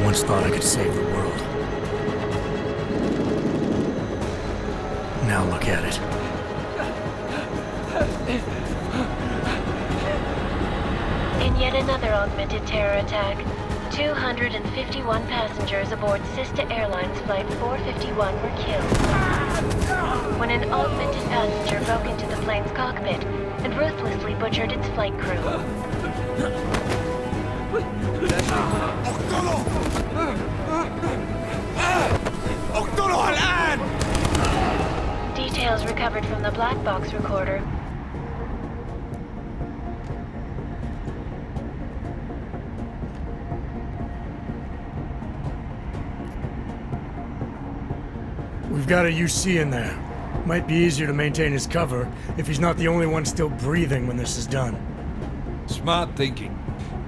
I once thought I could save the world. Now look at it. In yet another augmented terror attack, 251 passengers aboard Sister Airlines Flight 451 were killed when an augmented passenger broke into the plane's cockpit and ruthlessly butchered its flight crew. Details recovered from the black box recorder. We've got a UC in there. Might be easier to maintain his cover if he's not the only one still breathing when this is done. Smart thinking.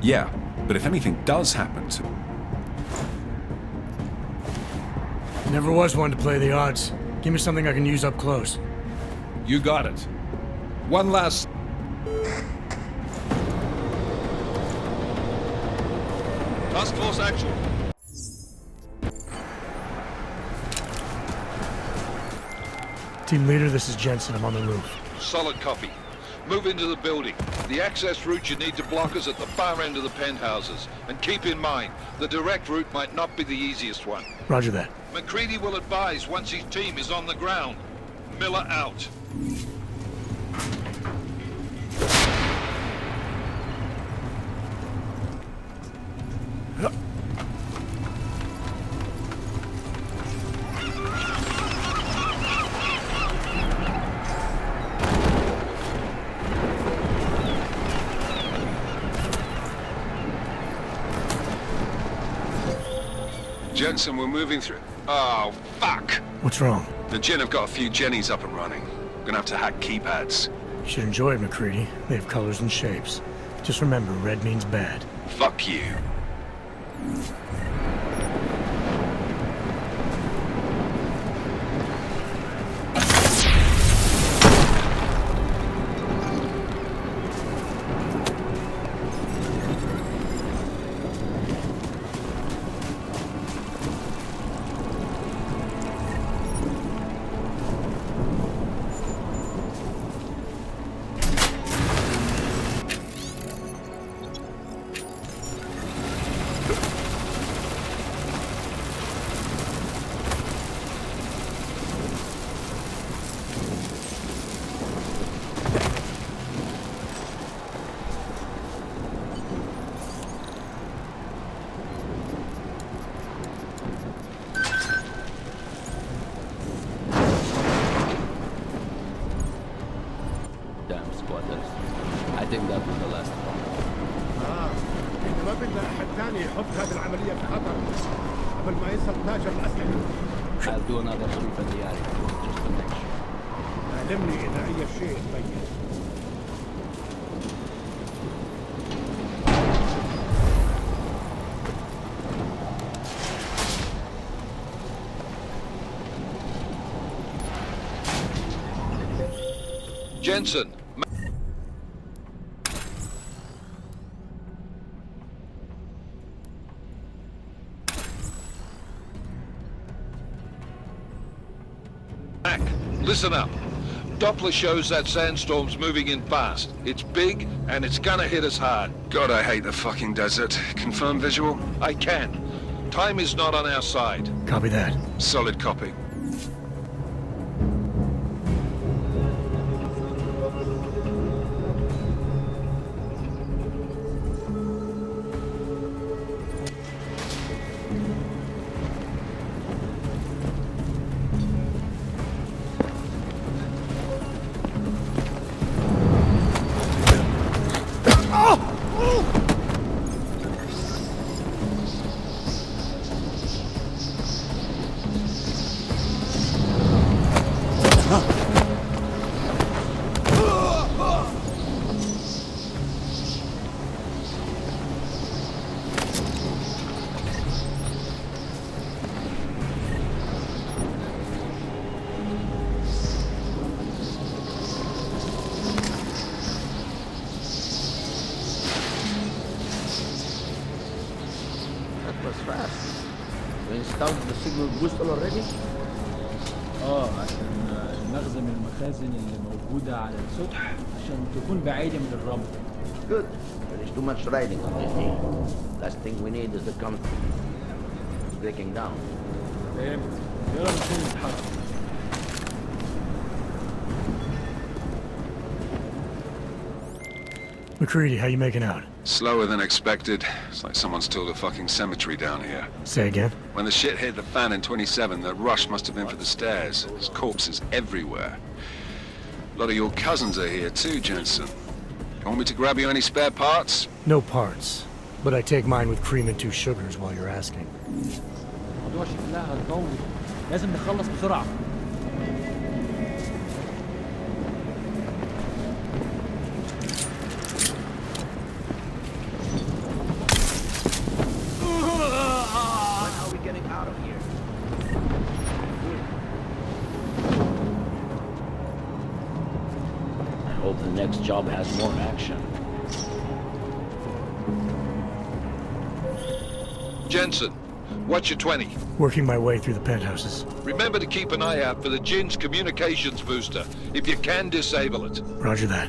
Yeah, but if anything does happen to... Never was one to play the odds. Give me something I can use up close. You got it. One last... Task Force actual. Team leader, this is Jensen. I'm on the roof. Solid copy. Move into the building. The access route you need to block is at the far end of the penthouses. And keep in mind, the direct route might not be the easiest one. Roger that. McCready will advise once his team is on the ground. Miller out. Jensen, we're moving through... Oh, fuck! What's wrong? The Jinn have got a few Jennies up and running. Gonna have to hack keypads. You should enjoy it, McCready. They have colors and shapes. Just remember, red means bad. Fuck you. I think that was the last one. إذا ما بدنا أحد ثاني يحط هذه العملية في خطر قبل ما يصل تاجر الأسلحة. I'll do another sweep in the area, just to make sure. علمني إذا أي شيء تبين. Jensen. Mac, listen up. Doppler shows that sandstorm's moving in fast. It's big, and it's gonna hit us hard. God, I hate the fucking desert. Confirm visual? I can. Time is not on our side. Copy that. Solid copy. fast. You installed the signal booster already? عشان نخزن المخازن اللي موجودة على السطح عشان تكون بعيدة من الرمل. Good. There is too much riding on this thing. Last thing we need is the come breaking down. فهمت. يلا نبتدي نتحرك. McCready, how you making out? Slower than expected. It's like someone's tilled a fucking cemetery down here. Say again? When the shit hit the fan in 27, the rush must have been for the stairs. There's corpses everywhere. A lot of your cousins are here too, Jensen. You want me to grab you any spare parts? No parts. But I take mine with cream and 2 sugars while you're asking. الموضوع شكلها هتطول. لازم نخلص بسرعة. When are we getting out of here? I hope the next job has more action. Jensen, what's your 20? Working my way through the penthouses. Remember to keep an eye out for the Jin's communications booster. If you can, disable it. Roger that.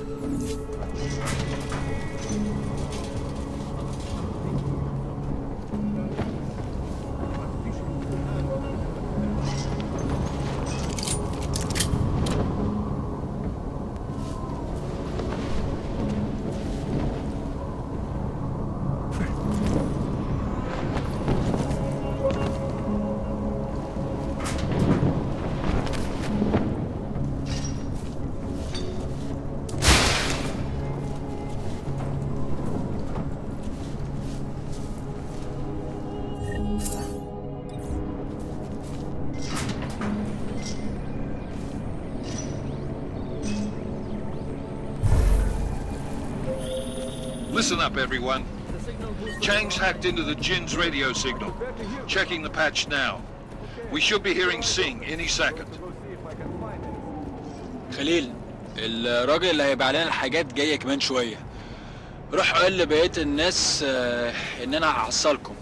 Listen up, everyone. Chang's hacked into the Jin's radio signal. Checking the patch now. We should be hearing Sing any second. خليل الراجل اللي هيبيع لنا الحاجات جايه كمان شويه. روح قول لبقيه الناس ان انا هحصلكم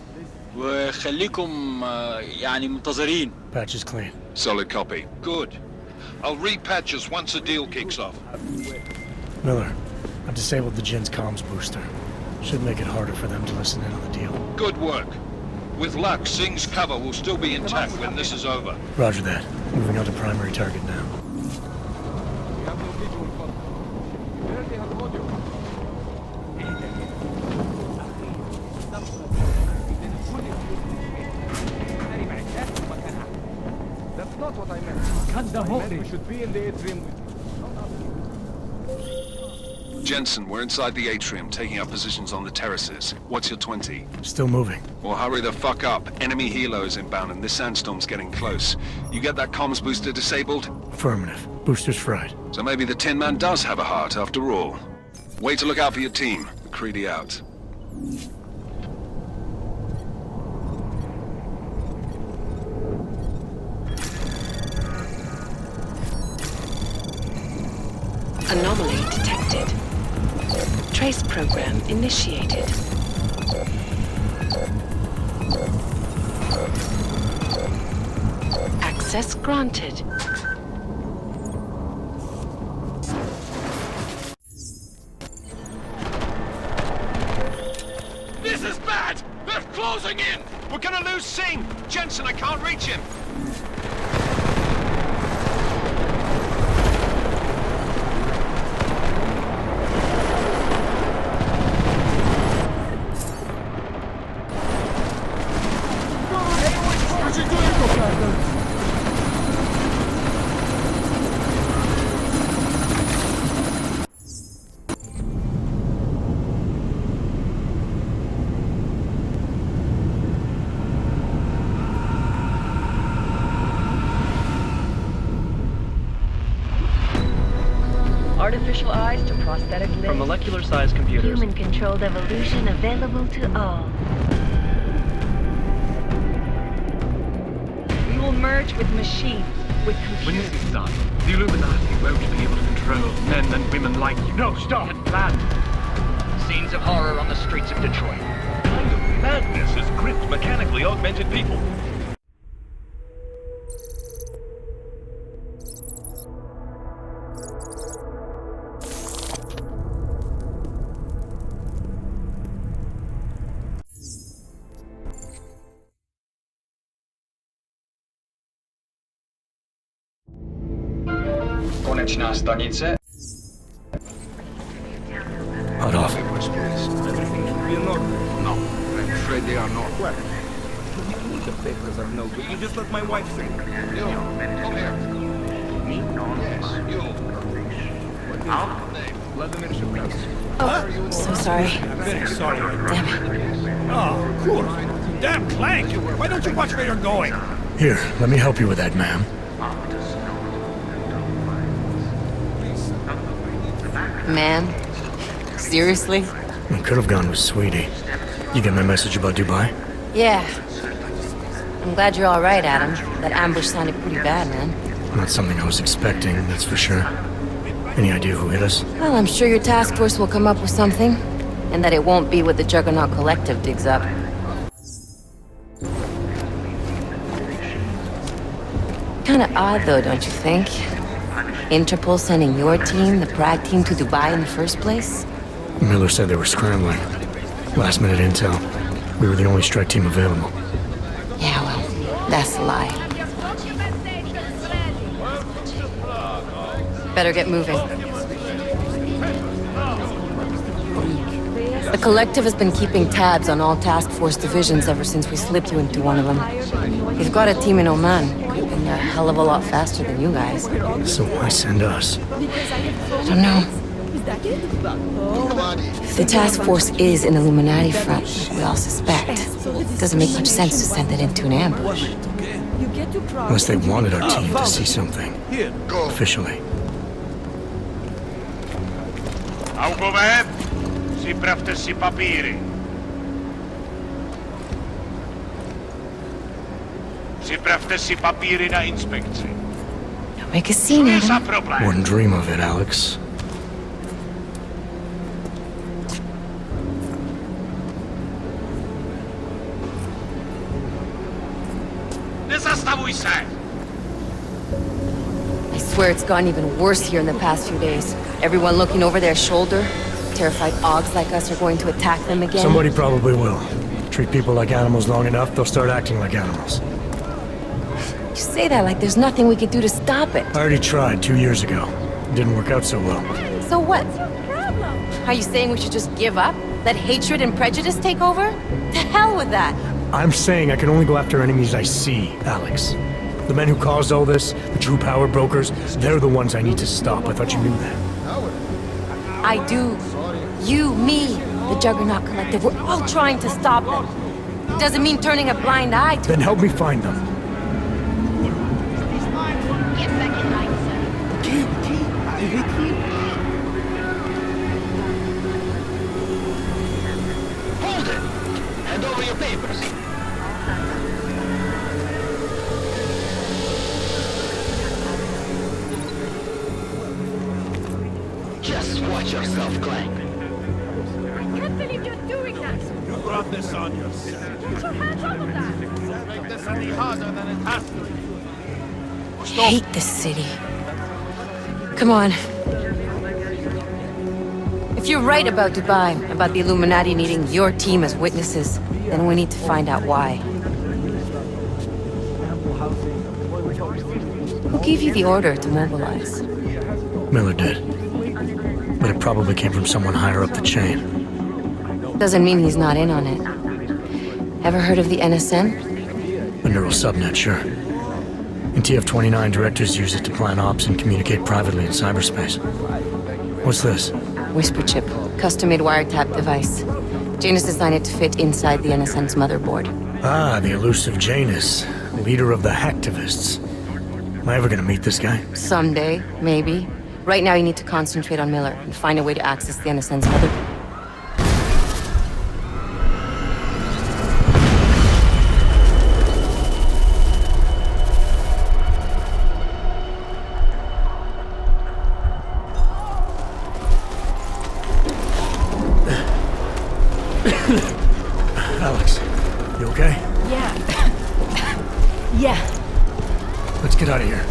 وخليكم يعني منتظرين. Patch is clean. Solid copy. Good. I'll repatch us once the deal kicks off. Miller, I've disabled the Jin's comms booster. Should make it harder for them to listen in on the deal. Good work. With luck, Sing's cover will still be intact when this is over. Roger that. Moving on to primary target now. That's not what I meant. I meant we should be in the atrium with Jensen, we're inside the atrium, taking up positions on the terraces. What's your 20? Still moving. Well, hurry the fuck up. Enemy helo is inbound and this sandstorm's getting close. You get that comms booster disabled? Affirmative. Booster's fried. So maybe the Tin Man does have a heart after all. Way to look out for your team. McCready out. Anomaly detected. Trace program initiated. Access granted. This is bad! They're closing in! We're gonna lose Singh! Jensen, I can't reach him! Artificial eyes to prosthetic limbs. From molecular-sized computers. Human-controlled evolution available to all. We will merge with machines, with computers. When this is done, the Illuminati won't be able to control men and women like you. No, stop! Planned. Scenes of horror on the streets of Detroit. Kind of Madness has gripped mechanically augmented people. Konečná stanice. Hot off. Everything should be in order. No, I'm afraid they are not. Well, the papers are no good. You just let my wife think. You, come here. Me? Yes, you. What is your name? Vladimir Shevkowski. Oh, so sorry. I'm very sorry. Damn it. Oh, of course. Damn Clank! Why don't you watch where you're going? Here, let me help you with that, ma'am. Ma'am? Seriously? I could have gone with Sweetie. You get my message about Dubai? Yeah. I'm glad you're all right, Adam. That ambush sounded pretty bad, man. Not something I was expecting, that's for sure. Any idea who hit us? Well, I'm sure your task force will come up with something. And that it won't be what the Juggernaut Collective digs up. Kinda odd, though, don't you think? Interpol sending your team, the Prague team, to Dubai in the first place? Miller said they were scrambling. Last minute intel. We were the only strike team available. Yeah, well, that's a lie. Better get moving. The Collective has been keeping tabs on all task force divisions ever since we slipped you into one of them. You've got a team in Oman. Could have been there a hell of a lot faster than you guys. So why send us? I don't know. If the task force is an Illuminati front, we all suspect, it doesn't make much sense to send it into an ambush. Unless they wanted our team to see something. Officially. Augover, připravte si papíry. Připravte si papíry na inspekci. Don't make a scene, Adam. Wouldn't dream of it, Alex. Nezastavuj se! I swear it's gotten even worse here in the past few days. Everyone looking over their shoulder. Terrified Augs like us are going to attack them again. Somebody probably will. Treat people like animals long enough, they'll start acting like animals. You say that like there's nothing we could do to stop it. I already tried 2 years ago. It didn't work out so well. So what? Are you saying we should just give up? Let hatred and prejudice take over? To hell with that! I'm saying I can only go after enemies I see, Alex. The men who caused all this, the true power brokers, they're the ones I need to stop. I thought you knew that. I do. You, me, the Juggernaut Collective, we're all trying to stop them. It doesn't mean turning a blind eye to Then help me find them. Get back in line, sir. Hold it! Hand over your papers. Just watch yourself, Clank. I can't believe you're doing that! You brought this on yourself. Put your hands off of that! Make this any harder than it has to be. I hate this city. Come on. If you're right about Dubai, about the Illuminati needing your team as witnesses, then we need to find out why. Who gave you the order to mobilize? Miller did. But it probably came from someone higher up the chain. Doesn't mean he's not in on it. Ever heard of the NSN? A neural subnet, sure. In TF-29, directors use it to plan ops and communicate privately in cyberspace. What's this? Whisper chip, custom-made wiretap device. Janus designed it to fit inside the NSN's motherboard. Ah, the elusive Janus, leader of the hacktivists. Am I ever gonna meet this guy? Someday, maybe. Right now you need to concentrate on Miller and find a way to access the NSN's motherboard. Alex, you okay? Yeah. Yeah. Let's get out of here.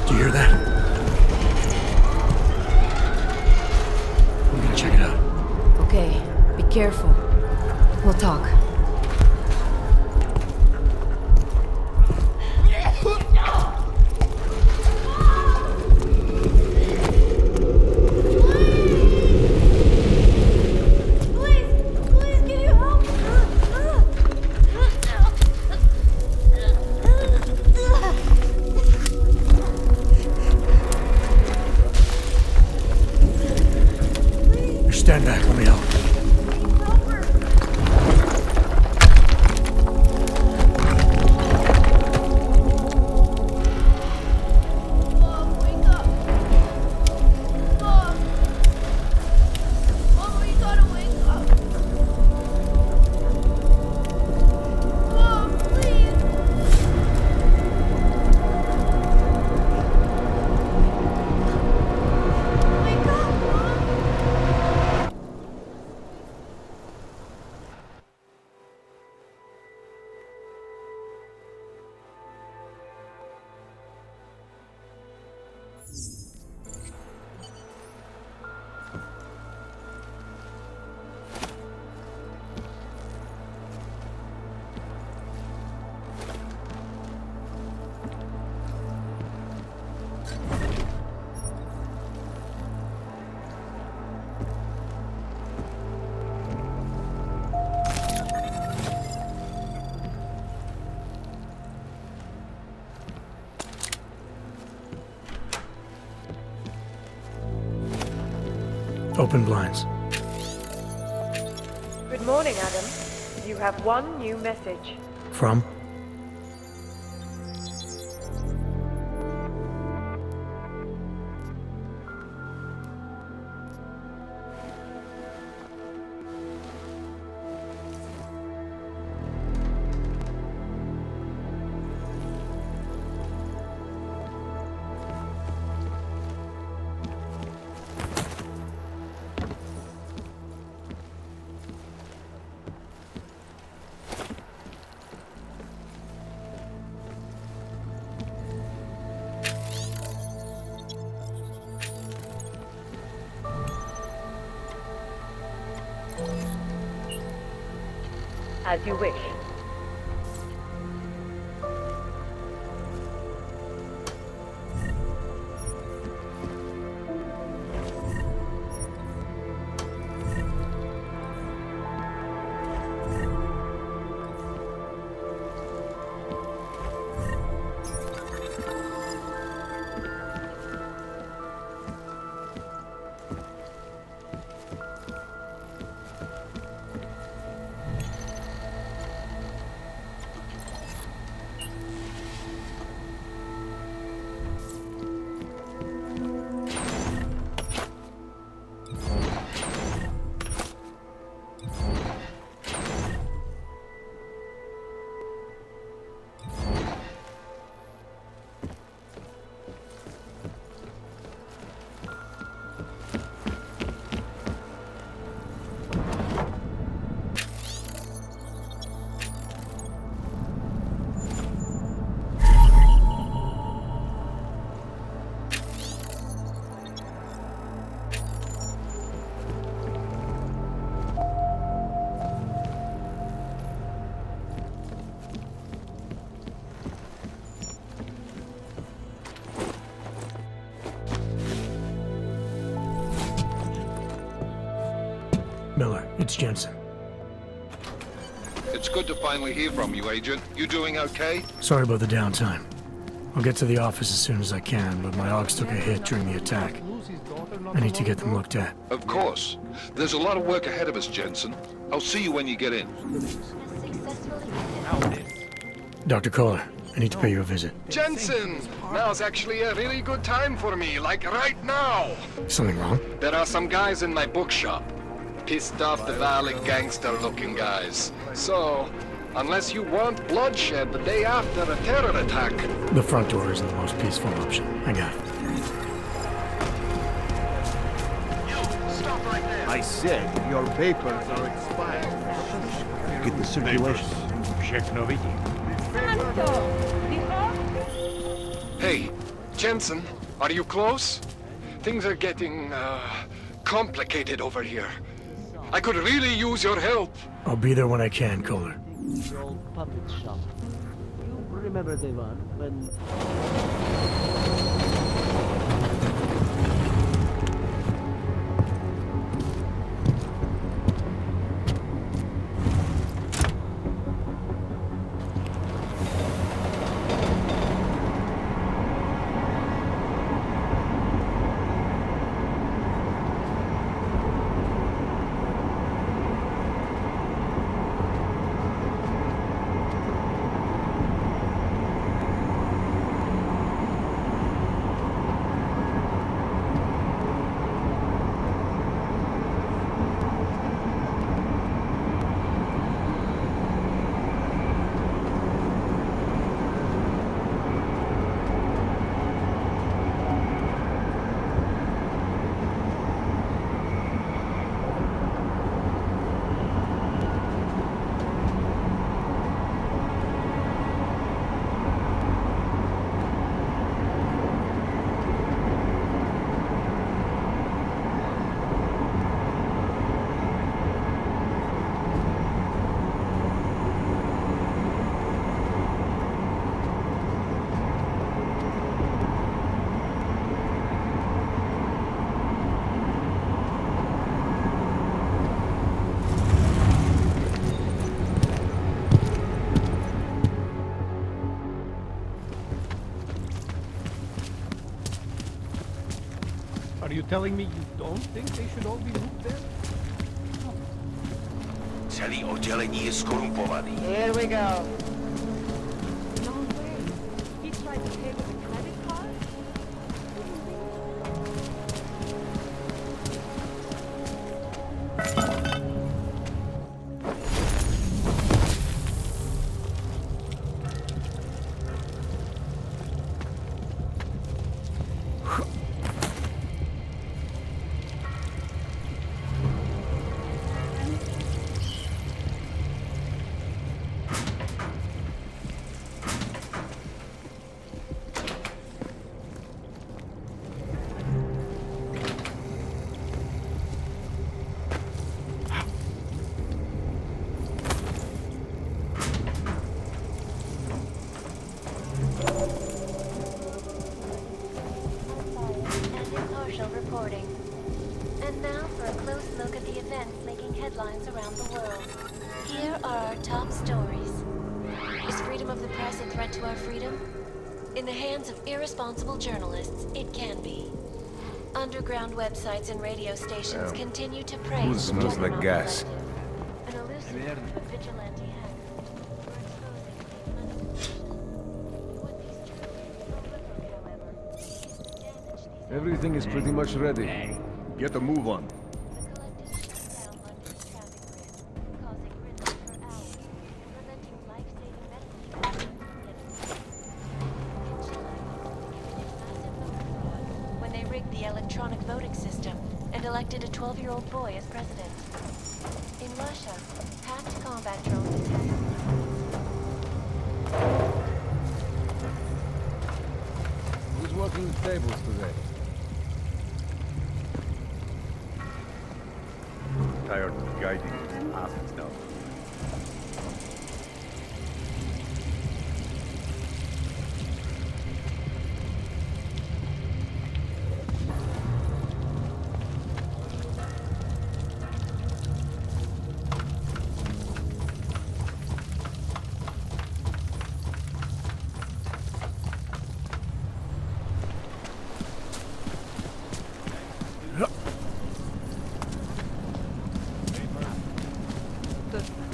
Do you hear that? I'm gonna check it out. Okay, be careful. We'll talk. Stand back, let me help. Open blinds. Good morning, Adam. You have one new message. From? As you wish. Miller, it's Jensen. It's good to finally hear from you, Agent. You doing okay? Sorry about the downtime. I'll get to the office as soon as I can, but my Augs took a hit during the attack. I need to get them looked at. Of course. There's a lot of work ahead of us, Jensen. I'll see you when you get in. Dr. Kohler, I need to pay you a visit. Jensen! Now's actually a really good time for me, like right now! Something wrong? There are some guys in my bookshop. Pissed off the Valley gangster-looking guys. So, unless you want bloodshed the day after a terror attack... The front door isn't the most peaceful option. I got it. I said your papers are expired. Get the circulation. Hey, Jensen, are you close? Things are getting, complicated over here. I could really use your help. I'll be there when I can, Kohler. The old puppet shop. You remember the one when... Are you telling me you don't think they should all be moved there? Celý oddělení je skorumpovaný. Here we go. No way. He tried to pay with a credit card? Reporting. And now for a close look at the events making headlines around the world. Here are our top stories. Is freedom of the press a threat to our freedom? In the hands of irresponsible journalists, it can be. Underground websites and radio stations continue to praise Food smells like gas. an elusive vigilante hacker Everything is pretty much ready. Get a move on. when they rigged the electronic voting system and elected a 12-year-old boy as president. In Russia, hacked combat drones attacked. Who's working the tables today? Tired of guiding these assets now.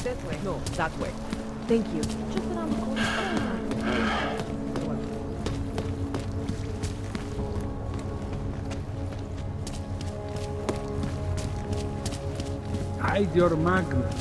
This way. No, that way. Thank you. Just around the corner. Hide your magnet.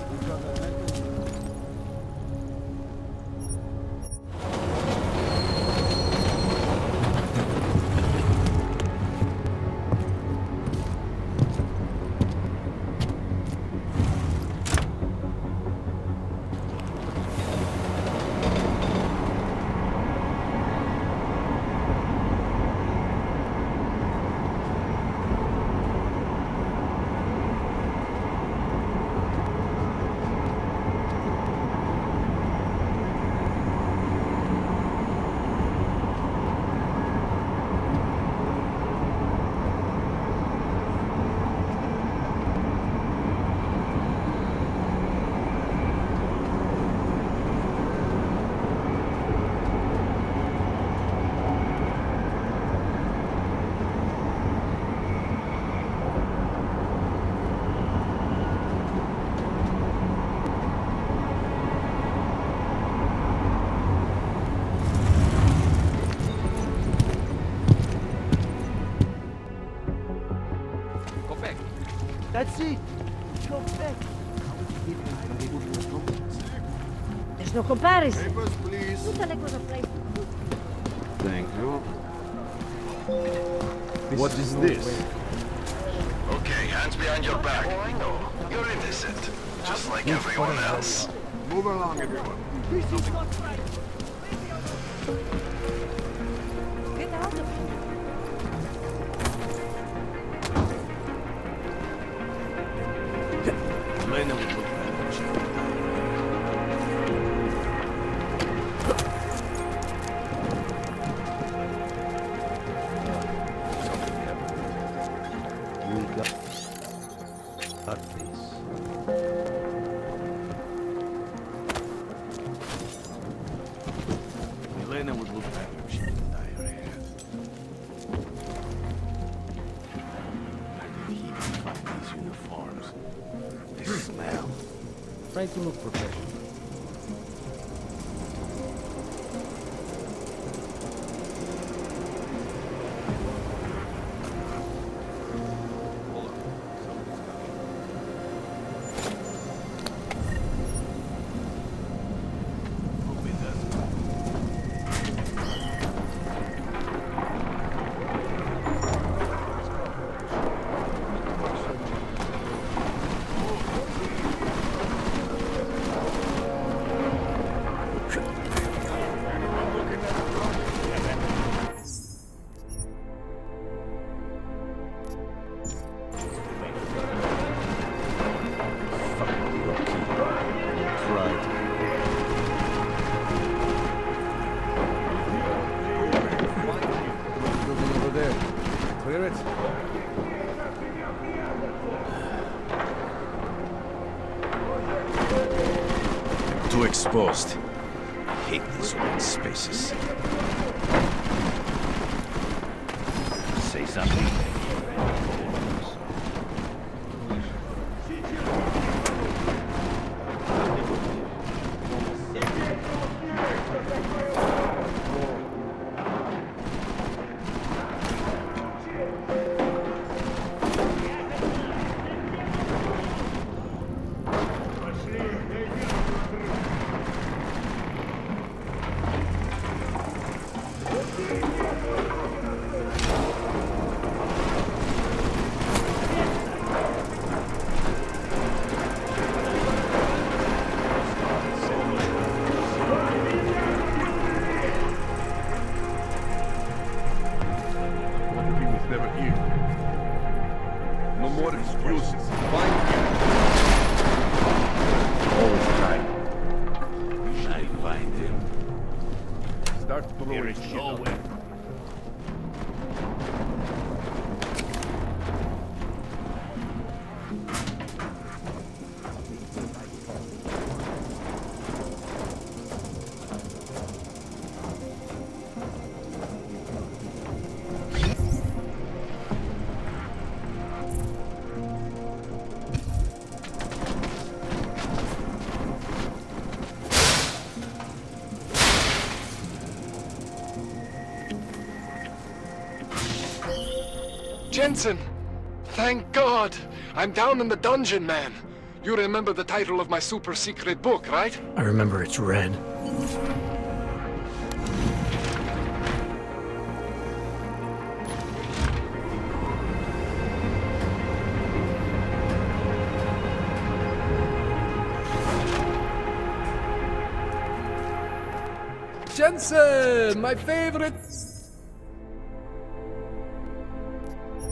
That's it. Go back. There's no comparison. Papers, please. Puttana cosa fai? Thank you. What is this? Okay, hands behind your back. Oh, I know. You're innocent. Just like everyone else. Move along, everyone. This is not right. Get out of here. Lena would look at We got this. Elena would look better if she didn't dye her hair. I could heat find these uniforms. They smell. Try to look professional. Clear it. Too exposed. I hate these open spaces. Say something. No more excuses. Find Always try. I find him. Start throwing shit away. Jensen! Thank God! I'm down in the dungeon, man. You remember the title of my super secret book, right? I remember it's red. Jensen, my favorite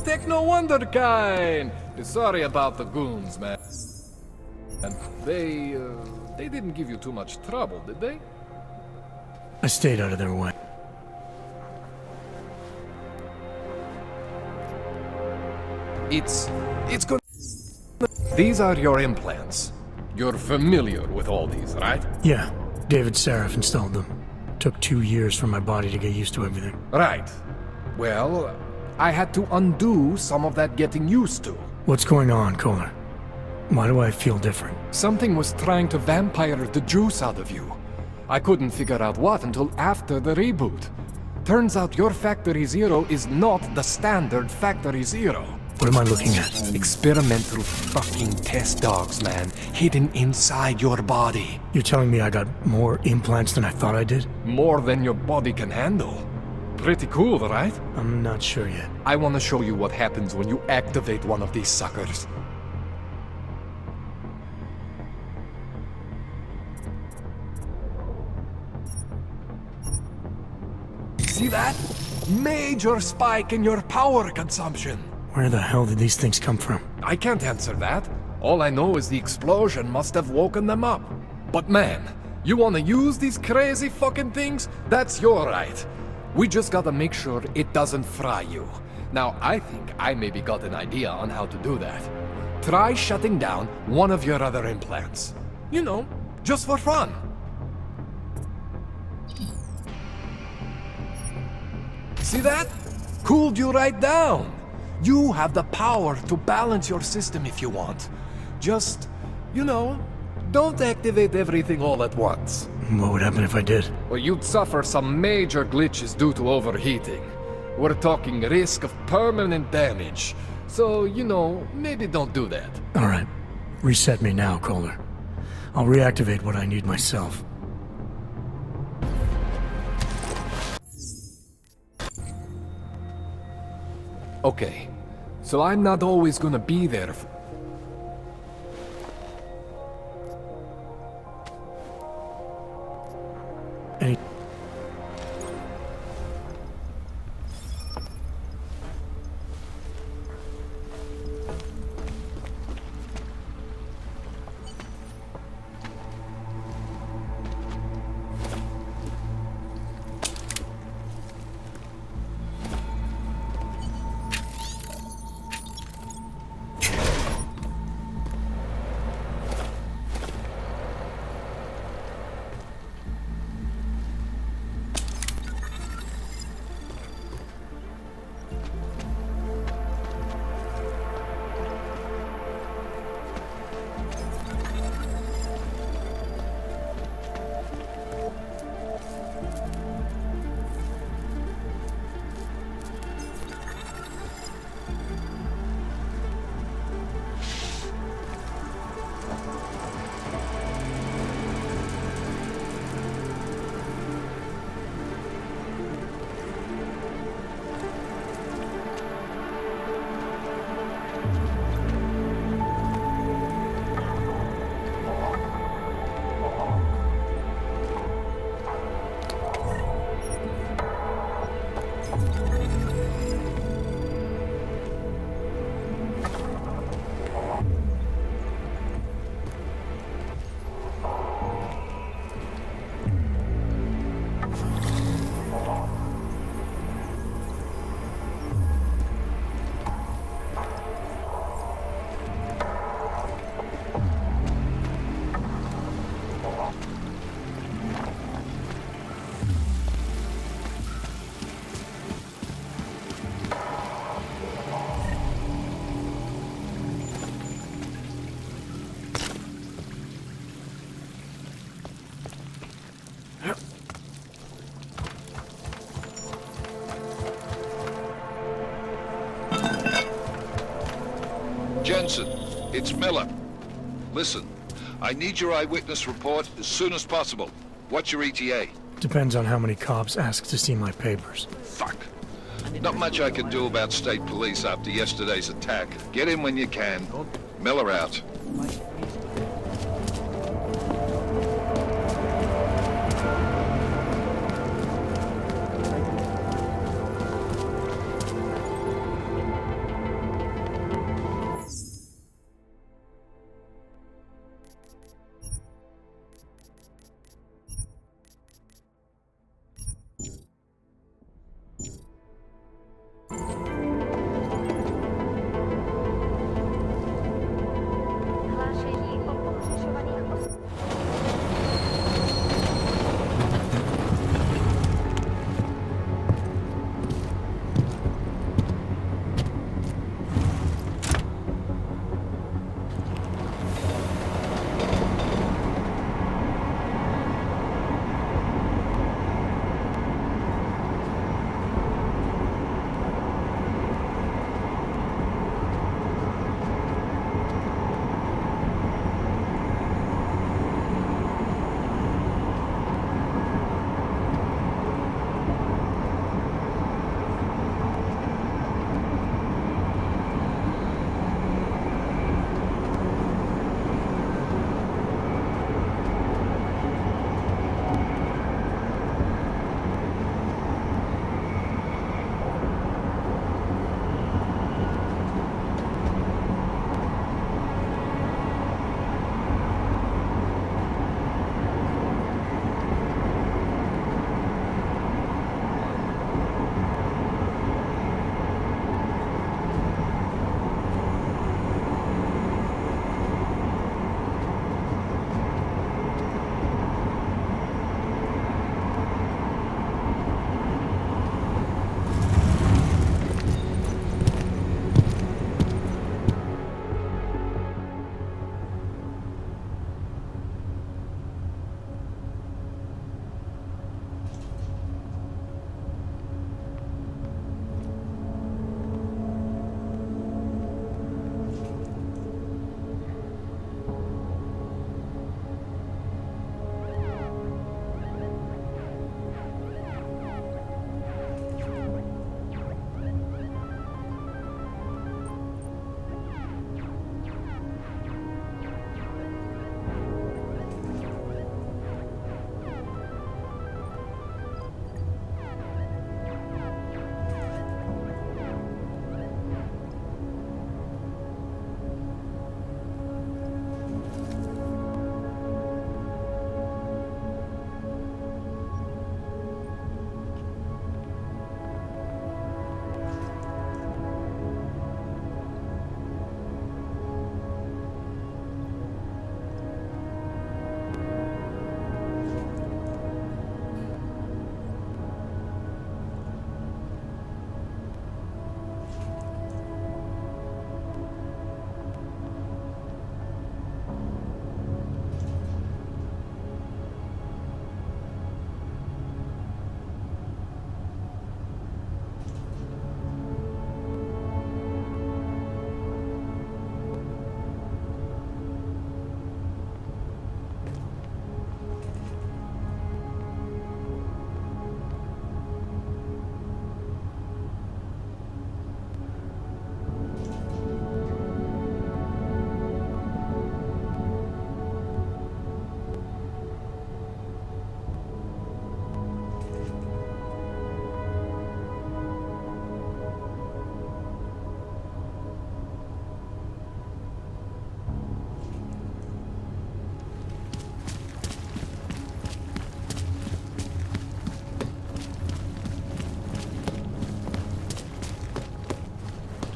techno wonder kind. Sorry about the goons, man. And they didn't give you too much trouble, did they? I stayed out of their way. It's good. These are your implants. You're familiar with all these, right? Yeah, David Seraph installed them. Took 2 years for my body to get used to everything. Right. Well, I had to undo some of that getting used to. What's going on, Kohler? Why do I feel different? Something was trying to vampire the juice out of you. I couldn't figure out what until after the reboot. Turns out your Factory Zero is not the standard Factory Zero. What am I looking at? Experimental fucking test dogs, man. Hidden inside your body. You're telling me I got more implants than I thought I did? More than your body can handle. Pretty cool, right? I'm not sure yet. I want to show you what happens when you activate one of these suckers. See that? Major spike in your power consumption. Where the hell did these things come from? I can't answer that. All I know is the explosion must have woken them up. But man, you want to use these crazy fucking things? That's your right. We just gotta make sure it doesn't fry you. Now, I think I maybe got an idea on how to do that. Try shutting down one of your other implants. You know, just for fun. See that? Cooled you right down. You have the power to balance your system if you want. Just, you know, don't activate everything all at once. What would happen if I did? Well, you'd suffer some major glitches due to overheating. We're talking risk of permanent damage. So, you know, maybe don't do that. All right. Reset me now, Kohler. I'll reactivate what I need myself. Okay. So I'm not always gonna be there. Any... Jensen, it's Miller. Listen, I need your eyewitness report as soon as possible. What's your ETA? Depends on how many cops ask to see my papers. Fuck. Not much I can do about state police after yesterday's attack. Get in when you can. Miller out. Class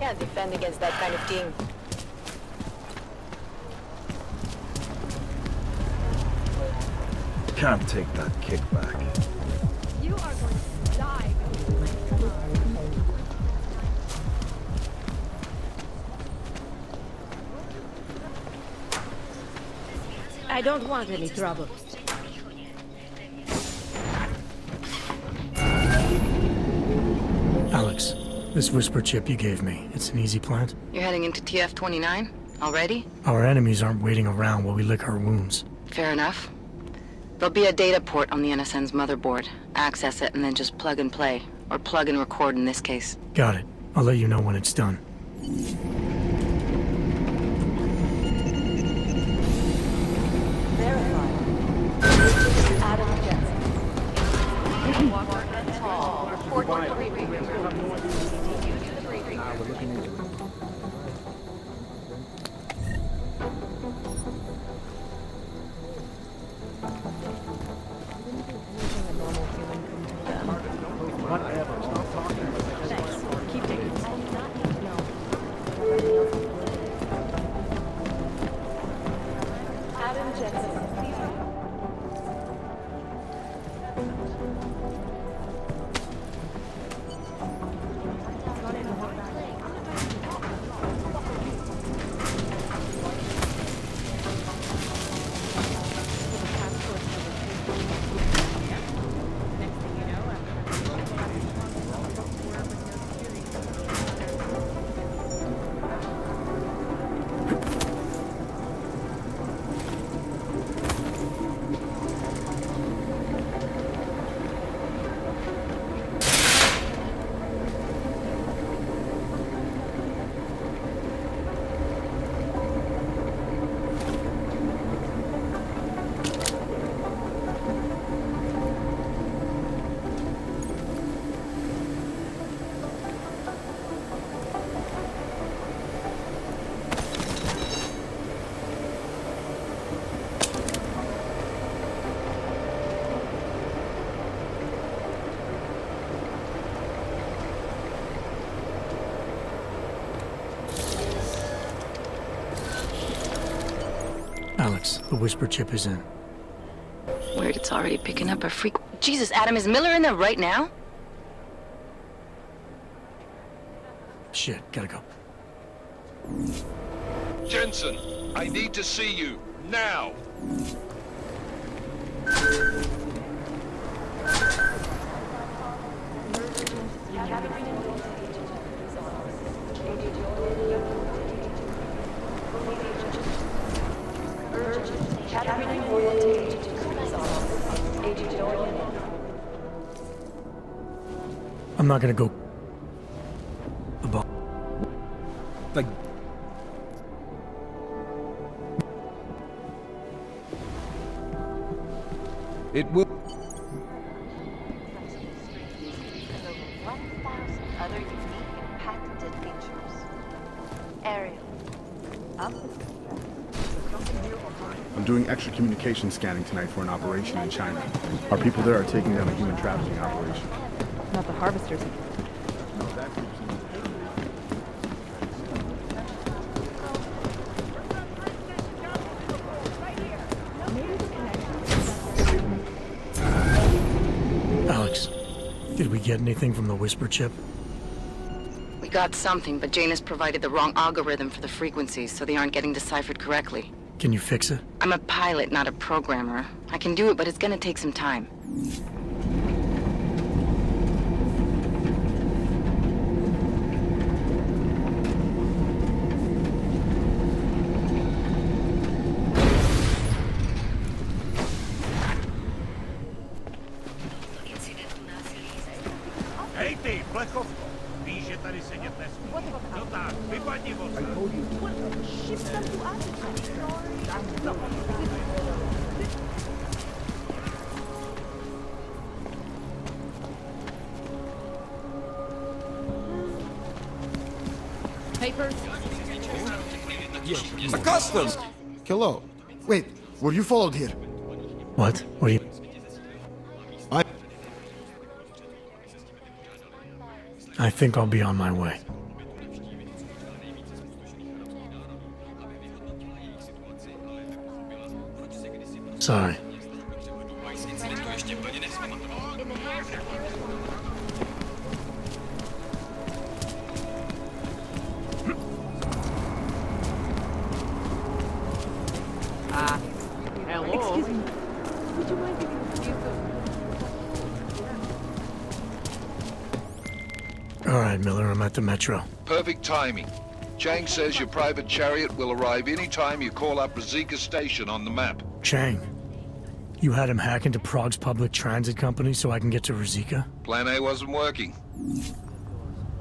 Can't defend against that kind of thing. Can't take that kickback. You are going to die. I don't want any trouble. Alex, this whisper chip you gave me, it's an easy plant? You're heading into TF-29? Already? Our enemies aren't waiting around while we lick our wounds. Fair enough. There'll be a data port on the NSN's motherboard. Access it and then just plug and play. Or plug and record in this case. Got it. I'll let you know when it's done. Adam Jensen. Walker and Tall. Report to the briefing room. CTU to the briefing room. We're looking into it. Thanks. Keep digging. Adam Jensen, please. Alex, the whisper chip is in. Weird, it's already picking up a freak. Jesus, Adam, is Miller in there right now? Shit, gotta go. Jensen, I need to see you, now! I'm not gonna go... above. Like... It will... Other unique and patented features. Ariel. Up. I'm doing extra communication scanning tonight for an operation in China. Our people there are taking down a human trafficking operation. Not the harvesters. Alex, did we get anything from the whisper chip? We got something, but Janus provided the wrong algorithm for the frequencies, so they aren't getting deciphered correctly. Can you fix it? I'm a pilot, not a programmer. I can do it, but it's gonna take some time. Hej ty, plechovko! Víš, že tady sedět nesmí. No tak, vypadni odsaď. Papers? Yes. The customs! Hello. Wait, were you followed here? What? What do you... I think I'll be on my way. Sorry. Hello? Excuse me. Would you mind giving a few All right, Miller, I'm at the Metro. Perfect timing. Chang says your private chariot will arrive any time you call up Rizika Station on the map. Chang, you had him hack into Prague's public transit company so I can get to Rizika? Plan A wasn't working.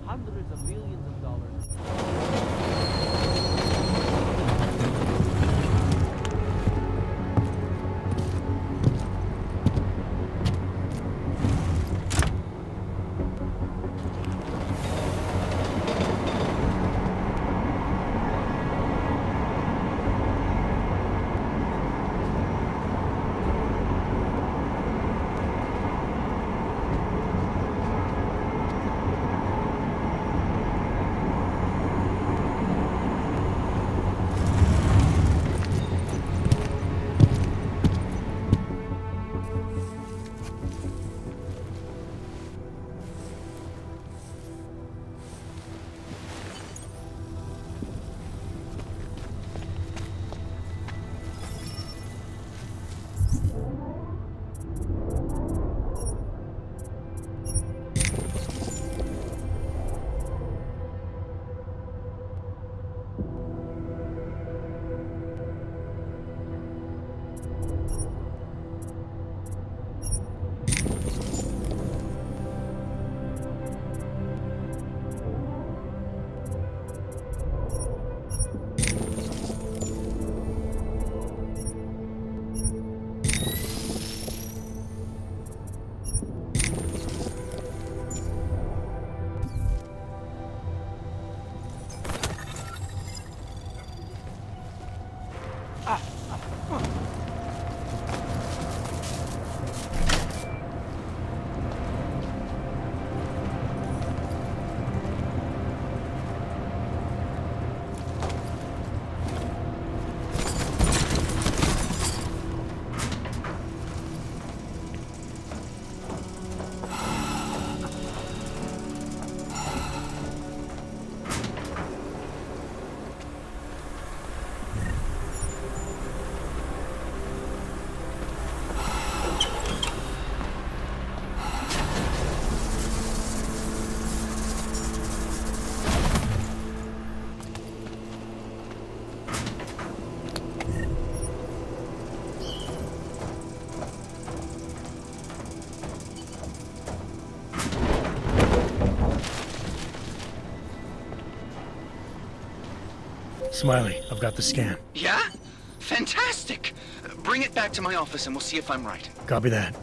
Hundreds of millions of dollars. Smiley, I've got the scan. Yeah? Fantastic! Bring it back to my office and we'll see if I'm right. Copy that.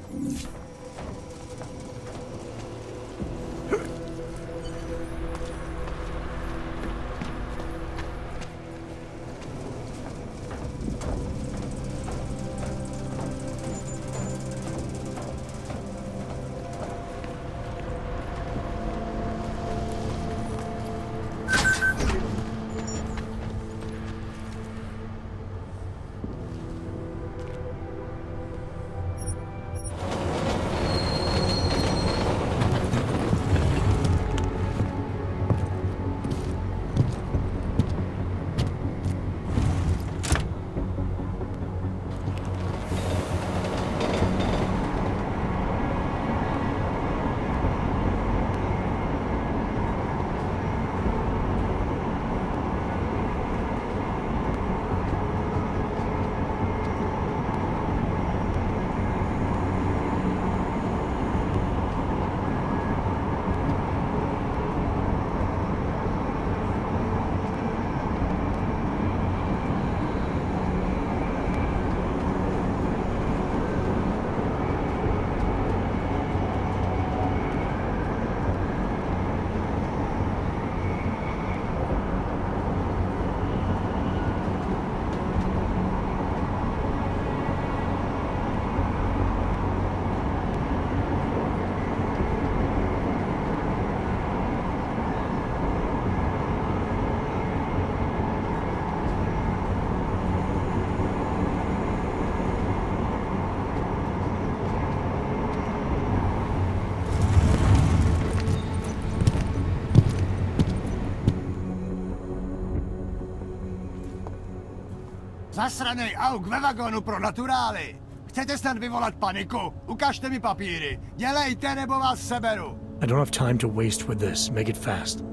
Zasranej auk ve vagonu pro naturály! Chcete snad vyvolat paniku? Ukažte mi papíry. Dělejte, nebo vás seberu. I don't have time to waste with this. Make it fast.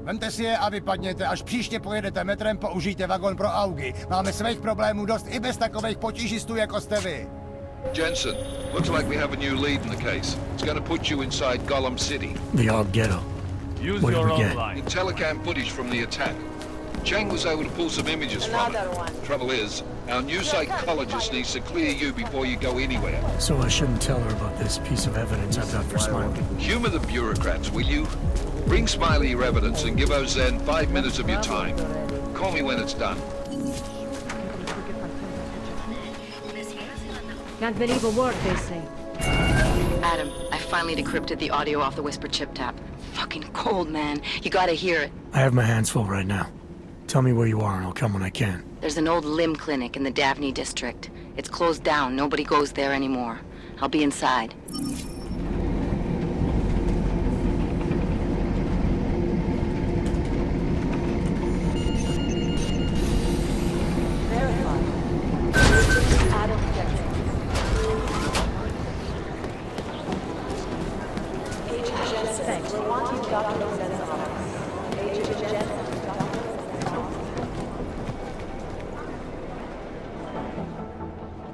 Vemte si je a vypadněte. Až příště pojedete metrem, použijte vagon pro augy. Máme svých problémů dost i bez takových potížistů, jako jste vy. Jensen, looks like we have a new lead in the case. It's gonna put you inside Gollum City. The odd ghetto. What did we get? Telecam footage from the attack. Cheng was able to pull some images from it. Trouble is, our new psychologist needs to clear you before you go anywhere. So I shouldn't tell her about this piece of evidence I've got for Smiley. Humor the bureaucrats, will you? Bring Smiley your evidence and give Ozen 5 minutes of your time. Call me when it's done. Can't believe a word they say. Adam, I finally decrypted the audio off the Whisper chip tap. Fucking cold, man. You gotta hear it. I have my hands full right now. Tell me where you are and I'll come when I can. There's an old limb clinic in the Daphne district. It's closed down. Nobody goes there anymore. I'll be inside.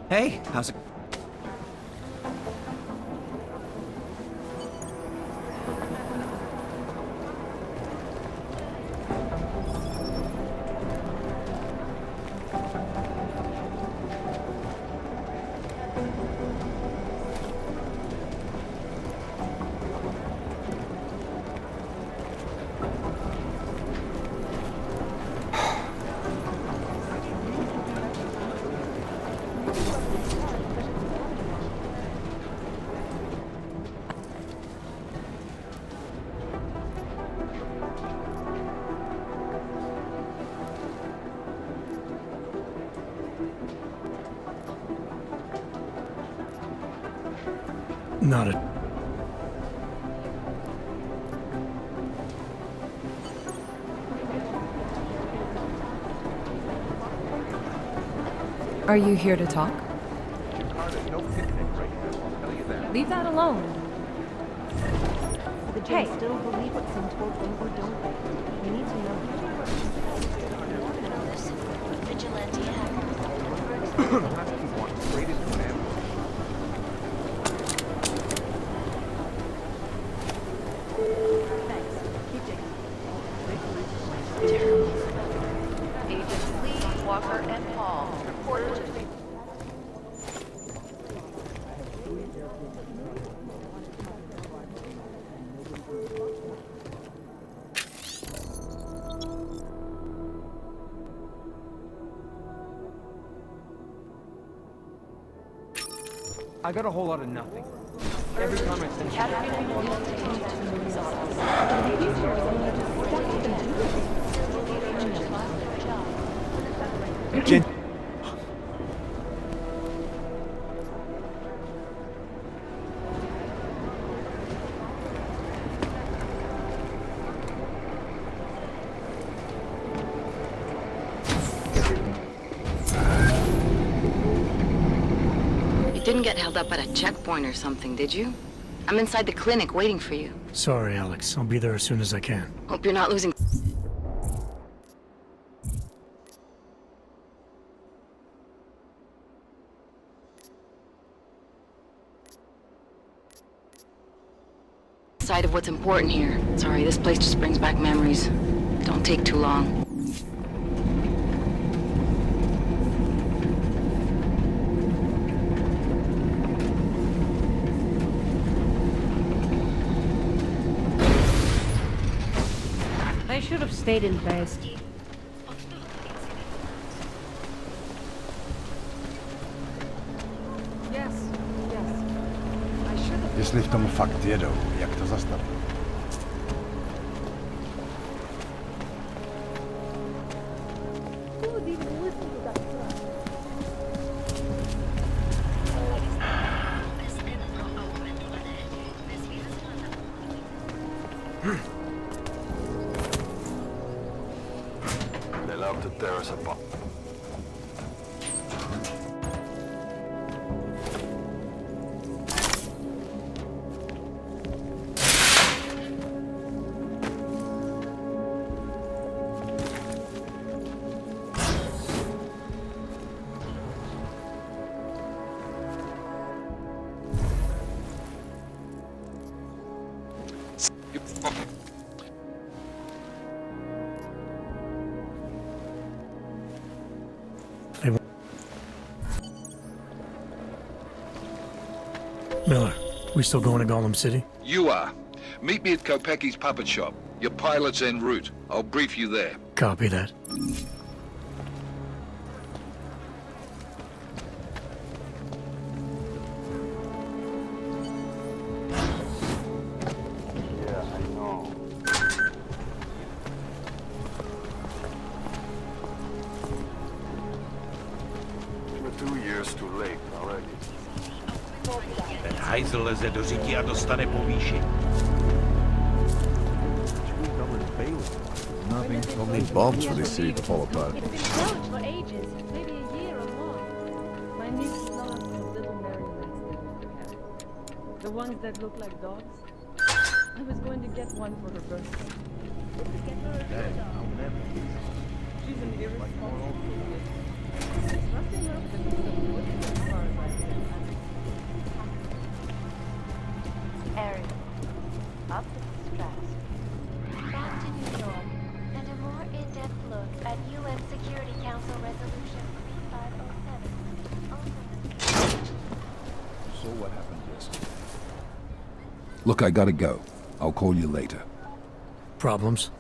Hey, how's it? Not a... Are you here to talk? Leave that alone. The Jinn still believe what's been told them, or don't they? We need to know. Vigilante Agents Lee, Walker, and Paul reported to me. I got a whole lot of nothing. Every time I send Jen... You didn't get held up at a checkpoint or something, did you? I'm inside the clinic waiting for you. Sorry, Alex. I'll be there as soon as I can. Hope you're not losing... Sight of what's important here. Sorry, this place just brings back memories. Don't take too long. They should have stayed in base. Jestli v tom fakt jedou, jak to zastavit? to tear us apart. Miller, we still going to Golem City? You are. Meet me at Kopecki's puppet shop. Your pilot's en route. I'll brief you there. Copy that. Yeah, I know. We're 2 years too late already. Ten hajzl leze do řití a dostane povýšení. Nothing, only bombs for this city to fall apart. It's been closed for ages, maybe a year or more. My niece loves those little marionettes they used to have. The ones that look like dogs. I was going to get one for her birthday. Get her a real dog. She's an irresponsible kid. It's rough enough to be the wood as far as I can. Area. Up to the stratosphere. Back to New York, and a more in-depth look at UN Security Council Resolution 3507. So what happened yesterday? Look, I gotta go. I'll call you later. Problems?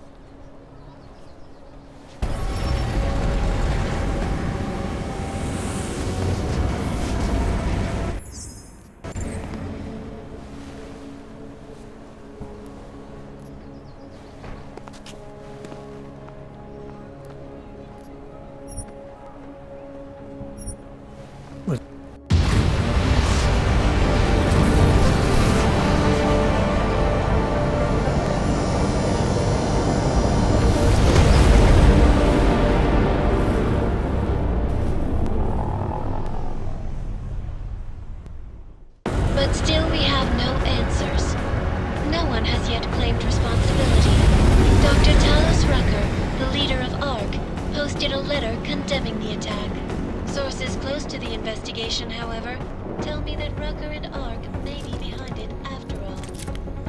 But still we have no answers. No one has yet claimed responsibility. Dr. Talos Rucker, the leader of ARC, posted a letter condemning the attack. Sources close to the investigation, however, tell me that Rucker and ARC may be behind it after all.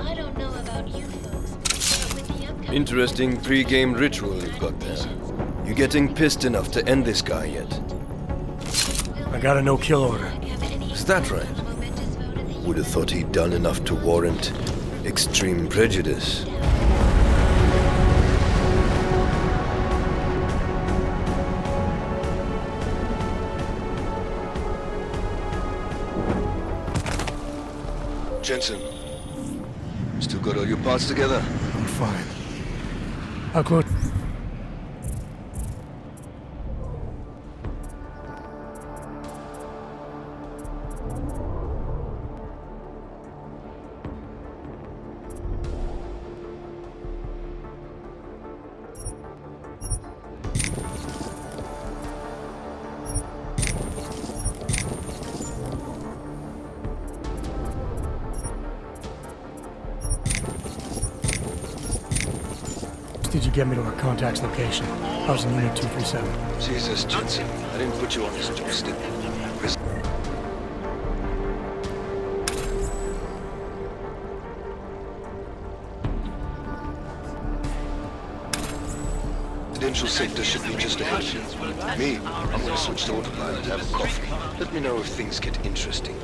I don't know about you folks, but with the upcoming... Interesting pre-game ritual you've got there. You getting pissed enough to end this guy yet? I got a no-kill order. Is that right? Would have thought he'd done enough to warrant extreme prejudice. Jensen, still got all your parts together? I'm fine. How close? Did you get me to our contact's location? I was in Unit 237. Jesus, Jensen, I didn't put you on this joystick. Residential sector should be just ahead. Me, I'm gonna switch to autopilot, have a coffee. Let me know if things get interesting.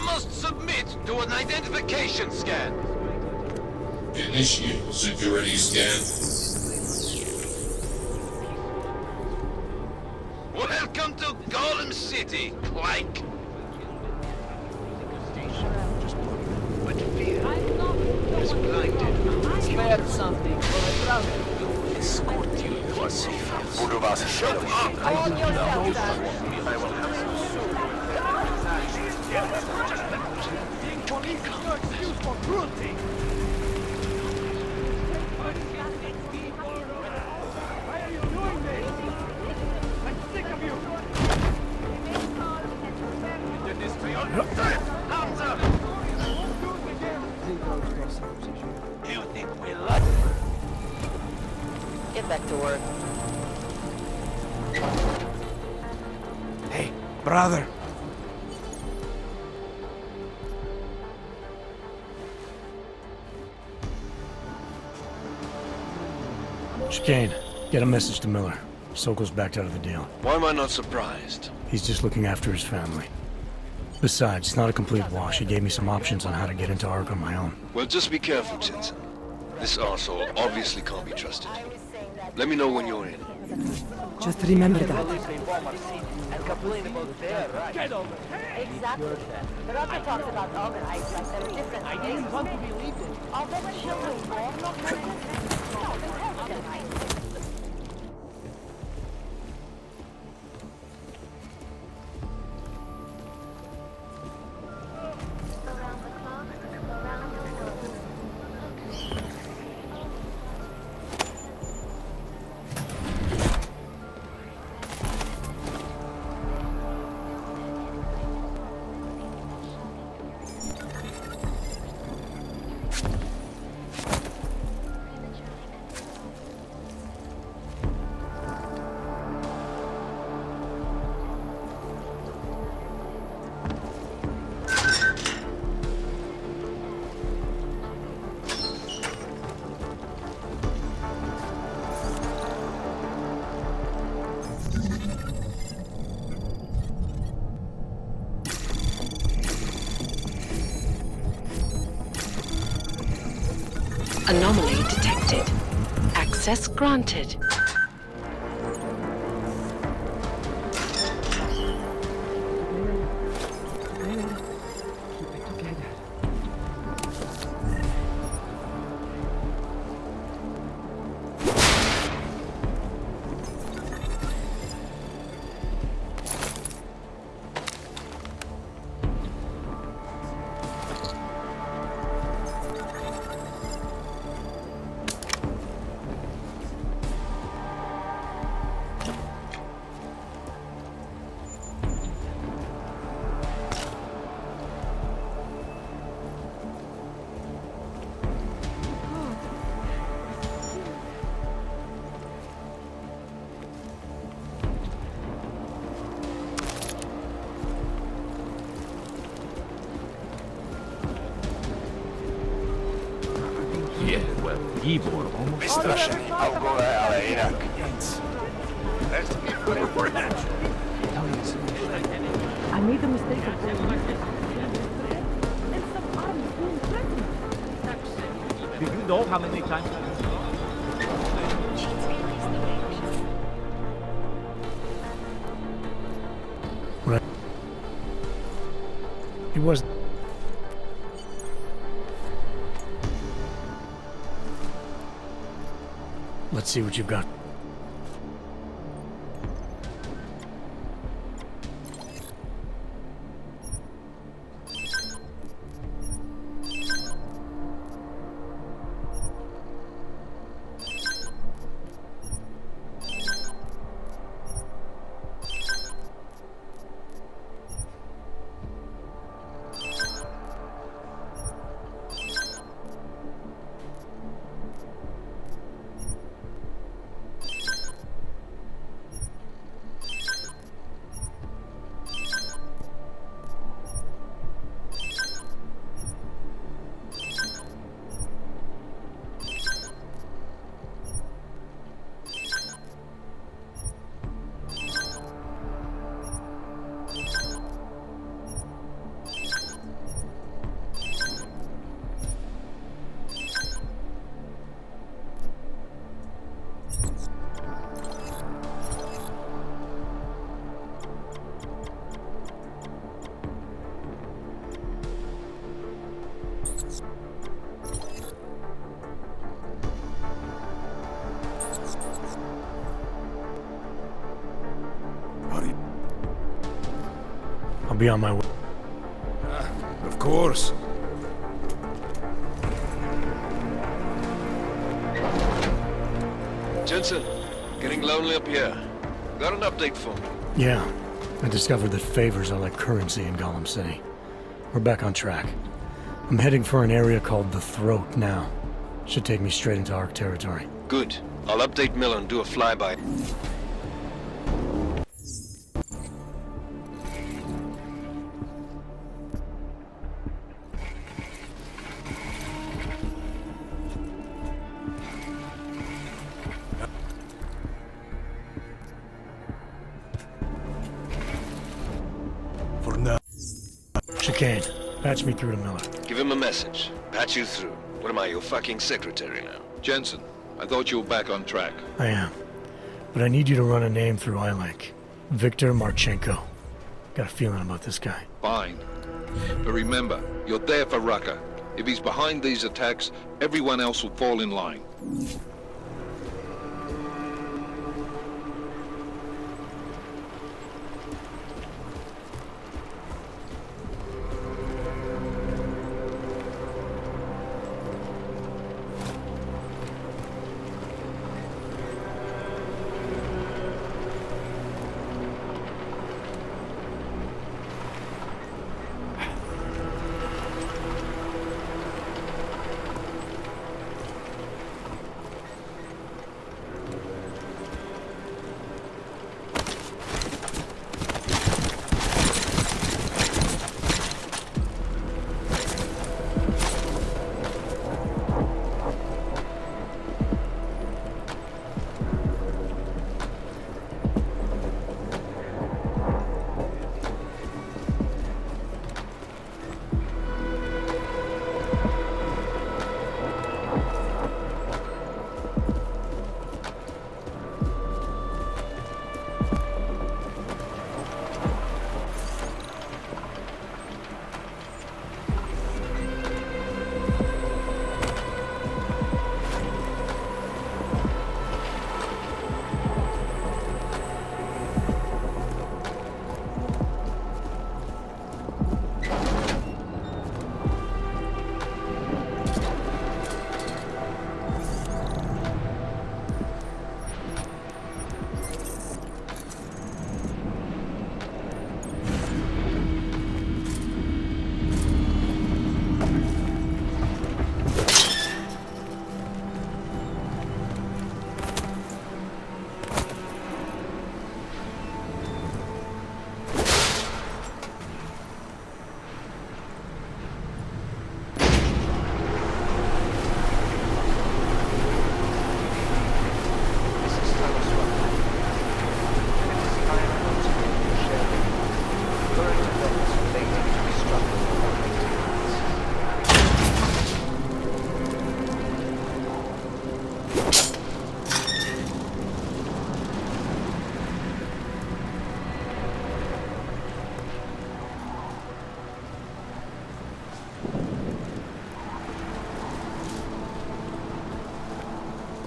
Must submit to an identification scan. Initiate security scan. Welcome to Golem City, Clank. But fear has blinded. Spare something for a brother. Escort you to a safe house. Shut up! I will have some soup. You think we like? Get back to work. Hey, brother. Chicane, get a message to Miller. Sokol's backed out of the deal. Why am I not surprised? He's just looking after his family. Besides, it's not a complete wash. He gave me some options on how to get into Ark on my own. Well, just be careful, Jensen. This arsehole obviously can't be trusted. Let me know when you're in. Just remember that. And complain about their right. Get over here. Exactly. The Rocket talks about organized like they're different. I didn't want to believe it. Are there children born not religious? No, they have them. Anomaly detected. Access granted. Yeah, well, Igor almost... Vystrašený, Augové, ale jinak nic. Let's get rid of French. I made the mistake of going Do you know how many times... Right. He was... Let's see what you've got. I'll be on my way. Of course. Jensen, getting lonely up here. Got an update for me? Yeah. I discovered that favors are like currency in Gollum City. we're back on track. I'm heading for an area called the Throat now. Should take me straight into ARC territory. Good. I'll update Miller and do a flyby. For now. Chicane, patch me through to Miller. Give him a message. Patch you through. What am I, your fucking secretary now? Jensen, I thought you were back on track. I am. But I need you to run a name through iLink. Viktor Marchenko. Got a feeling about this guy. Fine. But remember, you're there for Rucker. If he's behind these attacks, everyone else will fall in line.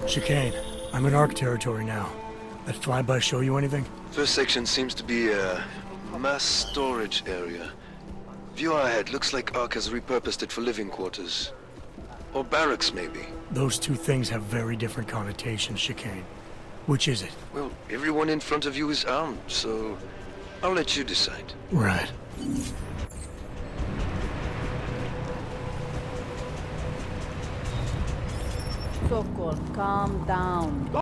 Chicane, I'm in ARC territory now. That flyby show you anything? First section seems to be a mass storage area. View ahead looks like ARC has repurposed it for living quarters. Or barracks, maybe. Those two things have very different connotations, Chicane. Which is it? Well, everyone in front of you is armed, so I'll let you decide. Right. Sokol, calm down.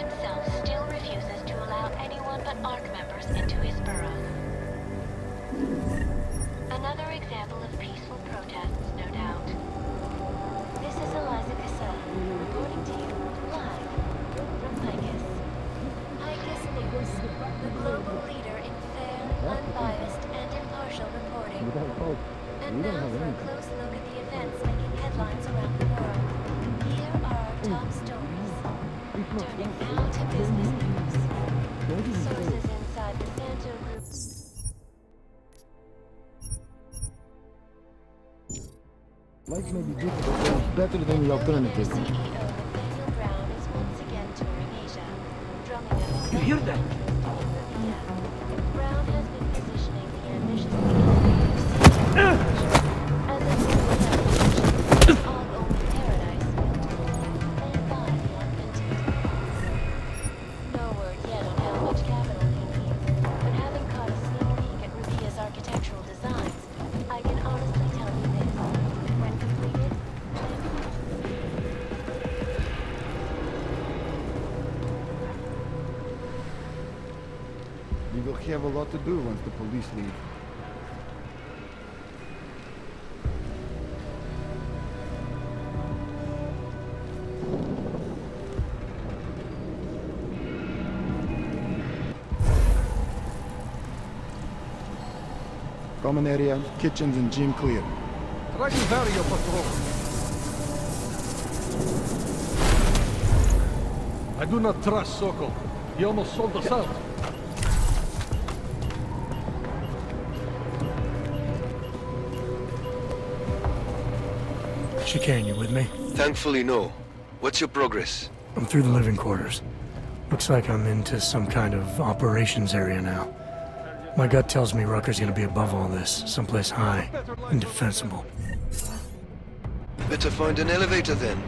himself still refuses to allow anyone but ARC members into his borough. Another example of peaceful protests, no doubt. This is Eliza Cassell, reporting to you, live, from Picus. Picus News, the global leader in fair, unbiased, and impartial reporting. And now for a close look at the events making headlines around the world. Here are our top stories. Turning now to business news. Sources inside the Santo Group. Life may be difficult, but it's better than the alternative. CEO Daniel Brown is once again touring Asia, drumming up You hear that? Brown has been positioning the ambitious as a only paradise and by the authentic. No word yet on how much capital he needs, but having caught a sneak peek at Rubia's architectural designs, I can honestly tell you this. When completed, We will have a lot to do once the police leave. Common area, kitchens and gym clear. Try to vary your patrol. I do not trust Sokol. He almost sold us out. Chicane, you with me? Thankfully, no. What's your progress? I'm through the living quarters. Looks like I'm into some kind of operations area now. My gut tells me Rucker's gonna be above all this, someplace high, indefensible. Better find an elevator then.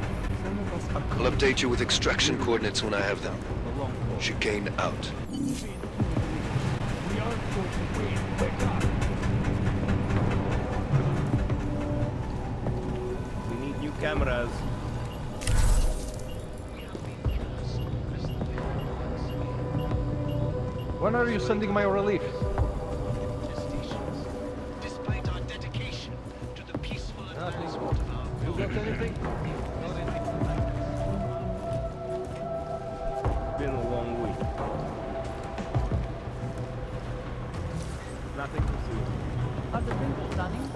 I'll update you with extraction coordinates when I have them. Chicane out. We need new cameras. When are you sending my relief? Despite our dedication to the peaceful advancement of our... You got anything? Been a long week. Nothing to see. Are the wrinkles running?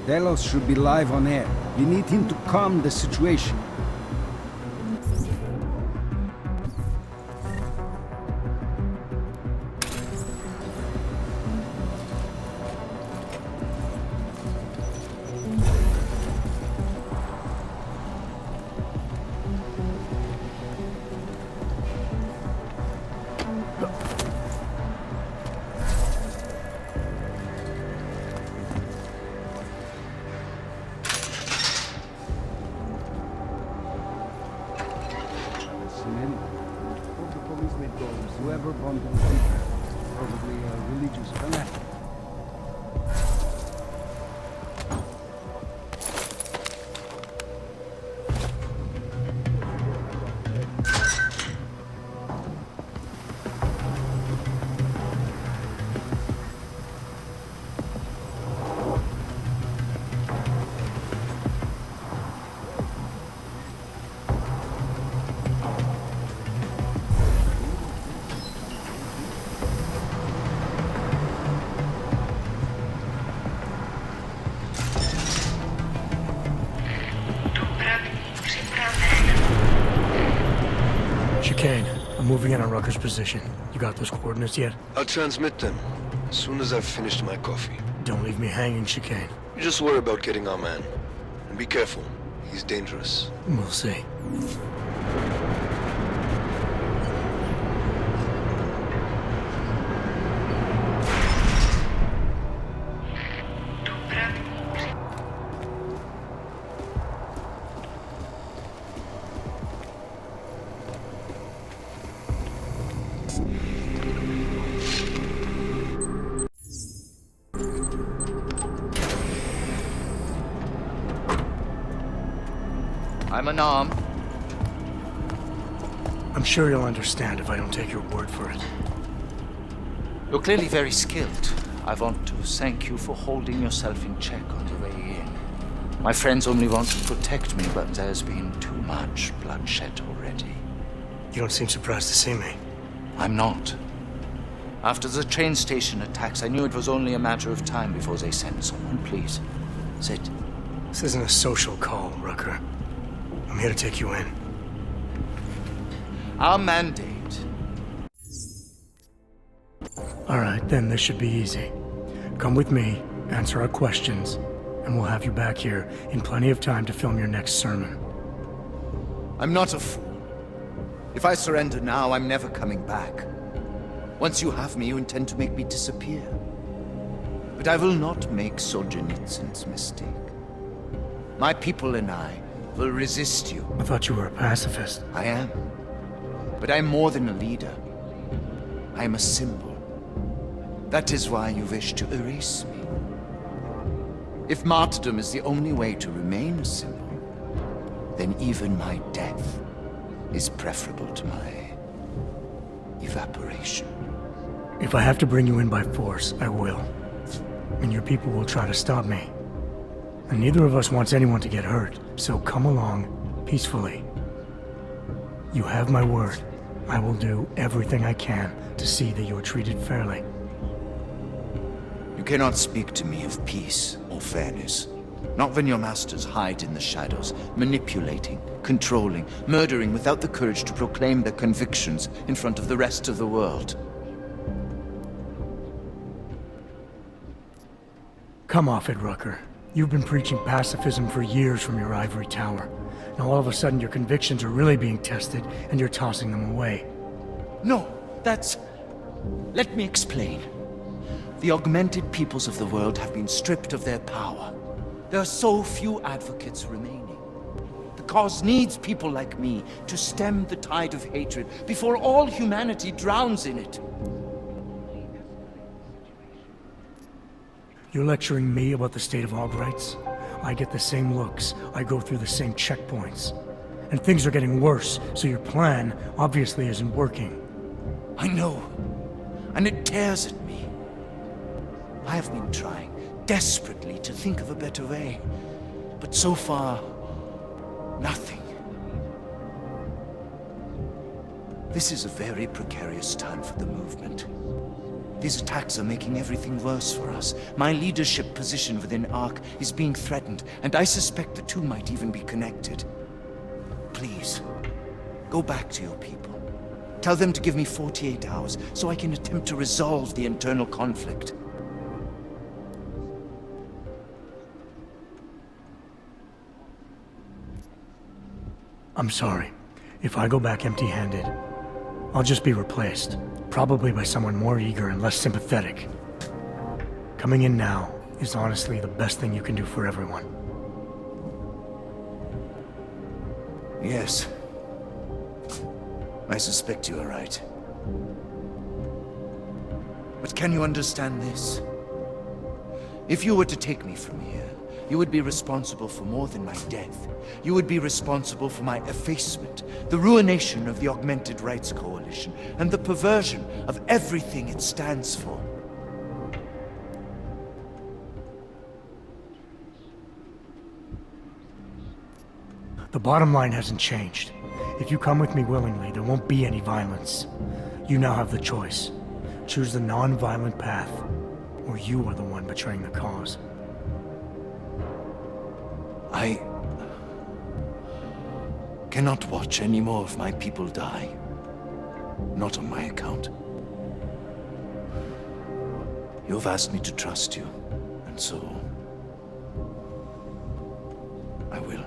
Delos should be live on air. We need him to calm the situation. I'm moving in on Rucker's position. You got those coordinates yet? I'll transmit them as soon as I've finished my coffee. Don't leave me hanging, Chicane. You just worry about getting our man. And be careful. He's dangerous. We'll see. I'm unarmed. I'm sure you'll understand if I don't take your word for it. You're clearly very skilled. I want to thank you for holding yourself in check on the way in. My friends only want to protect me, but there's been too much bloodshed already. You don't seem surprised to see me. I'm not. After the train station attacks, I knew it was only a matter of time before they sent someone. Please, sit. This isn't a social call, Rucker. I'm here to take you in. Our mandate. All right, then this should be easy. Come with me, answer our questions, and we'll have you back here in plenty of time to film your next sermon. I'm not a fool. If I surrender now, I'm never coming back. Once you have me, you intend to make me disappear. But I will not make Solzhenitsyn's mistake. My people and I will resist you. I thought you were a pacifist. I am. But I'm more than a leader. I am a symbol. That is why you wish to erase me. If martyrdom is the only way to remain a symbol, then even my death is preferable to my evaporation. If I have to bring you in by force, I will. And your people will try to stop me. And neither of us wants anyone to get hurt, so come along peacefully. You have my word. I will do everything I can to see that you are treated fairly. You cannot speak to me of peace or fairness. Not when your masters hide in the shadows, manipulating, controlling, murdering without the courage to proclaim their convictions in front of the rest of the world. Come off it, Rucker. You've been preaching pacifism for years from your ivory tower. Now all of a sudden your convictions are really being tested and you're tossing them away. No, that's... Let me explain. The augmented peoples of the world have been stripped of their power. There are so few advocates remaining. The cause needs people like me to stem the tide of hatred before all humanity drowns in it. You're lecturing me about the state of all rights? I get the same looks, I go through the same checkpoints. And things are getting worse, so your plan obviously isn't working. I know, and it tears at me. I have been trying desperately to think of a better way, but so far, nothing. This is a very precarious time for the movement. These attacks are making everything worse for us. My leadership position within ARC is being threatened, and I suspect the two might even be connected. Please, go back to your people. Tell them to give me 48 hours so I can attempt to resolve the internal conflict. I'm sorry. If I go back empty-handed, I'll just be replaced. Probably by someone more eager and less sympathetic. Coming in now is honestly the best thing you can do for everyone. Yes. I suspect you are right. But can you understand this? If you were to take me from here, you would be responsible for more than my death. You would be responsible for my effacement, the ruination of the Augmented Rights Coalition, and the perversion of everything it stands for. The bottom line hasn't changed. If you come with me willingly, there won't be any violence. You now have the choice. Choose the non-violent path, or you are the one betraying the cause. I cannot watch any more of my people die. Not on my account. You've asked me to trust you, and so... I will.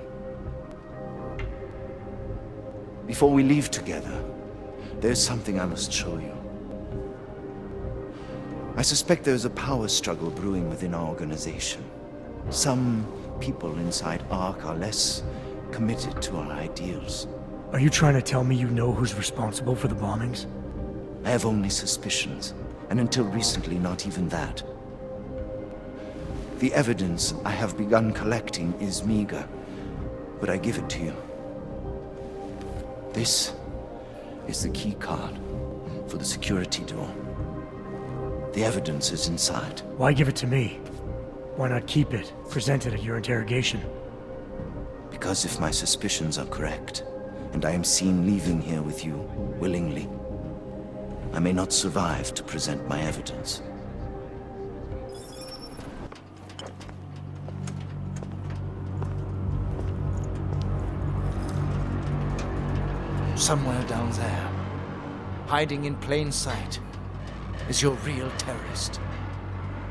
Before we leave together, there's something I must show you. I suspect there's a power struggle brewing within our organization. Some people inside ARC are less committed to our ideals. Are you trying to tell me you know who's responsible for the bombings? I have only suspicions, and until recently, not even that. The evidence I have begun collecting is meager, but I give it to you. This is the key card for the security door. The evidence is inside. Why give it to me? Why not keep it, present it at your interrogation? Because if my suspicions are correct, and I am seen leaving here with you willingly, I may not survive to present my evidence. Somewhere down there, hiding in plain sight, is your real terrorist.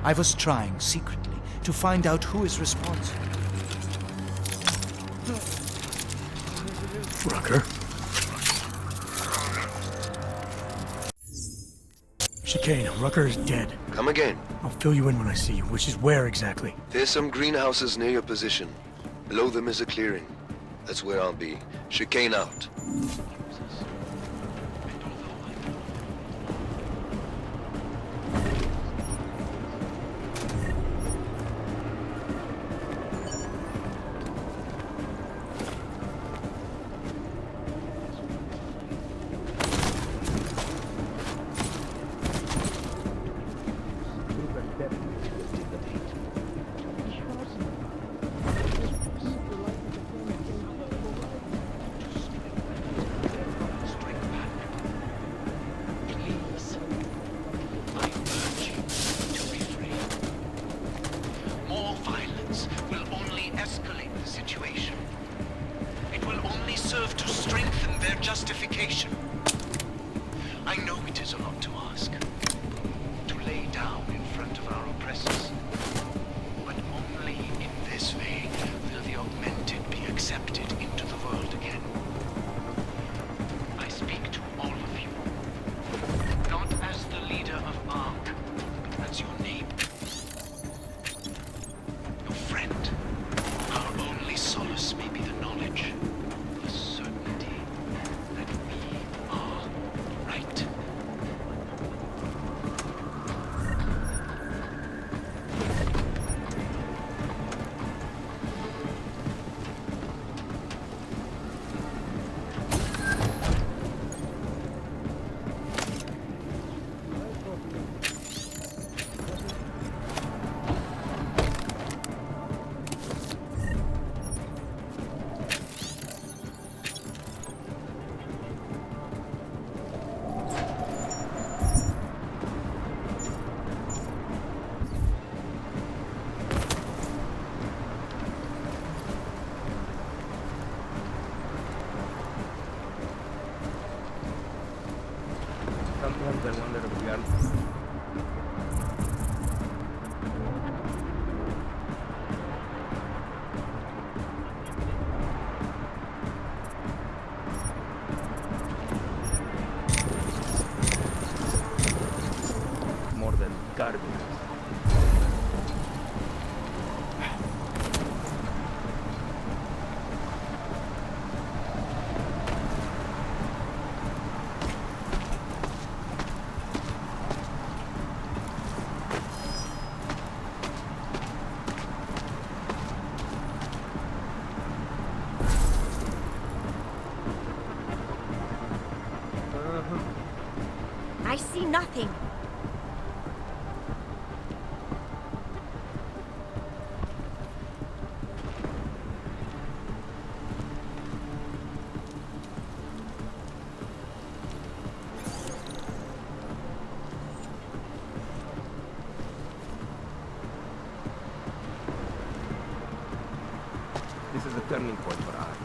I was trying secretly to find out who is responsible. Rucker? Chicane, Rucker is dead. Come again. I'll fill you in when I see you, which is where exactly? There's some greenhouses near your position. Below them is a clearing. That's where I'll be. Chicane out. Justification. I know it is a lot to ask, to lay down in front of our oppressors, but only in this way will the augmented be accepted into the world again. I speak to all of you, not as the leader of ARC, but as your neighbor, your friend. Our only solace may be the knowledge, the certainty, that we are right. Sometimes I wonder if we are... more than garbage. I see nothing. This is a turning point for us.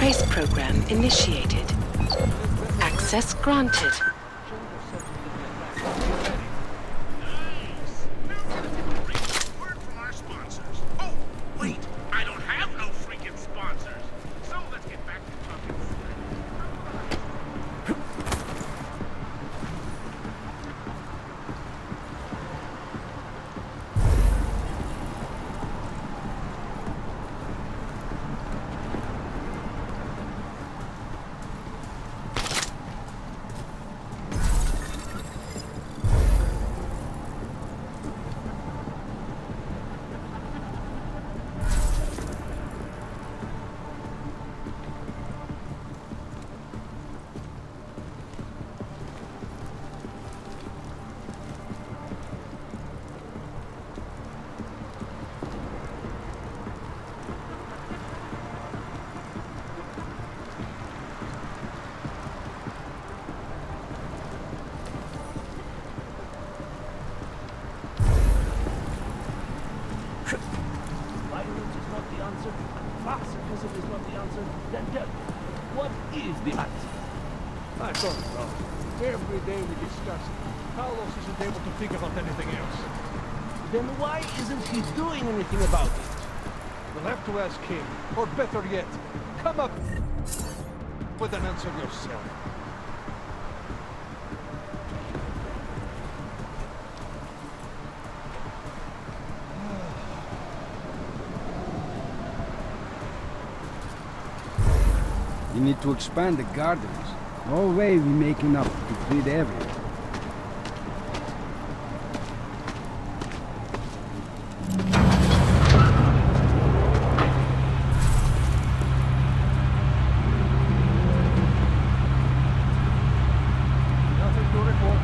trace program initiated. Access granted. Wait, I don't have no freaking sponsors. So let's get back to talking. Violence is not the answer, and pacifism is not the answer, then tell me, what is the answer? I don't know. Every day we discuss it. Carlos isn't able to think about anything else. Then why isn't he doing anything about it? We'll have to ask him. Or better yet, come up with an answer yourself. You need to expand the gardens. No way we make enough to feed everyone. Nothing to report.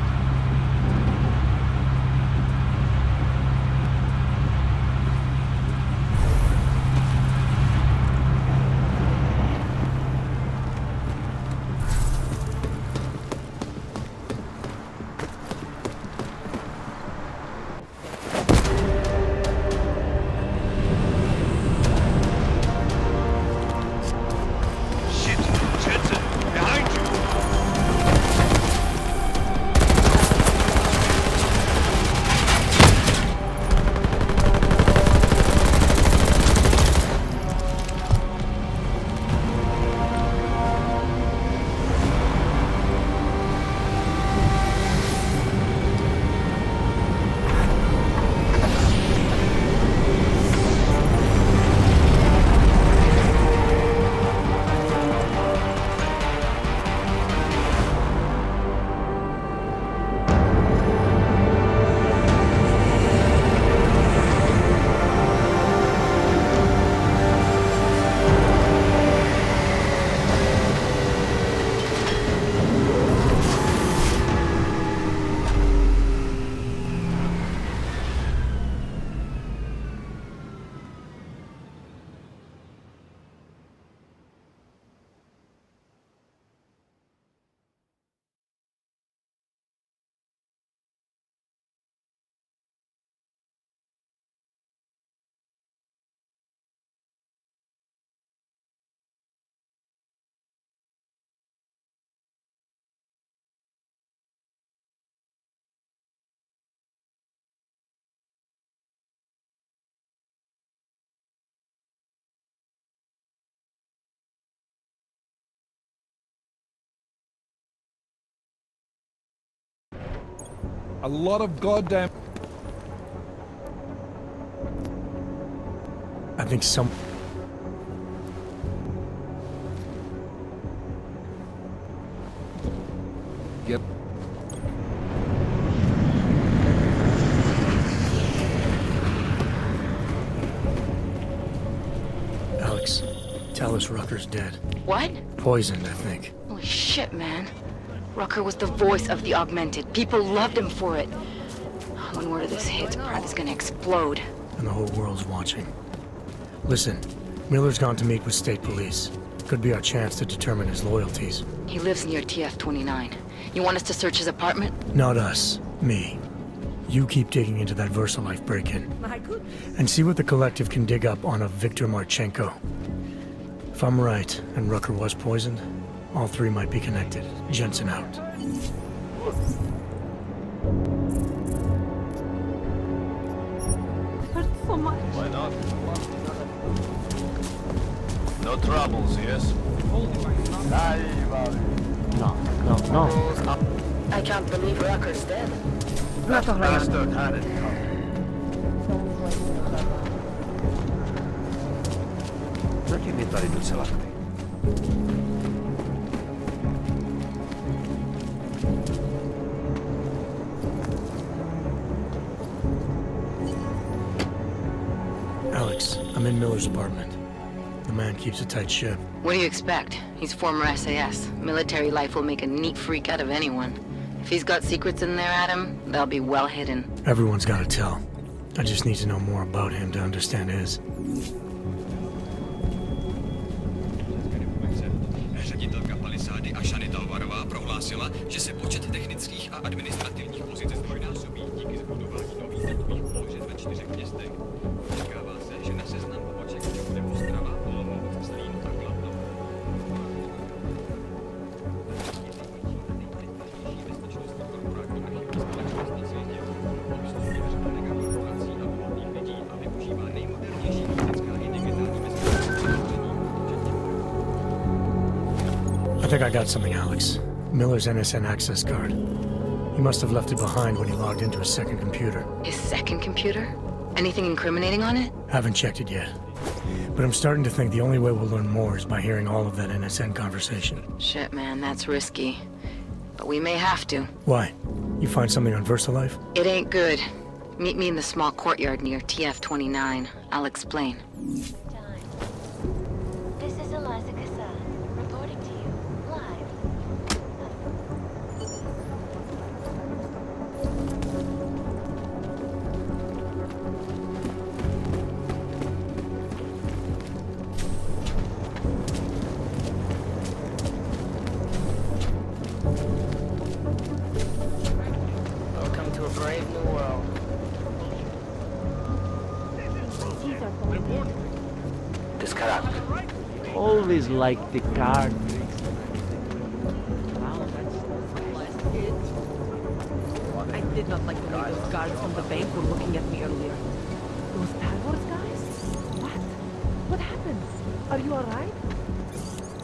A lot of goddamn... I think some... Get... Alex, tell us Rucker's dead. What? Poisoned, I think. Holy shit, man. Rucker was the voice of the Augmented. People loved him for it. When word of this hits, Pratt is gonna explode. And the whole world's watching. Listen, Miller's gone to meet with state police. Could be our chance to determine his loyalties. He lives near TF-29. You want us to search his apartment? Not us. Me. You keep digging into that VersaLife break-in. My goodness. And see what the Collective can dig up on a Viktor Marchenko. If I'm right, and Rucker was poisoned, all three might be connected. Jensen out. Hurt so much. Why not? No troubles, yes? No. I can't believe Rucker's dead. No to hrajeme. Bastard had it coming. Zatím je tady docela klid. Alex, I'm in Miller's apartment. The man keeps a tight ship. What do you expect? He's former SAS. Military life will make a neat freak out of anyone. If he's got secrets in there, Adam, they'll be well hidden. Everyone's gotta tell. I just need to know more about him to understand his. Ředitelka palisády a Shanital Varová prohlásila, že se počet technických a administrativních pozic zdvojnásobí díky zbudování nových datových položek ve 4 městech. Očekává se, že na seznam poboček bude Ostrava, Olomouc, Zlín a Kladno. Bezpečnostní korporátní archivní společnost na světě obsluhuje řadu megakorporací a bohatých lidí a využívá nejmodernější fyzická i digitální bezpečnostní opatření. I think I got something, Alex. Miller's NSN access card. He must have left it behind when he logged into his second computer. His second computer? Anything incriminating on it? Haven't checked it yet. But I'm starting to think the only way we'll learn more is by hearing all of that NSN conversation. Shit, man, that's risky. But we may have to. Why? You find something on VersaLife? It ain't good. Meet me in the small courtyard near TF-29. I'll explain. This is Eliza Cassan, reporting to you, live. Welcome to a brave new world. Disconnect. Always like the card tricks. I did not like the way those guards from the bank were looking at me earlier. Those Tadwars guys? What? What happened? Are you alright?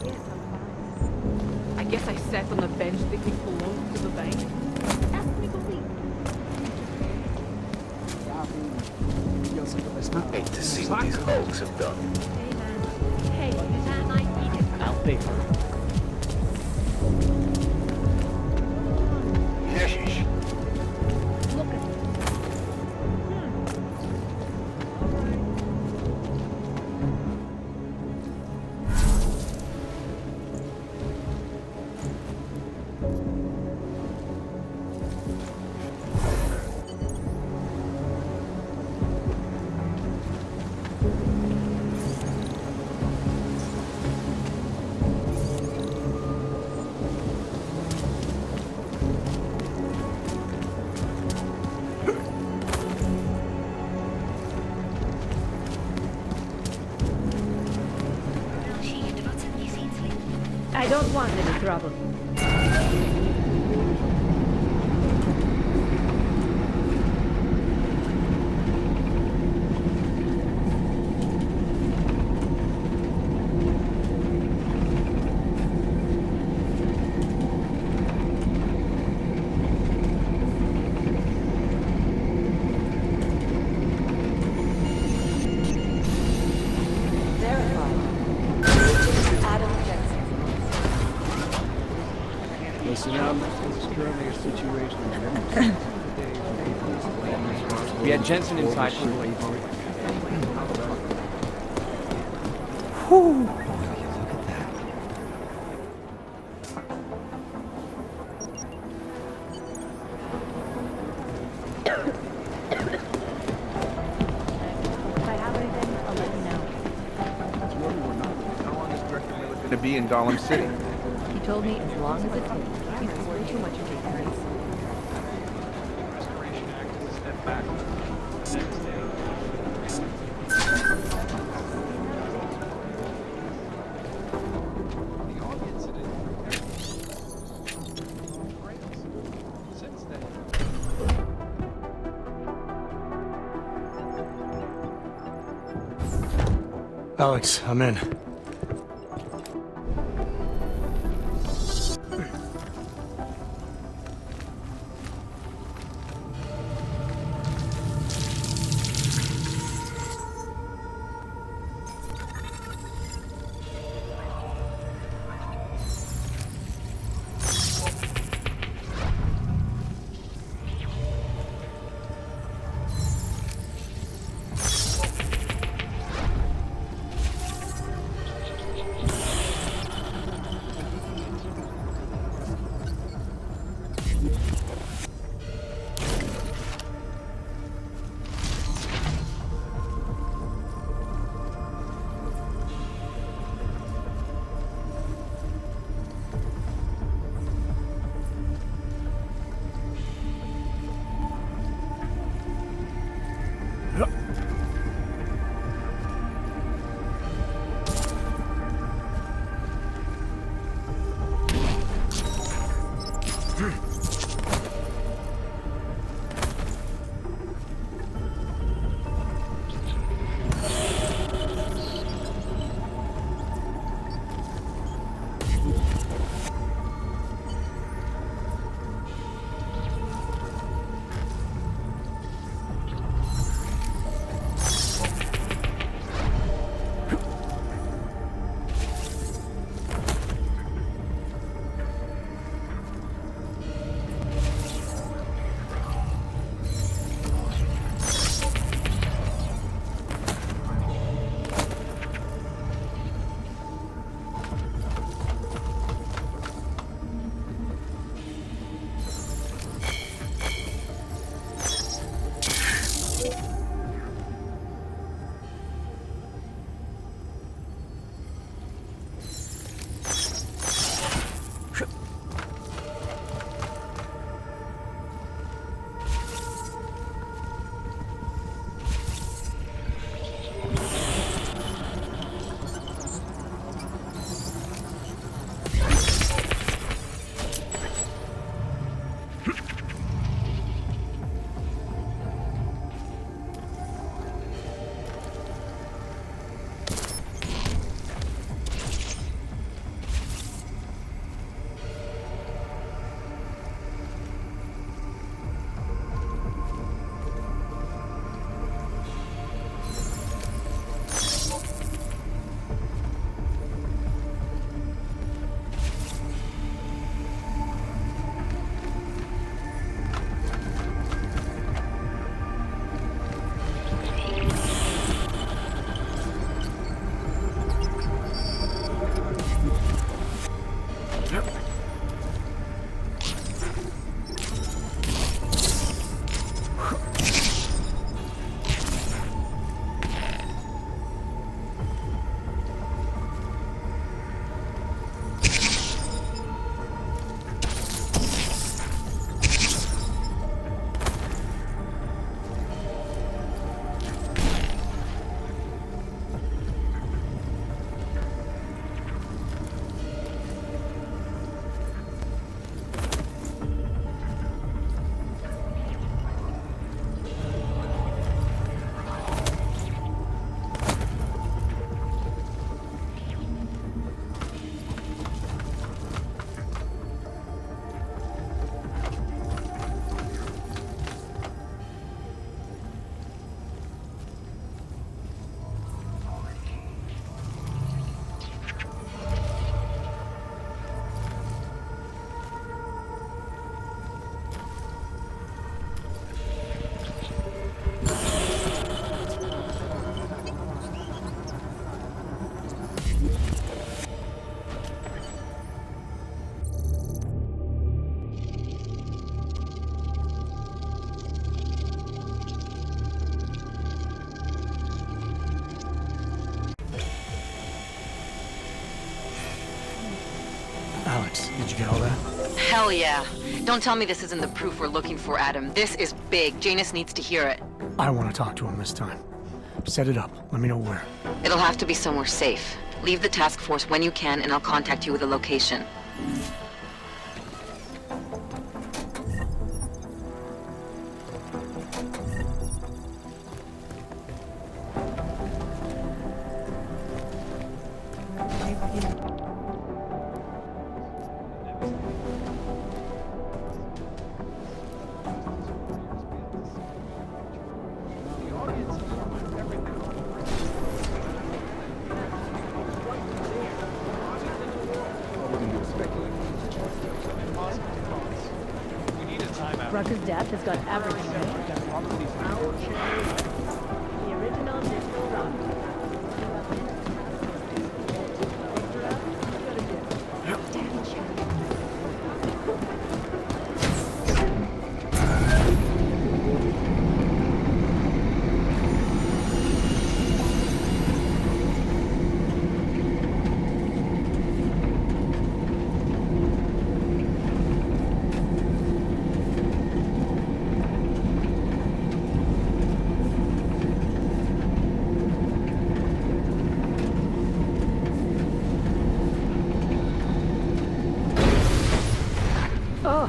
Yes, I'm fine. I guess I sat on the bench thinking close to the bank. Ask me to leave. Hate to see what these hogs have done. Hey, man, I need it. I'll pay for it. Yeesh. Look at it. I don't want any trouble. Listen up. This is currently a situation. We had Jensen inside for late. Whew. If I have anything, I'll let you know. How long is Director Miller going to be in Gollum City? He told me as long as it takes. He's worried too much of ignorance. Restoration Act is a step back. Next day. Alex, I'm in. Alex, did you get all that? Hell yeah. Don't tell me this isn't the proof we're looking for, Adam. This is big. Janus needs to hear it. I want to talk to him this time. Set it up. Let me know where. It'll have to be somewhere safe. Leave the task force when you can, and I'll contact you with a location. Rucker's death has got everything right. The original digital rock. Oh.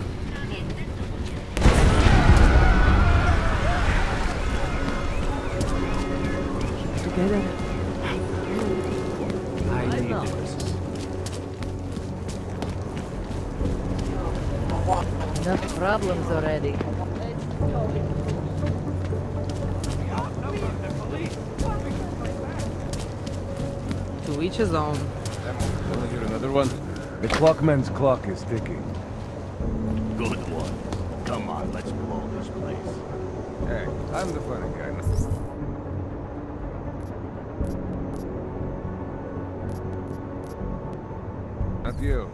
Together. I know. Enough problems already. To each his own. Want to hear another one? The clockman's clock is ticking. Good one. Come on, let's blow this place. Hey, I'm the funny guy. Not you.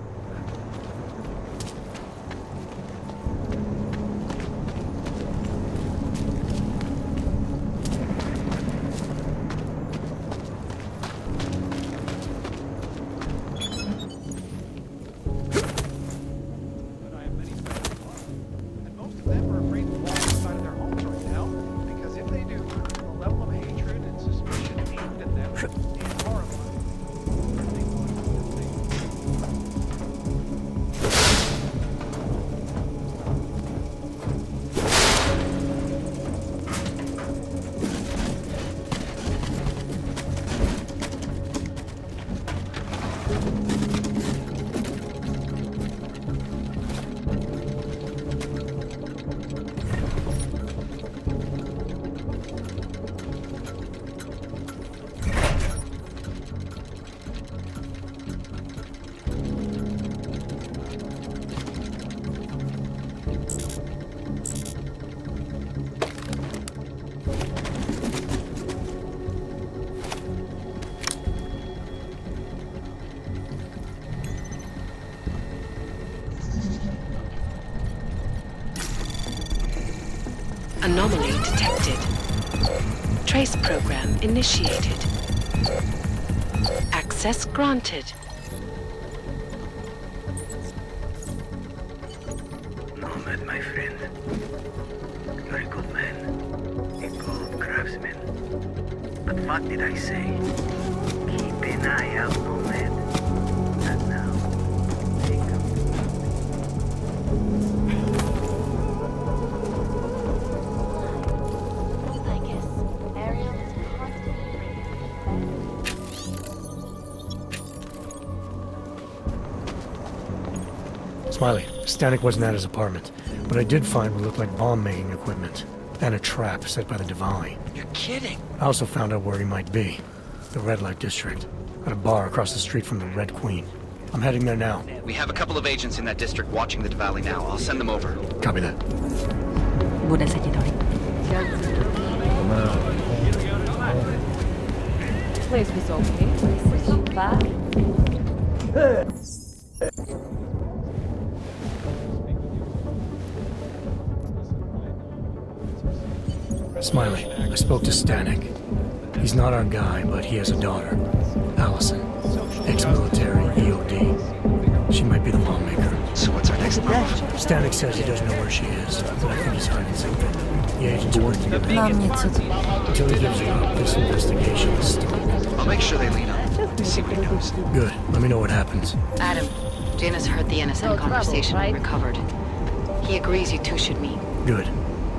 Anomaly detected. Trace program initiated. Access granted. Nomad, my friend. Very good man. A good craftsman. But what did I say? Keep an eye out, Nomad. And now, take him. Smiley, Stanek wasn't at his apartment. What I did find would look like bomb-making equipment. And a trap set by the Diwali. You're kidding. I also found out where he might be. The Red Light District. At a bar across the street from the Red Queen. I'm heading there now. We have a couple of agents in that district watching the Diwali now. I'll send them over. Copy that. Bude se ti to This place was okay. Was so bad. Smiley, I spoke to Stanek. He's not our guy, but he has a daughter, Allison. Ex-military, EOD. She might be the lawmaker. So what's our next move? Stanek says he doesn't know where she is, but I think he's hiding something. The agents are working together. Until he gives you up, this investigation is stalled. I'll make sure they lean on. See what he knows. Good. Let me know what happens. Adam, Janus heard the NSN conversation and recovered. He agrees you two should meet. Good.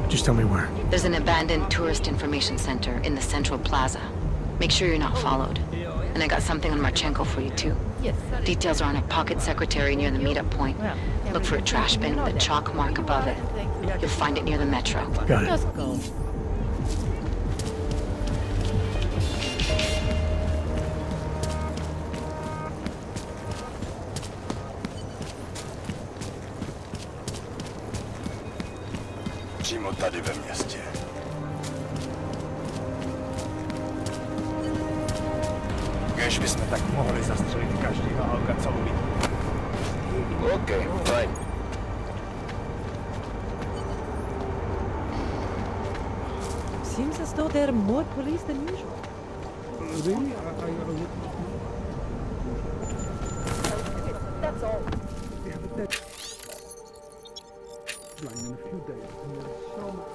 Just tell me where. There's an abandoned tourist information center in the central plaza. Make sure you're not followed. And I got something on Marchenko for you too. Details are on a pocket secretary near the meetup point. Look for a trash bin with a chalk mark above it. You'll find it near the metro. Got it. Let's go. přímo tady ve městě. Kež bychom tak mohli zastřelit každýho Alka, co umí. Okay, fine. Seems as though there are more police than usual. Really? That's all. Yeah, but that's... Flying in a few days. And there's so much...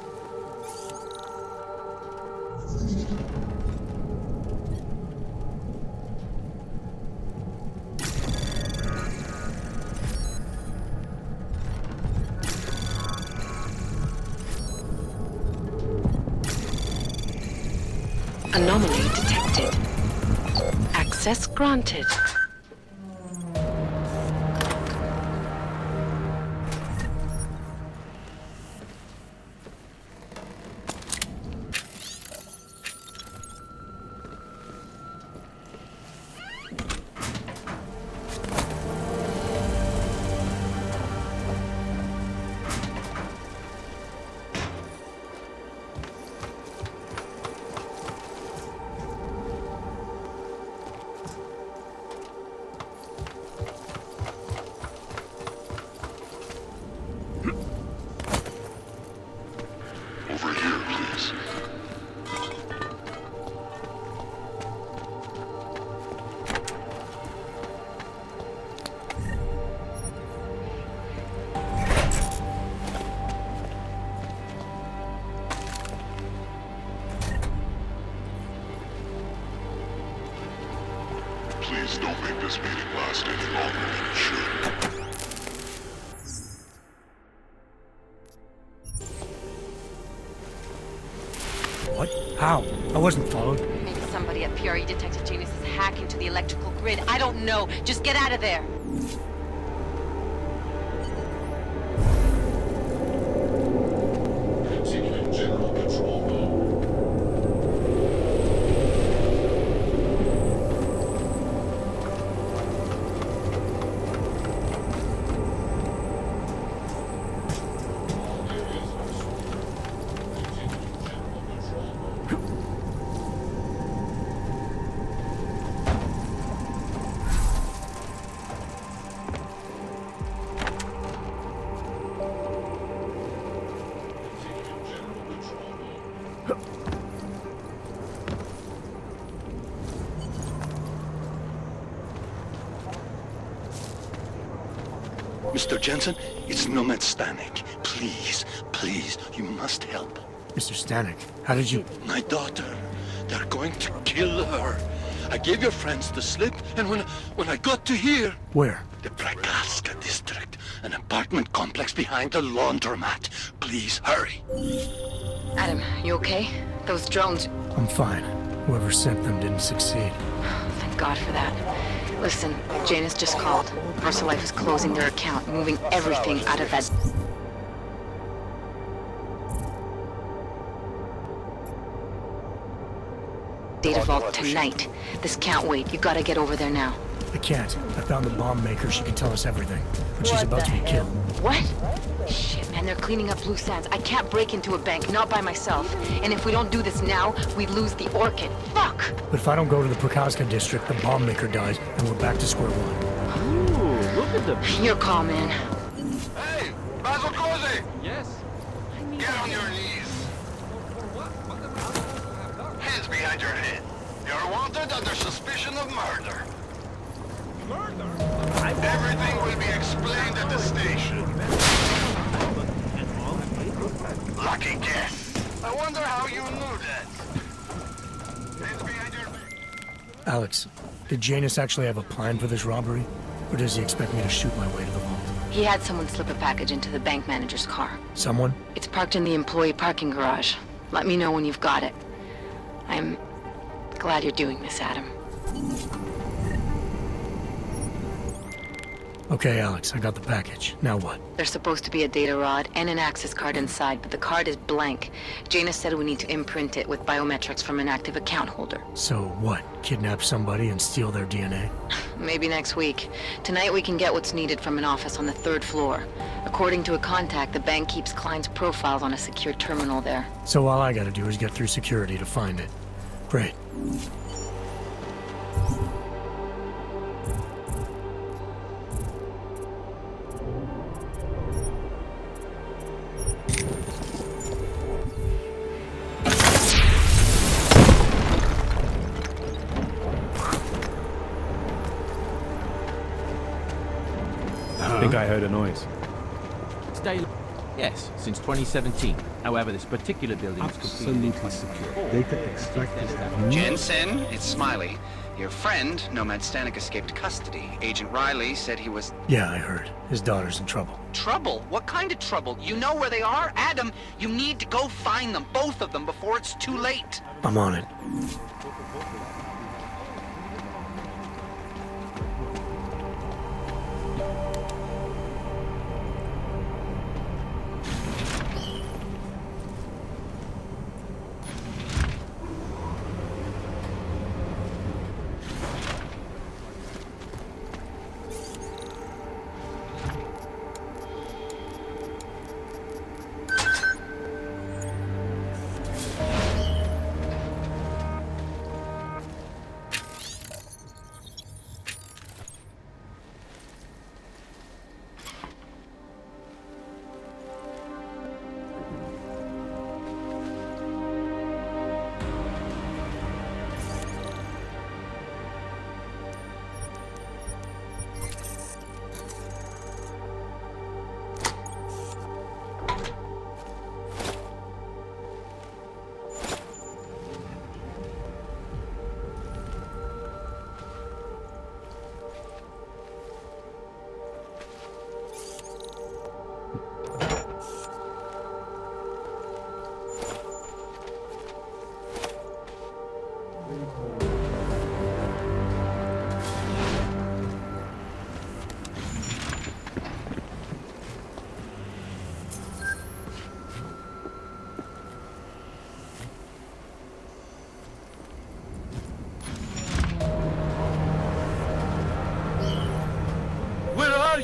Anomaly detected. Access granted. Over here, please. Please don't make this meeting last any longer than it should. What? How? I wasn't followed. Maybe somebody at PRE detected Janus's hack into the electrical grid. I don't know. Just get out of there. Continuing general control mode. Mr. Jensen, it's Nomad Stanek. Please, please, you must help. Mr. Stanek, how did you... My daughter. They're going to kill her. I gave your friends the slip, and when I got to here... Where? The Prakaska district. An apartment complex behind the laundromat. Please, hurry. Adam, you okay? Those drones... I'm fine. Whoever sent them didn't succeed. Thank God for that. Listen, Janus just called. VersaLife is closing their account, moving everything out of that... data vault tonight. This can't wait. You gotta get over there now. I can't. I found the bomb maker. She can tell us everything. But she's about to be killed. What? Shit, man, they're cleaning up loose ends. I can't break into a bank, not by myself. And if we don't do this now, we lose the Orchid. Fuck! But if I don't go to the Prakaska district, the bomb maker dies, and we're back to square one. Ooh, look at the... Your call, man. Hey, Basil Cozy! Yes? Get on your knees. Hands behind your head. You're wanted under suspicion of murder. Murder? Everything will be explained at the station. Lucky guess. I wonder how you knew that. Hands behind your back. Alex, did Janus actually have a plan for this robbery? Or does he expect me to shoot my way to the vault? He had someone slip a package into the bank manager's car. Someone? It's parked in the employee parking garage. Let me know when you've got it. I'm glad you're doing this, Adam. Okay, Alex, I got the package. Now what? There's supposed to be a data rod and an access card inside, but the card is blank. Jaina said we need to imprint it with biometrics from an active account holder. So what? Kidnap somebody and steal their DNA? Maybe next week. Tonight we can get what's needed from an office on the 3rd floor. According to a contact, the bank keeps clients' profiles on a secure terminal there. So all I gotta do is get through security to find it. Great. I think I heard a noise. Stay. Yes, since 2017. However, this particular building is completely secure. Data extracted. Jensen, it's Smiley. Your friend, Nomad Stanek, escaped custody. Agent Riley said he was... Yeah, I heard. His daughter's in trouble. Trouble? What kind of trouble? You know where they are? Adam, you need to go find them, both of them, before it's too late. I'm on it.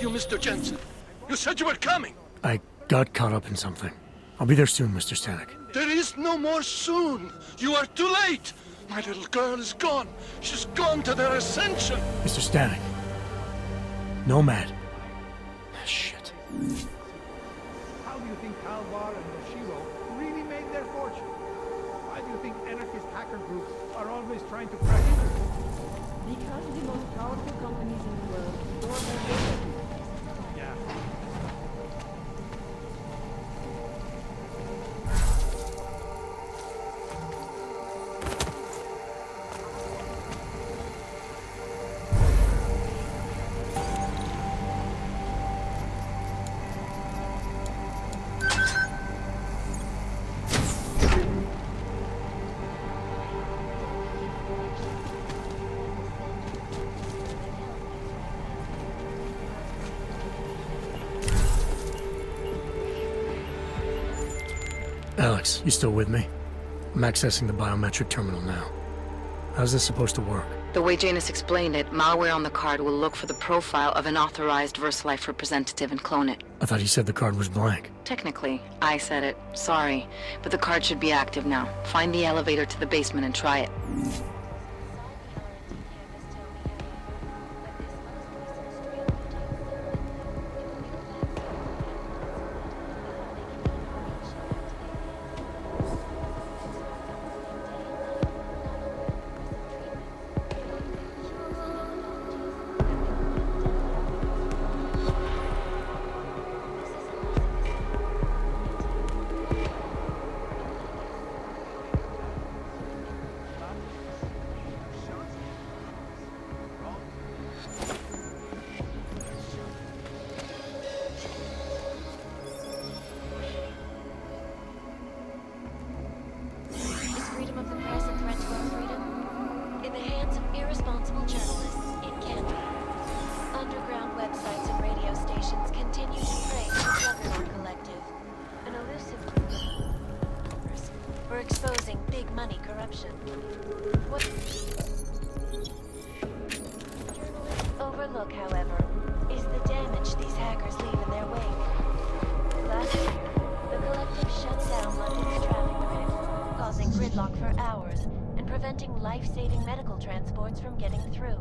You, Mr. Jensen? You said you were coming. I got caught up in something. I'll be there soon, Mr. Stanek. There is no more soon. You are too late. My little girl is gone. She's gone to their ascension. Mr. Stanek. Nomad. Shit. How do you think Kalvar and Yoshiro really made their fortune? Why do you think anarchist hacker groups are always trying to crack into them? Because the most powerful companies in the world store their data. Yeah. Alex, you still with me? I'm accessing the biometric terminal now. How's this supposed to work? The way Janus explained it, malware on the card will look for the profile of an authorized VersaLife representative and clone it. I thought he said the card was blank. Technically, I said it. Sorry. But the card should be active now. Find the elevator to the basement and try it. big money corruption. What journalists overlook, however, is the damage these hackers leave in their wake. Last year, the Collective shut down London's traffic grid, causing gridlock for hours and preventing life-saving medical transports from getting through.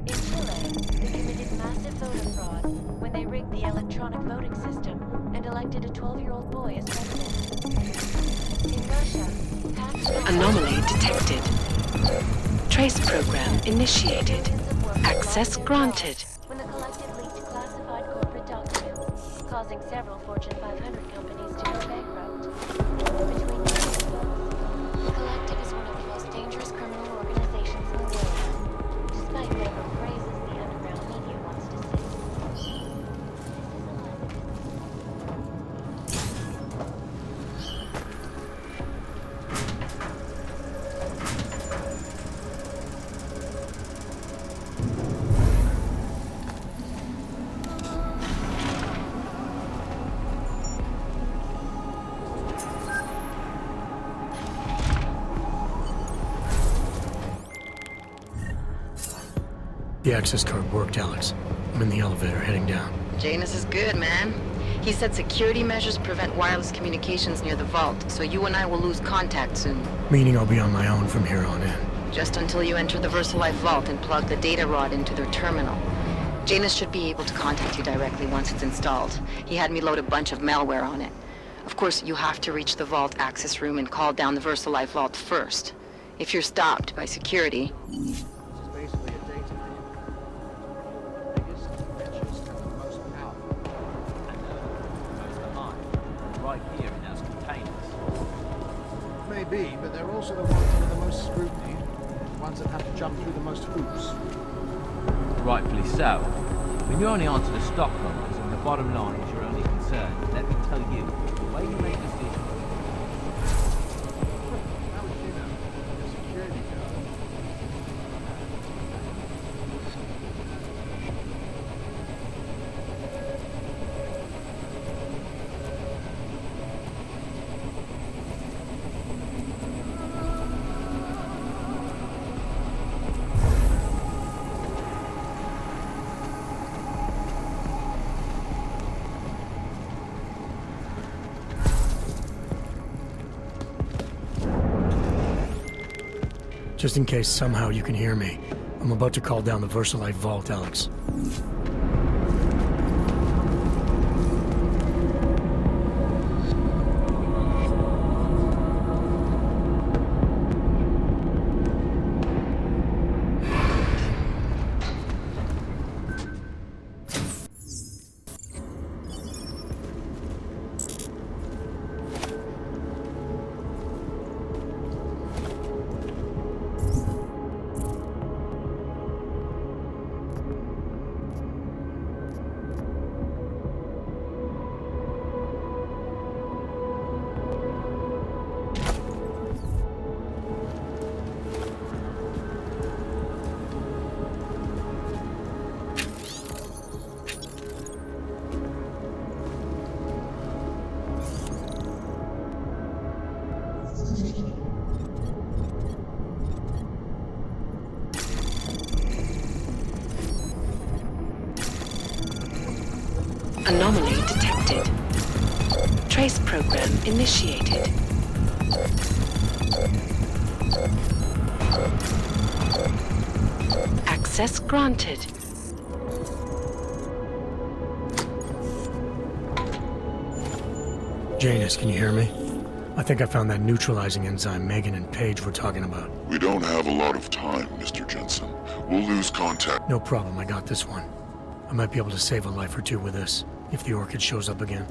In Chile, they committed massive voter fraud when they rigged the electronic voting system and elected a 12-year-old boy as president. In Russia, Anomaly detected. Trace program initiated. Access granted. When the Collective leaked classified corporate documents, causing several Fortune 500 companies to go bankrupt. Between the Collective is one of the most dangerous criminal organizations in the world, despite whatever phrases the underground media wants to say. The access card worked, Alex. I'm in the elevator heading down. Janus is good, man. He said security measures prevent wireless communications near the vault, so you and I will lose contact soon. Meaning I'll be on my own from here on in. Just until you enter the VersaLife vault and plug the data rod into their terminal. Janus should be able to contact you directly once it's installed. He had me load a bunch of malware on it. Of course, you have to reach the vault access room and call down the VersaLife vault first. If you're stopped by security... Maybe, but they're also the ones under the most scrutiny. The ones that have to jump through the most hoops. Rightfully so. When you only answer the stock numbers and the bottom line is your only concern, let me tell you, the way you make decisions... How would you know? You're a security guard. Just in case somehow you can hear me, I'm about to call down the VersaLife vault, Alex. Anomaly detected. Trace program initiated. Access granted. Janus, can you hear me? I think I found that neutralizing enzyme Megan and Paige were talking about. We don't have a lot of time, Mr. Jensen. We'll lose contact. No problem, I got this one. I might be able to save a life or two with this, if the Orchid shows up again.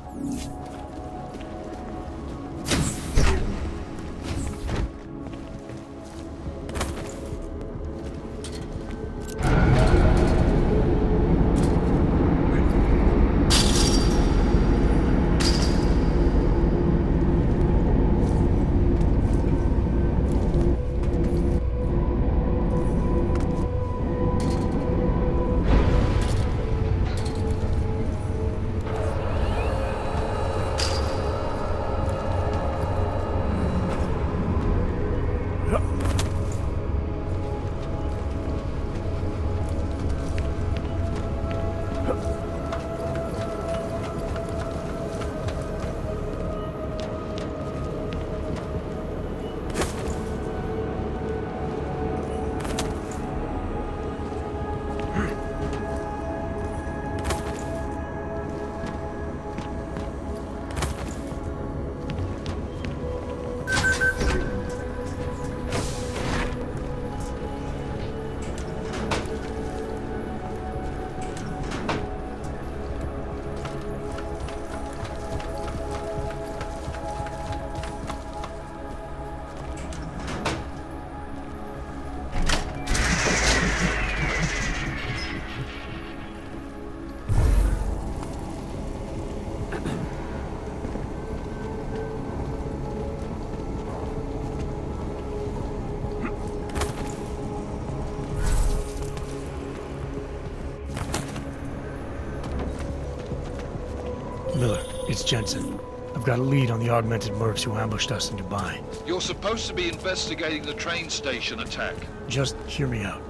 It's Jensen. I've got a lead on the augmented mercs who ambushed us in Dubai. You're supposed to be investigating the train station attack. Just hear me out.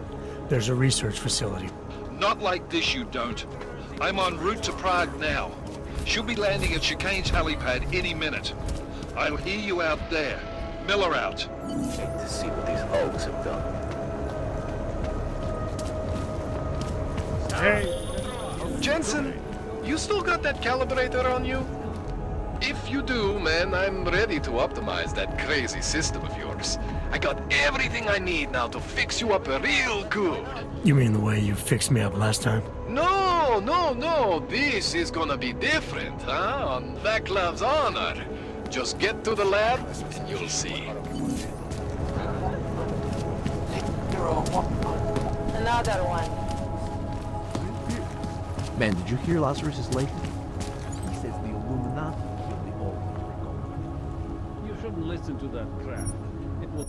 There's a research facility. Not like this, you don't. I'm en route to Prague now. She'll be landing at Chicane's helipad any minute. I'll hear you out there. Miller out. Hate to see what these hogs have done. Hey, Jensen, you still got that calibrator on you? If you do, man, I'm ready to optimize that crazy system of yours. I got everything I need now to fix you up real good. You mean the way you fixed me up last time? No, no, no. This is gonna be different, huh? On Vaclav's honor. Just get to the lab, and you'll see. Another one. Man, did you hear Lazarus is late? He says the Illuminati killed the old. You shouldn't listen to that crap. It will...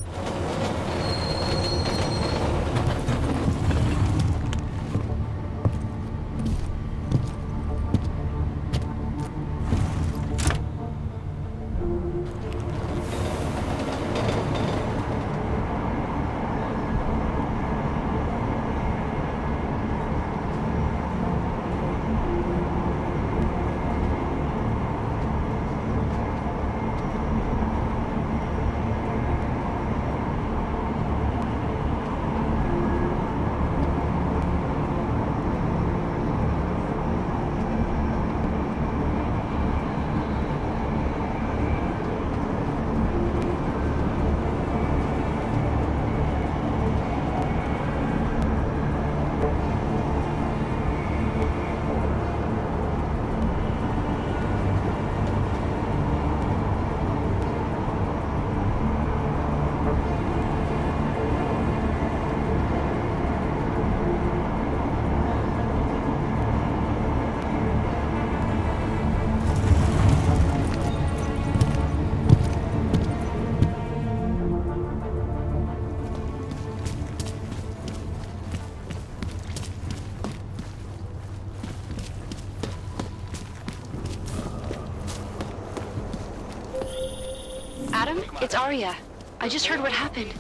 Adam, it's Arya. I just heard what happened.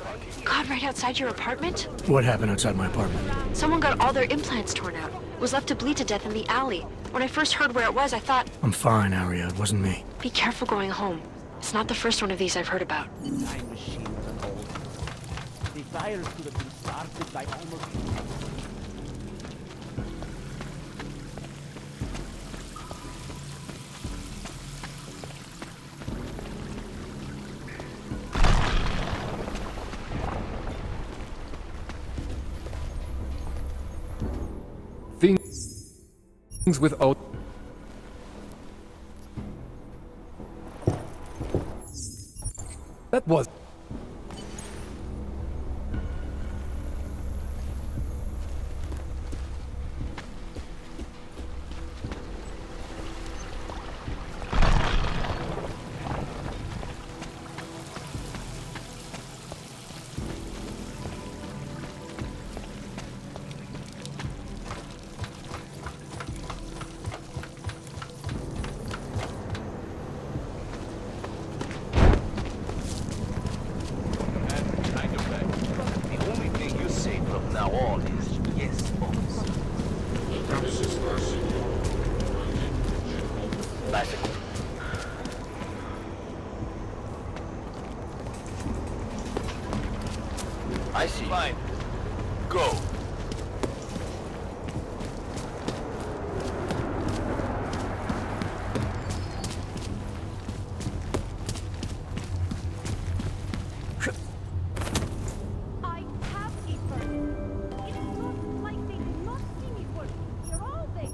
God, right outside your apartment? What happened outside my apartment? Someone got all their implants torn out. Was left to bleed to death in the alley. When I first heard where it was, I thought... I'm fine, Arya. It wasn't me. Be careful going home. It's not the first one of these I've heard about. Time machines and all. The fires could have been started by almost... Things with old. That was. I see. Fine. Go. I have a burn. It looks like they did not see me first. They're all there.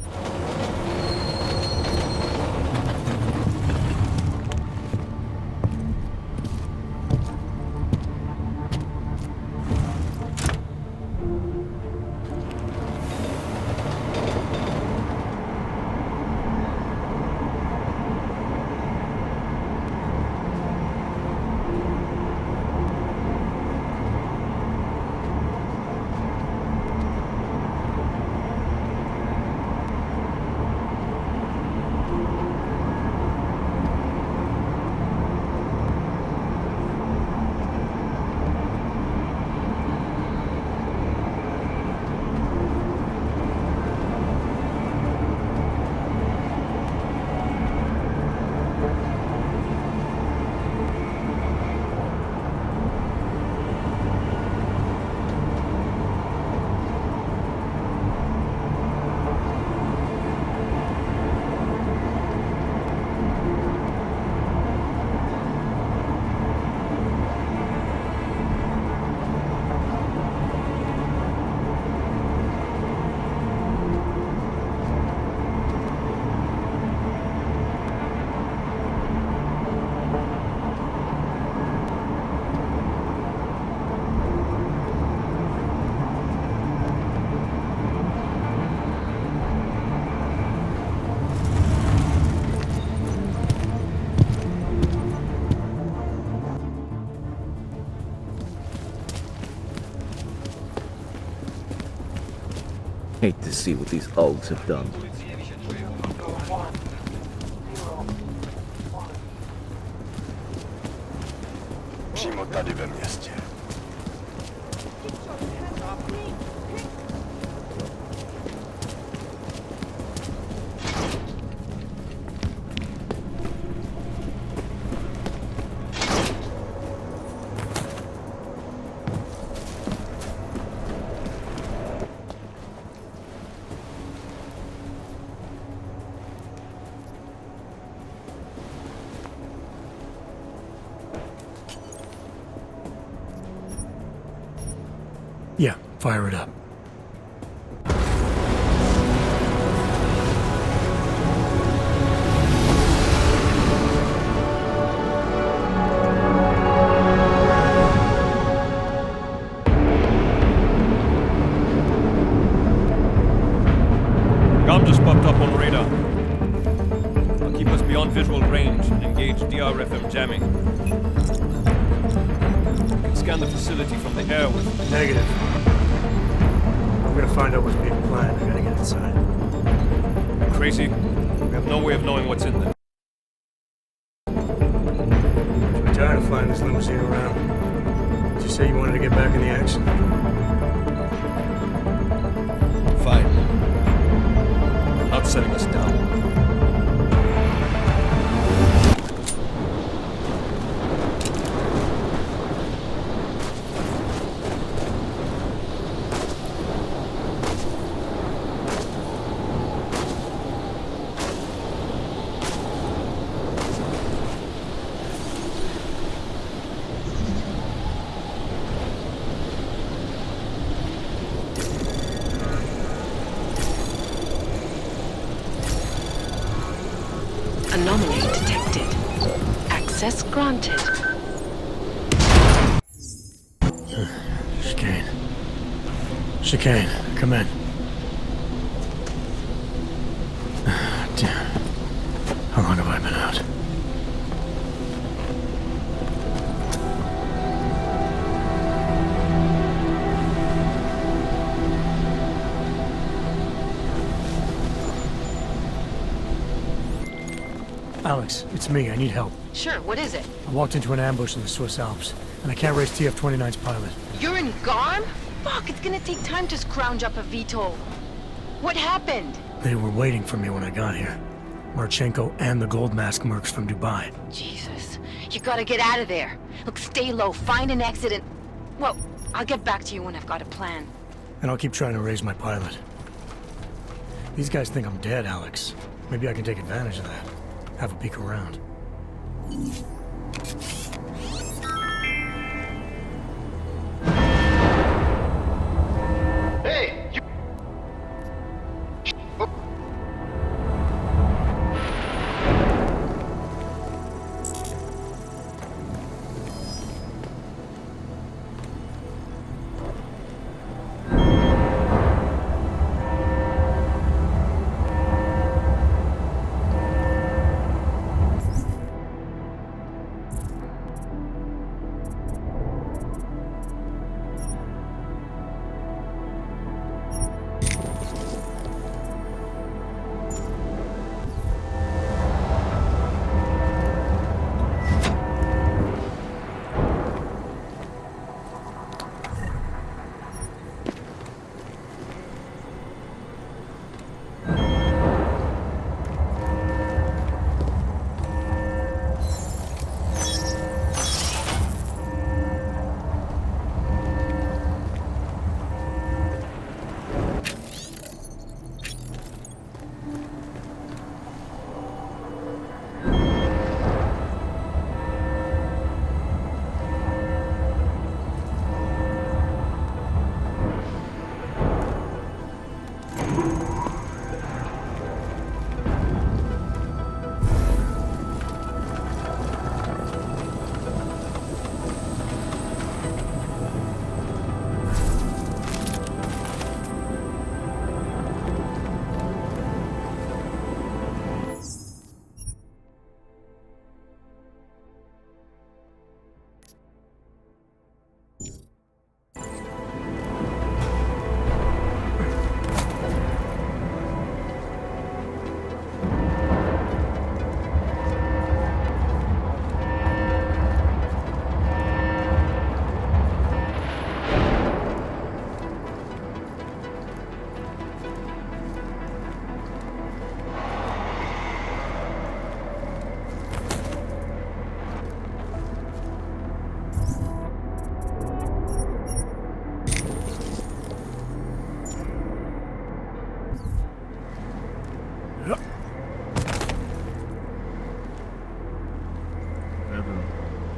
see what these Augs have done. Yeah, fire it up. Gom just popped up on radar. I'll keep us beyond visual range and engage DRFM jamming. You can scan the facility from the air with... Negative. I'm gonna find out what's being planned. I gotta get inside. You're crazy? We have no way of knowing what's in there. I'm tired of flying this limousine around. Did you say you wanted to get back in the action? Fine. I'm not setting us down. Anomaly detected. Access granted. Chicane. Chicane, come in. Damn. How long have I been out? Alex, it's me. I need help. Sure, what is it? I walked into an ambush in the Swiss Alps, and I can't race TF-29's pilot. You're in Garm? Fuck, it's gonna take time to scrounge up a VTOL. What happened? They were waiting for me when I got here. Marchenko and the gold mask mercs from Dubai. Jesus, you gotta get out of there. Look, stay low, find an exit and... Well, I'll get back to you when I've got a plan. And I'll keep trying to raise my pilot. These guys think I'm dead, Alex. Maybe I can take advantage of that. Have a peek around. Hey, you...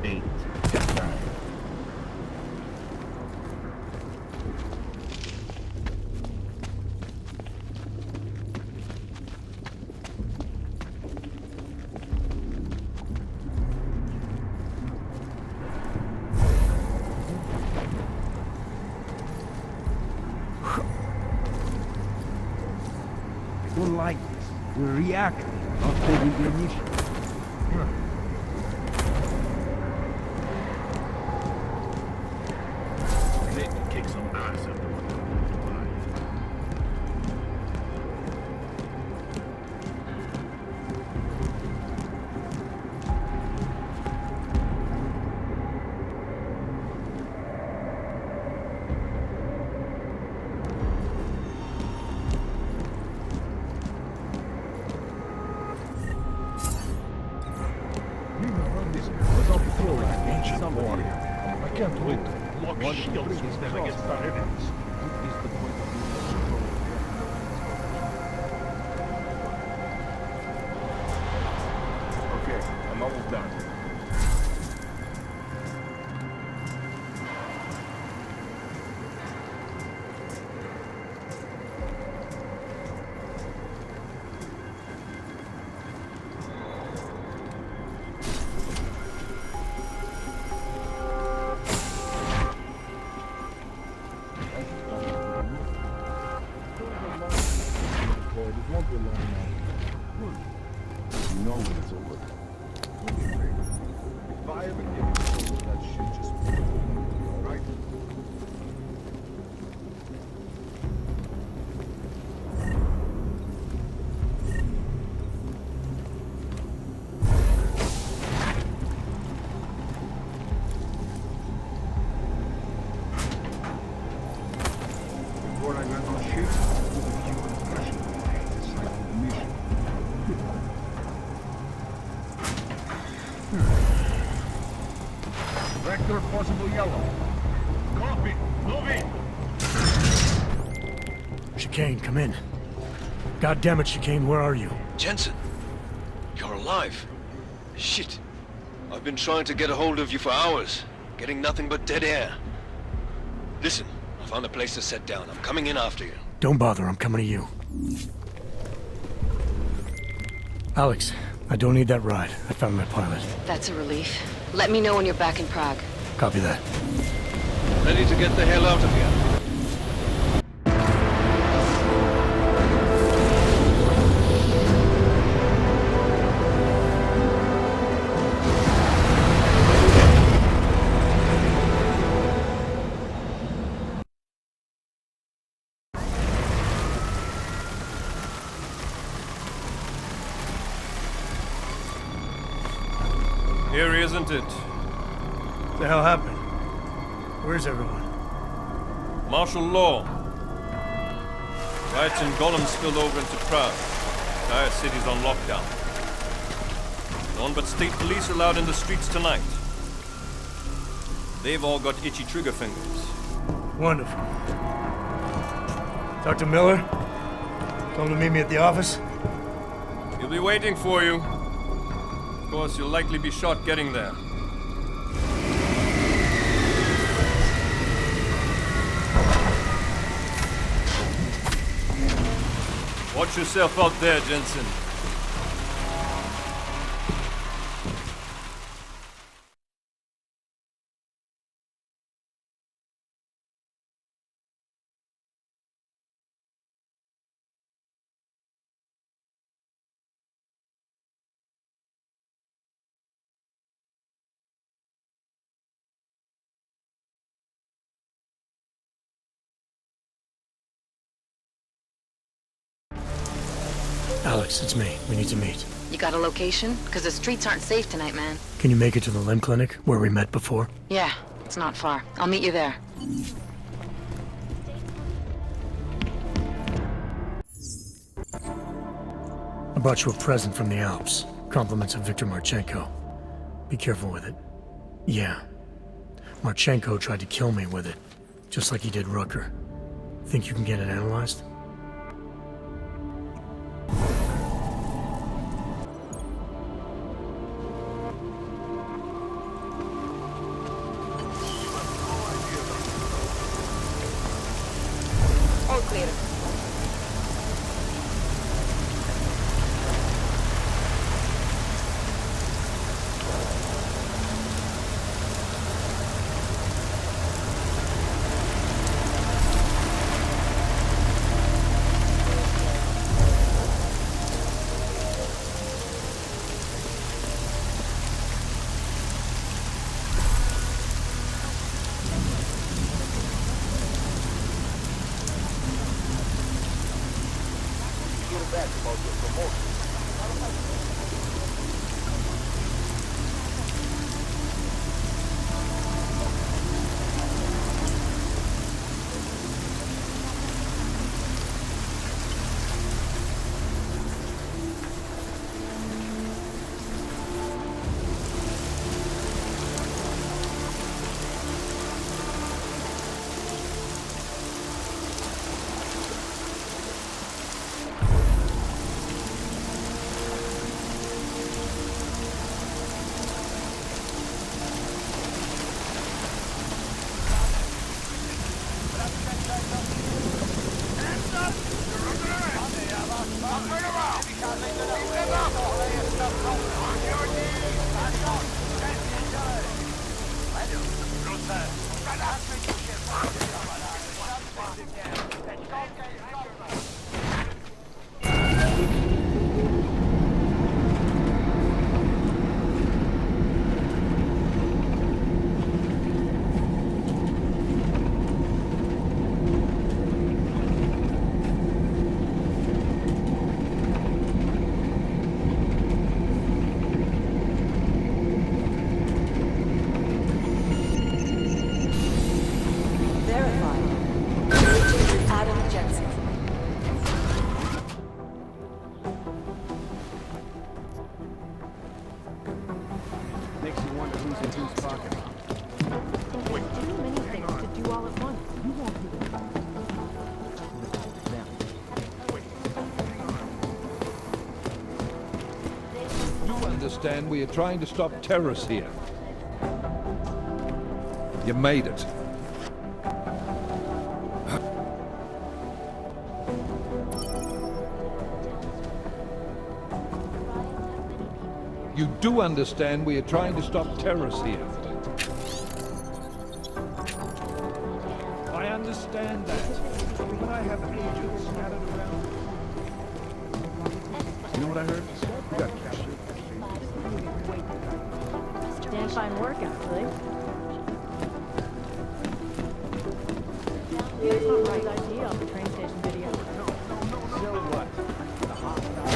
8, 9. I don't like this. We're reacting, not taking the initiative. They can kick some ass after what they're doing. I can't wait to lock shields with them against our enemies. What is the point of okay, I'm almost done. It won't be long now. You know when it's over. Don't be afraid. If I ever get it over, that shit just alright? Before I got on shit, I was a few impressions. Mission. Vector possible yellow. Copy. Moving. Chicane, come in. God damn it, Chicane, where are you? Jensen, you're alive. Shit. I've been trying to get a hold of you for hours, getting nothing but dead air. Listen, I found a place to set down. I'm coming in after you. Don't bother, I'm coming to you. Alex, I don't need that ride. I found my pilot. That's a relief. Let me know when you're back in Prague. Copy that. Ready to get the hell out of here. Here, isn't it? What the hell happened? Where's everyone? Martial law. Riots in Golem spilled over into Prague. Entire city's on lockdown. None but state police allowed in the streets tonight. They've all got itchy trigger fingers. Wonderful. Dr. Miller? Told him to meet me at the office? He'll be waiting for you. Of course, you'll likely be shot getting there. Watch yourself out there, Jensen. Alex, it's me. We need to meet. You got a location? Because the streets aren't safe tonight, man. Can you make it to the limb clinic, where we met before? Yeah, it's not far. I'll meet you there. I brought you a present from the Alps. Compliments of Victor Marchenko. Be careful with it. Yeah. Marchenko tried to kill me with it, just like he did Rooker. Think you can get it analyzed? who's talking. There's too many things to do all at once. You won't do it. You understand we are trying to stop terrorists here. You made it. You do understand we are trying to stop terrorists here. I understand that, but I have agents scattered around. You know what I heard? You got captured. Damn fine work, actually. That's not right idea on the train station video. So what? The hostile.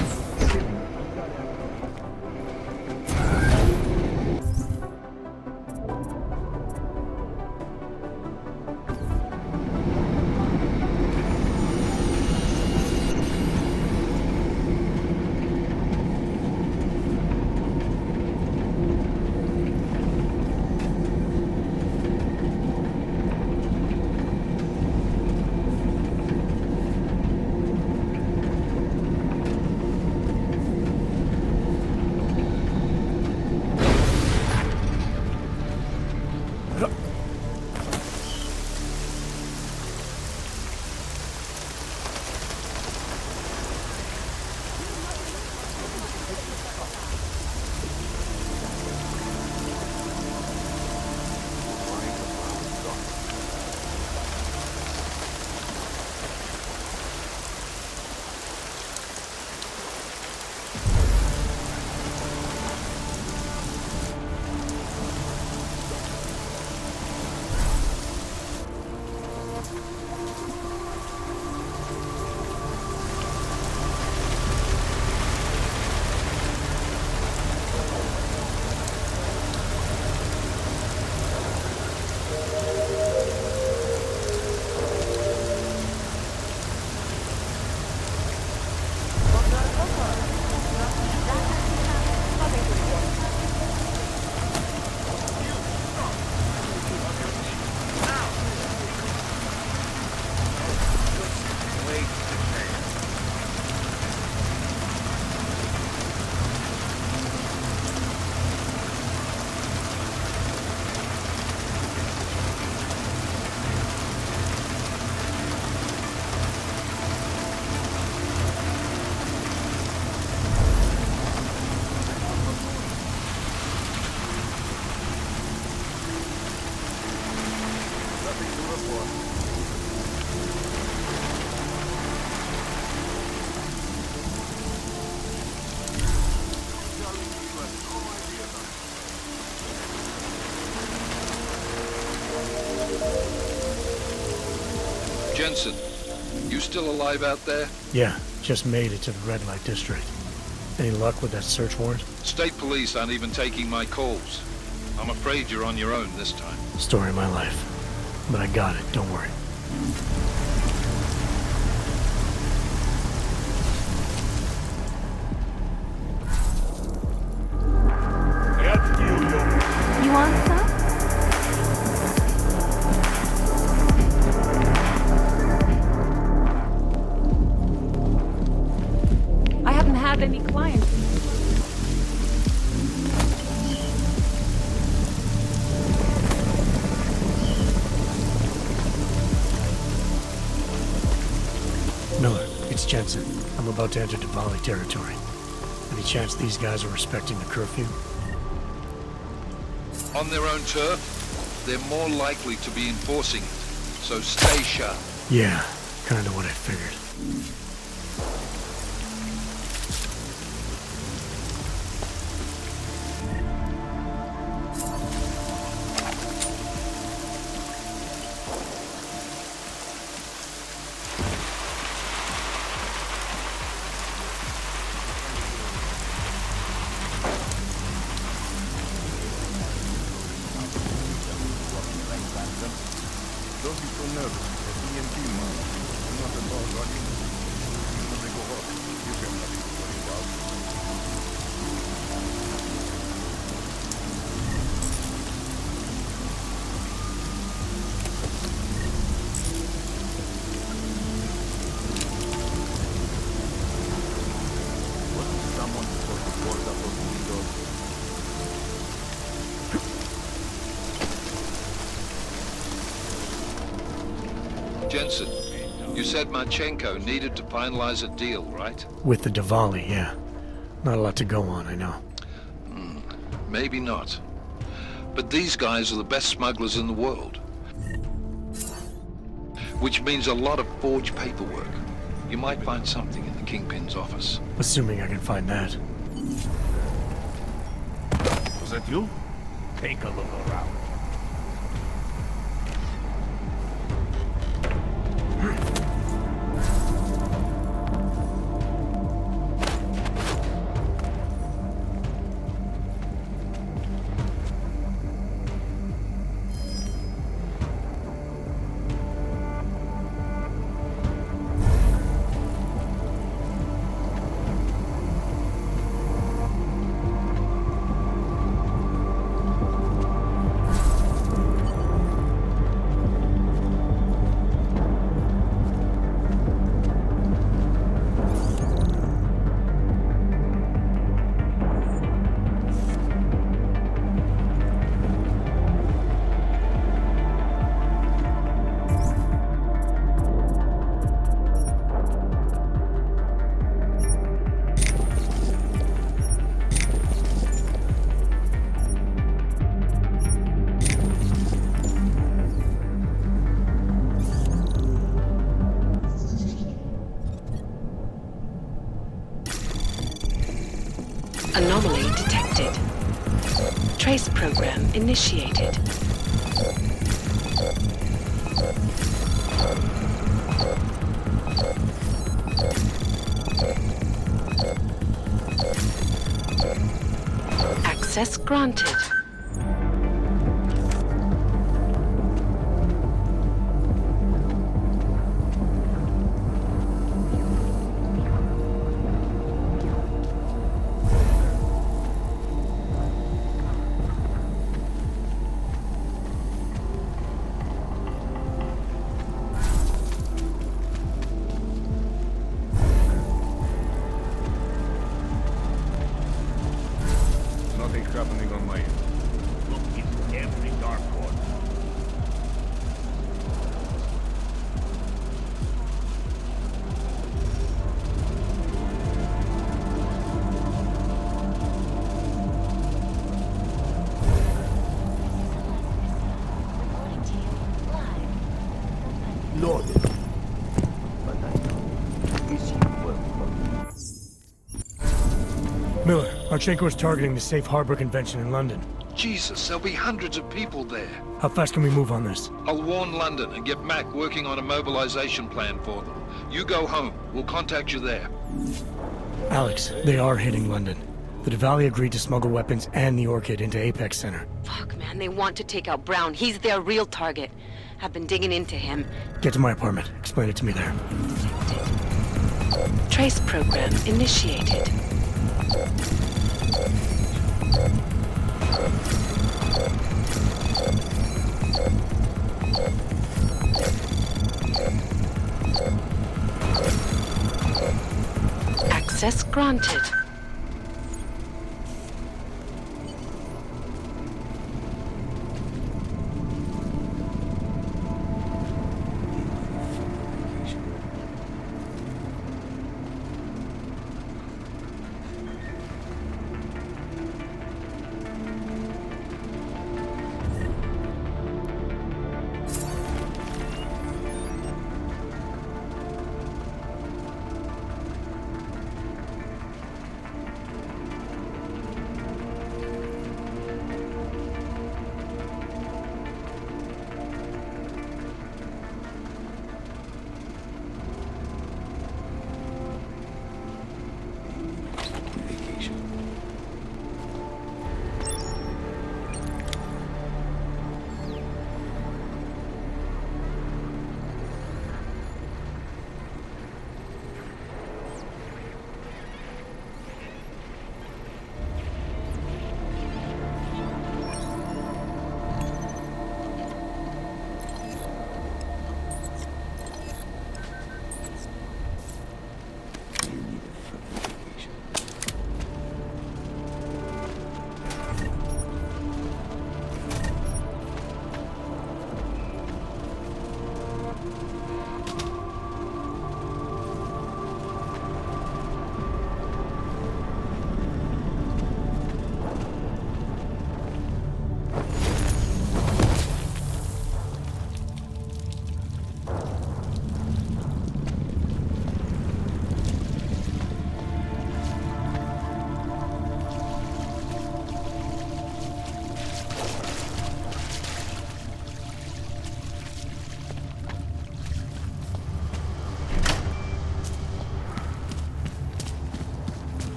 Jensen, you still alive out there? Yeah, just made it to the red light district. Any luck with that search warrant? State police aren't even taking my calls. I'm afraid you're on your own this time. Story of my life. But I got it, don't worry. You want some? I haven't had any clients. Miller, it's Jensen. I'm about to enter Diwali territory. Any chance these guys are respecting the curfew? On their own turf, they're more likely to be enforcing it. So stay sharp. Yeah, kinda what I figured. Don't be so nervous. The EMP man. I'm not at all rushing. When they go off, you can nothing to worry about. Jensen, you said Marchenko needed to finalize a deal, right? With the Diwali, yeah. Not a lot to go on, I know. Maybe not. But these guys are the best smugglers in the world. Which means a lot of forged paperwork. You might find something in the Kingpin's office. Assuming I can find that. Was that you? Take a look around. Anomaly detected. Trace program initiated. Access granted. Nothing's happening on my end. Look into every dark corner. Loaded. But I know. Is you welcome. Miller, Marchenko is targeting the Safe Harbor Convention in London. Jesus, there'll be hundreds of people there. How fast can we move on this? I'll warn London and get Mac working on a mobilization plan for them. You go home. We'll contact you there. Alex, they are hitting London. The Diwali agreed to smuggle weapons and the Orchid into Apex Center. Fuck, man, they want to take out Brown. He's their real target. I've been digging into him. Get to my apartment. Explain it to me there. Trace program initiated. Access granted.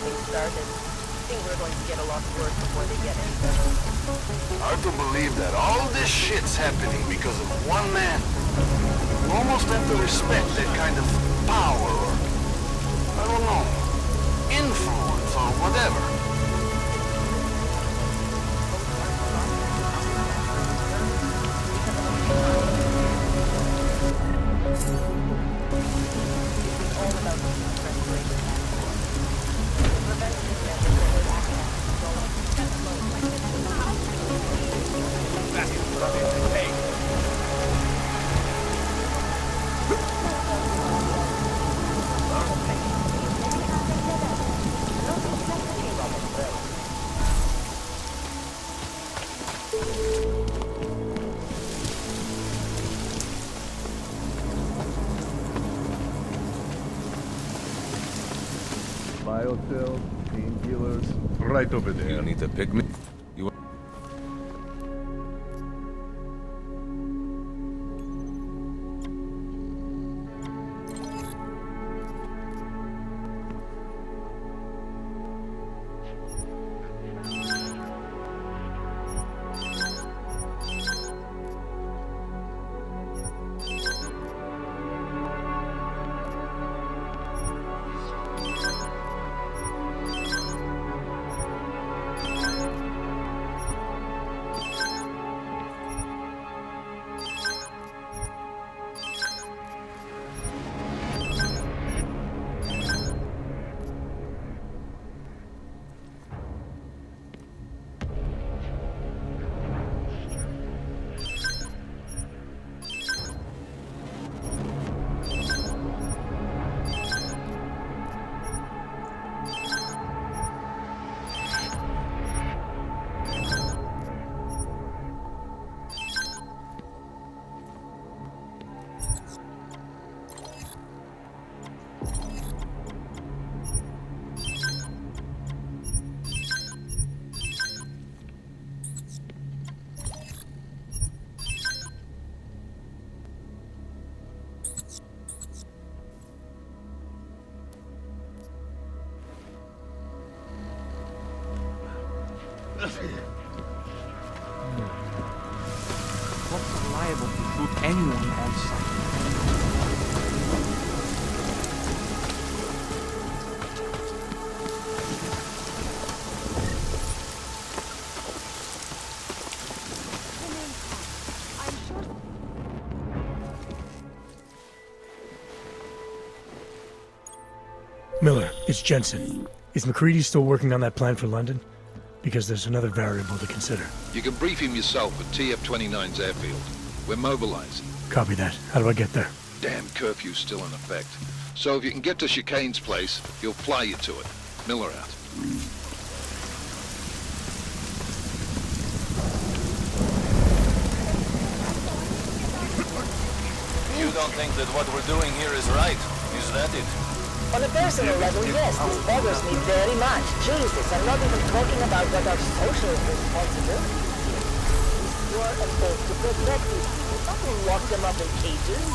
getting started. Think we're going to get a lot worse before they get any better. Hard to believe that all this shit's happening because of one man. You almost have to respect that kind of power or, I don't know, influence or whatever. Biocells, painkillers, right over there. You need to pick me. What's liable to shoot anyone on sight? Miller, it's Jensen. Is McCready still working on that plan for London? Because there's another variable to consider. You can brief him yourself at TF-29's airfield. We're mobilizing. Copy that. How do I get there? Damn curfew's still in effect. So if you can get to Chicane's place, he'll fly you to it. Miller out. You don't think that what we're doing here is right? Is that it? On a personal level, yes, this bothers me very much. Jesus, I'm not even talking about what our social responsibility is. You are supposed to protect these people, not to lock them up in cages.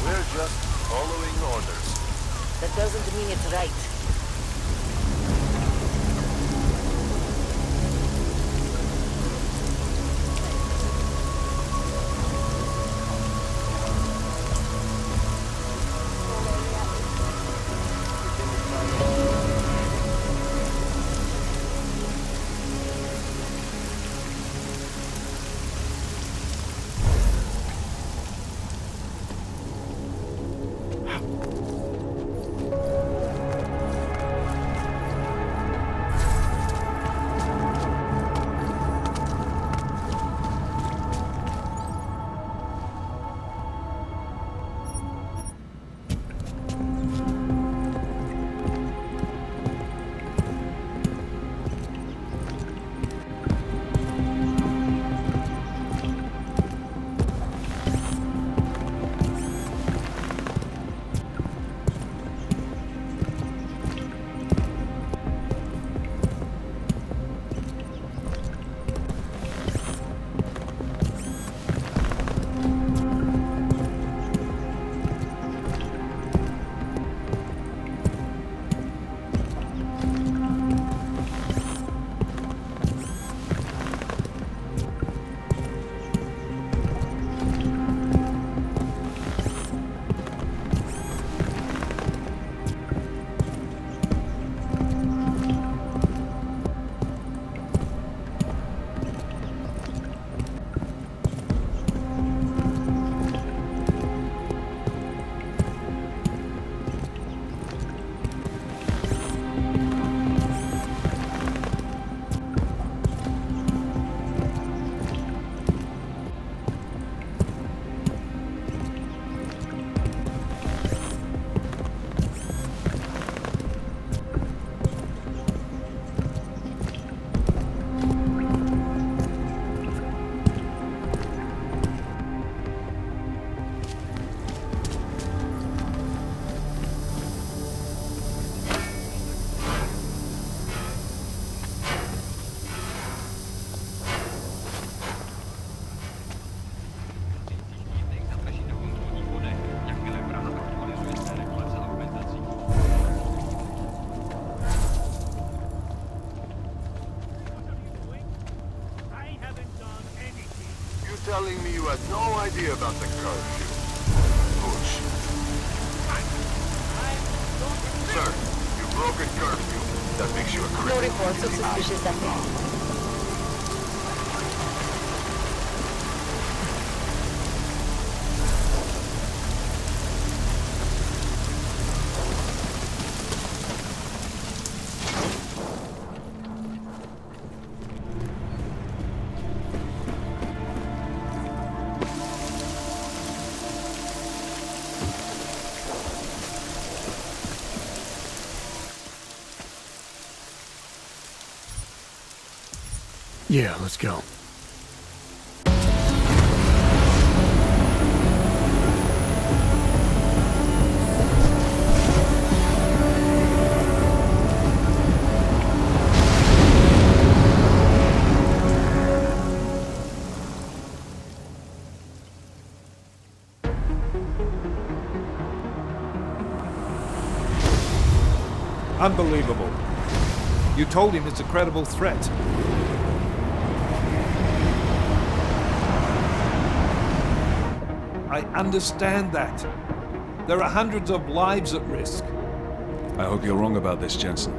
We're just following orders. That doesn't mean it's right. telling me you had no idea about the curfew. Push. Sir, you broke a curfew. That makes you a No criminal. reports of suspicious activity. Yeah, let's go. Unbelievable. You told him it's a credible threat. I understand that. There are hundreds of lives at risk. I hope you're wrong about this, Jensen.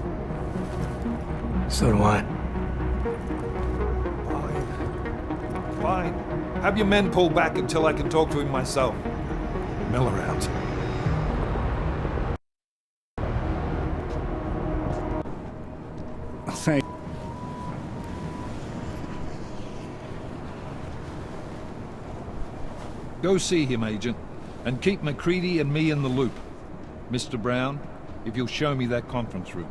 So do I. Fine. Have your men pull back until I can talk to him myself. Miller out. Thank Go see him, Agent, and keep McCready and me in the loop. Mr. Brown, if you'll show me that conference room.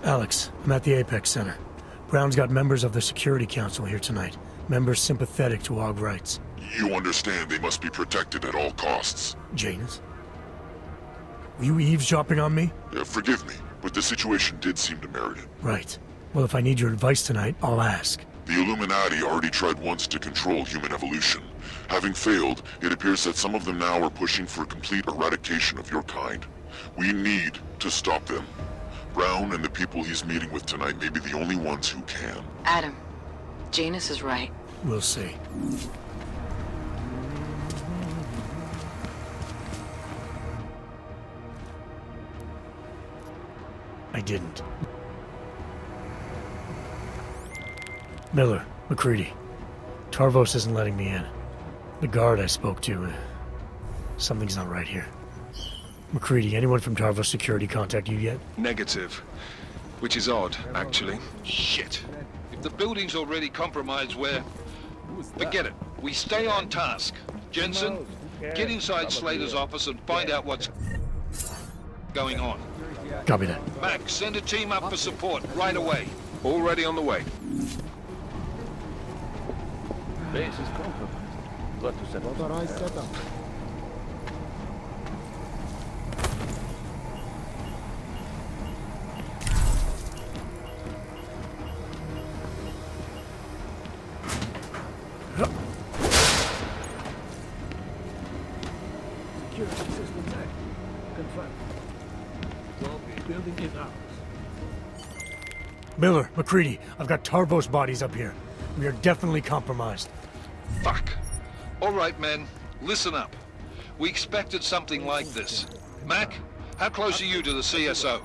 Alex, I'm at the Apex Center. Brown's got members of the Security Council here tonight. Members sympathetic to AUG rights. You understand they must be protected at all costs. Janus? Were you eavesdropping on me? Forgive me, but the situation did seem to merit it. Right. Well, if I need your advice tonight, I'll ask. The Illuminati already tried once to control human evolution. Having failed, it appears that some of them now are pushing for complete eradication of your kind. We need to stop them. Brown and the people he's meeting with tonight may be the only ones who can. Adam, Janus is right. We'll see. I didn't. Miller, McCready. Tarvos isn't letting me in. The guard I spoke to, something's not right here. McCready, anyone from Tarvos Security contact you yet? Negative. Which is odd, actually. Shit. If the building's already compromised, forget it. We stay on task. Jensen, get inside Slater's office and find out what's going on. Copy that. Mac, send a team up for support right away. Already on the way. Base is compromised. Got to set up. Authorized setup. Security systems active. Confirmed. Building is ours. Miller, McCready, I've got Tarvos bodies up here. We are definitely compromised. Fuck. All right, men. Listen up. We expected something like this. Mac, how close are you to the CSO?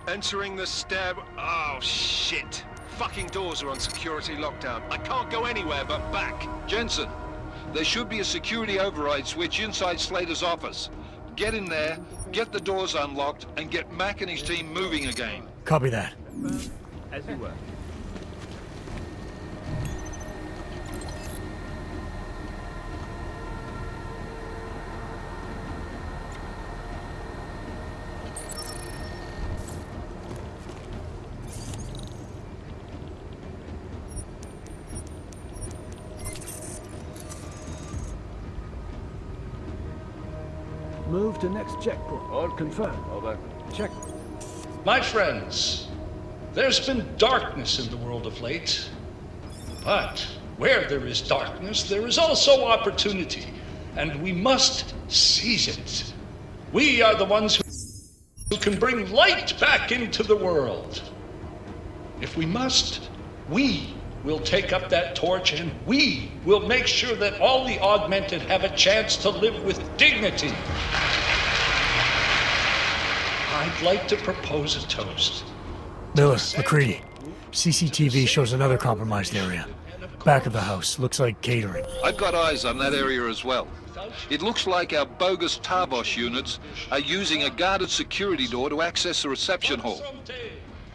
Entering the stab. Oh, shit. Fucking doors are on security lockdown. I can't go anywhere but back. Jensen, there should be a security override switch inside Slater's office. Get in there, get the doors unlocked, and get Mac and his team moving again. Copy that. As you were. Move to next checkpoint. All confirmed. Over. Check. My friends, there's been darkness in the world of late. But where there is darkness, there is also opportunity, and we must seize it. We are the ones who can bring light back into the world. If we must, we will take up that torch, and we will make sure that all the augmented have a chance to live with dignity. I'd like to propose a toast. Miller, McCready. CCTV shows another compromised area. Back of the house. Looks like catering. I've got eyes on that area as well. It looks like our bogus Tavos units are using a guarded security door to access the reception hall.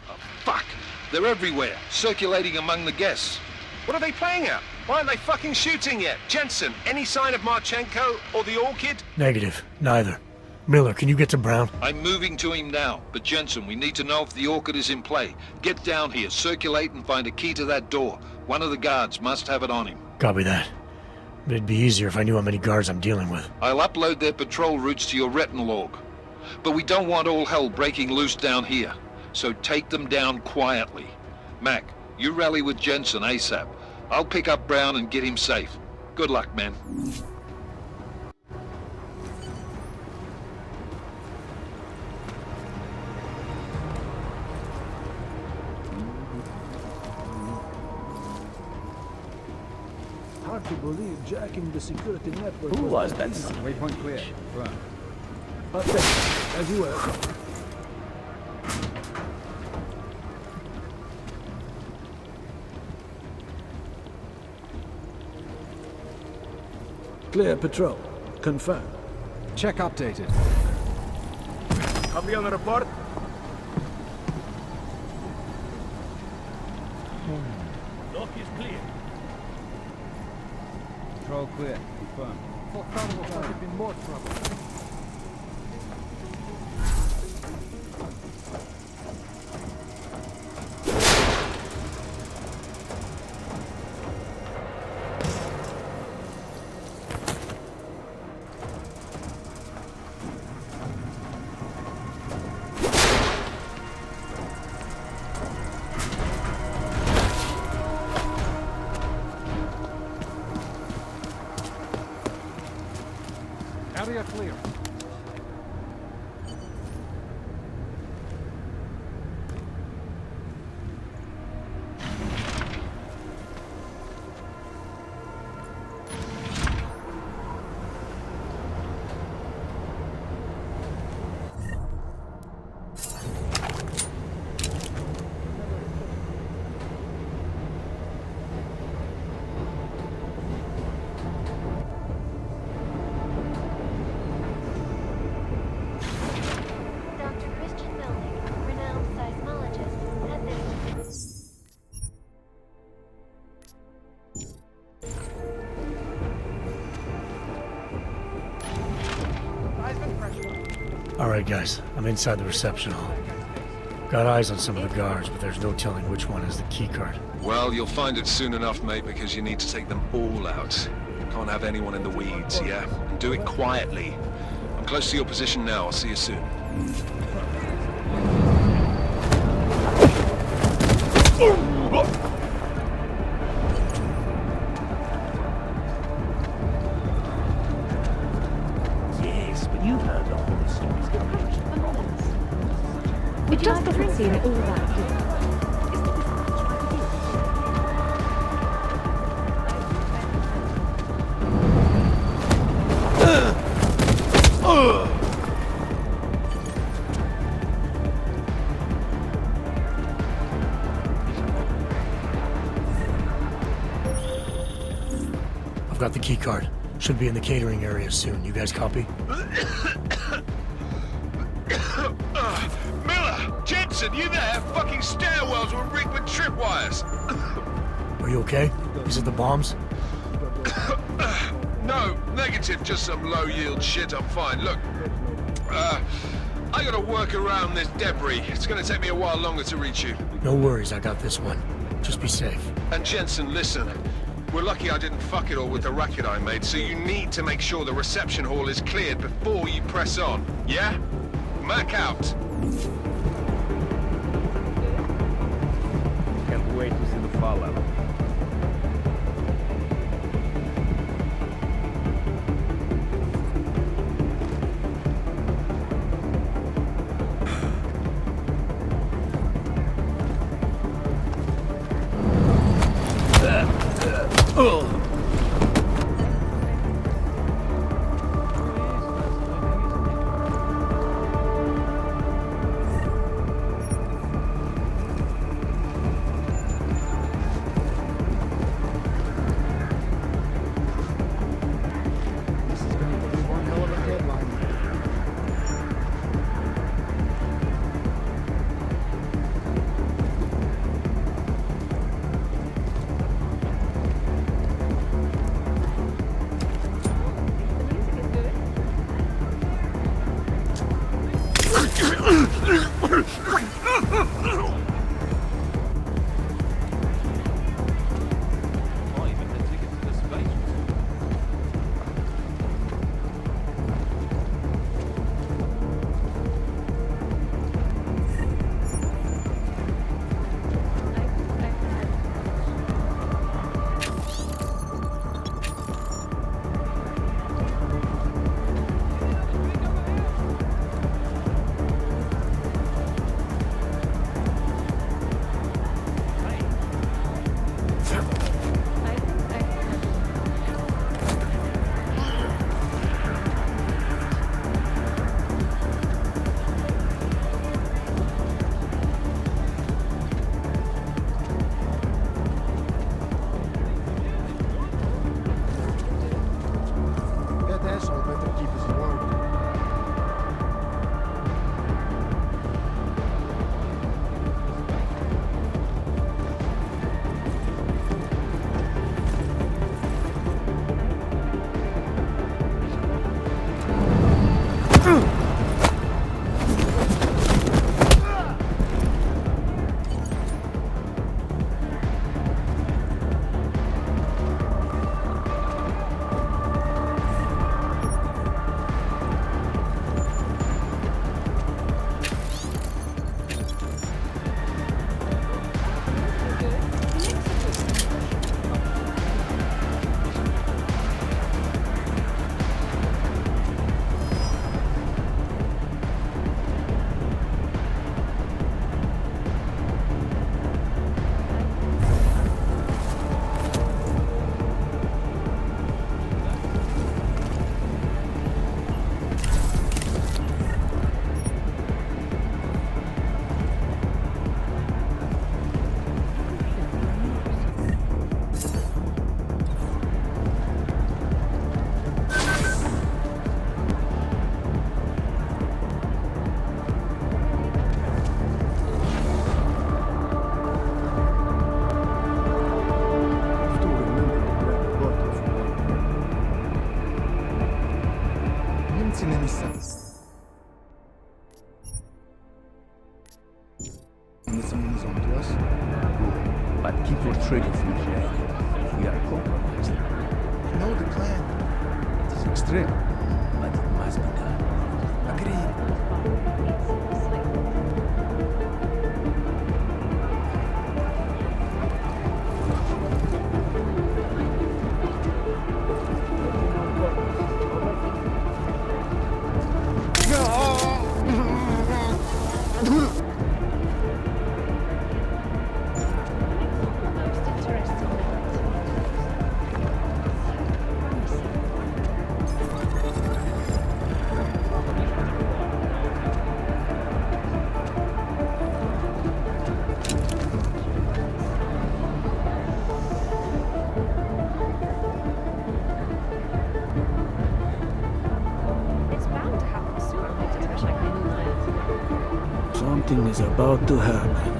Oh, fuck! They're everywhere, circulating among the guests. What are they playing at? Why aren't they fucking shooting yet? Jensen, any sign of Marchenko or the Orchid? Negative. Neither. Miller, can you get to Brown? I'm moving to him now, but Jensen, we need to know if the Orchid is in play. Get down here, circulate and find a key to that door. One of the guards must have it on him. Copy that. But it'd be easier if I knew how many guards I'm dealing with. I'll upload their patrol routes to your retinal log. But we don't want all hell breaking loose down here. So take them down quietly. Mac, you rally with Jensen ASAP. I'll pick up Brown and get him safe. Good luck, man. Hard to believe jacking the security network. Who was that? Waypoint clear. Okay, as you were. Clear patrol. Confirmed. Check updated. Copy on the report. Lock is clear. Control clear. Confirmed. Thought Carnival might have been more trouble. Area clear. Alright guys, I'm inside the reception hall. Got eyes on some of the guards, but there's no telling which one has the keycard. Well, you'll find it soon enough, mate, because you need to take them all out. Can't have anyone in the weeds, yeah? And do it quietly. I'm close to your position now. I'll see you soon. Yes, but you've heard all the stories. It just doesn't seem all that good. I've got the keycard. Should be in the catering area soon. You guys copy? Miller! Jensen, you there? Fucking stairwells were rigged with tripwires. Are you okay? Is it the bombs? No, negative. Just some low-yield shit. I'm fine. Look, I gotta work around this debris. It's gonna take me a while longer to reach you. No worries, I got this one. Just be safe. And Jensen, listen. We're lucky I didn't fuck it all with the racket I made, so you need to make sure the reception hall is cleared before you press on. Yeah? Mac out. Can't wait to see the fallout. But keep your trigger from the left. We are compromised. I know the plan. It is extreme, but it must be done. Agreed. Something is about to happen.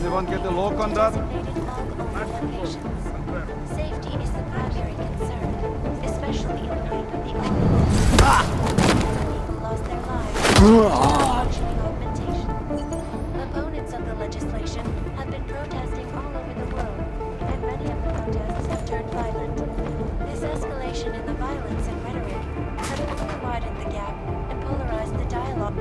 Anyone get a lock on that? Safety is the primary concern, especially in the wake of the people lost their lives functioning augmentations. Opponents of the legislation have been protesting all over the world, and many of the protests have turned violent. This escalation in the violence and rhetoric has only widened the gap and polarized the dialogue.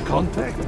Contact?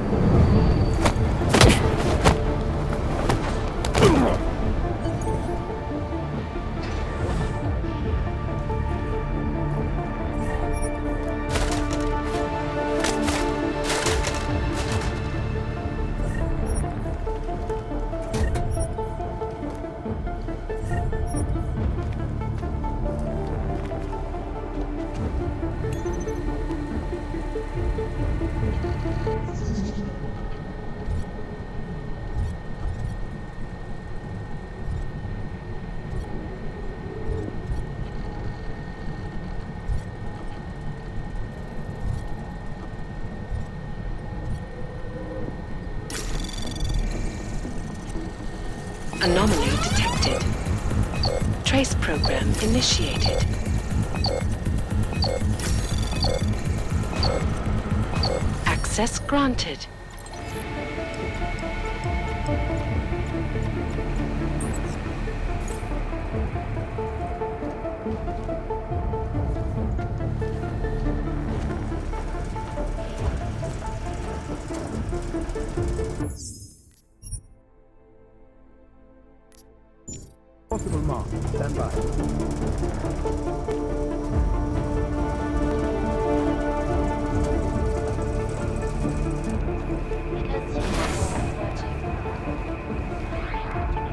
Anomaly detected. Trace program initiated. Access granted. Possible mark. Stand by.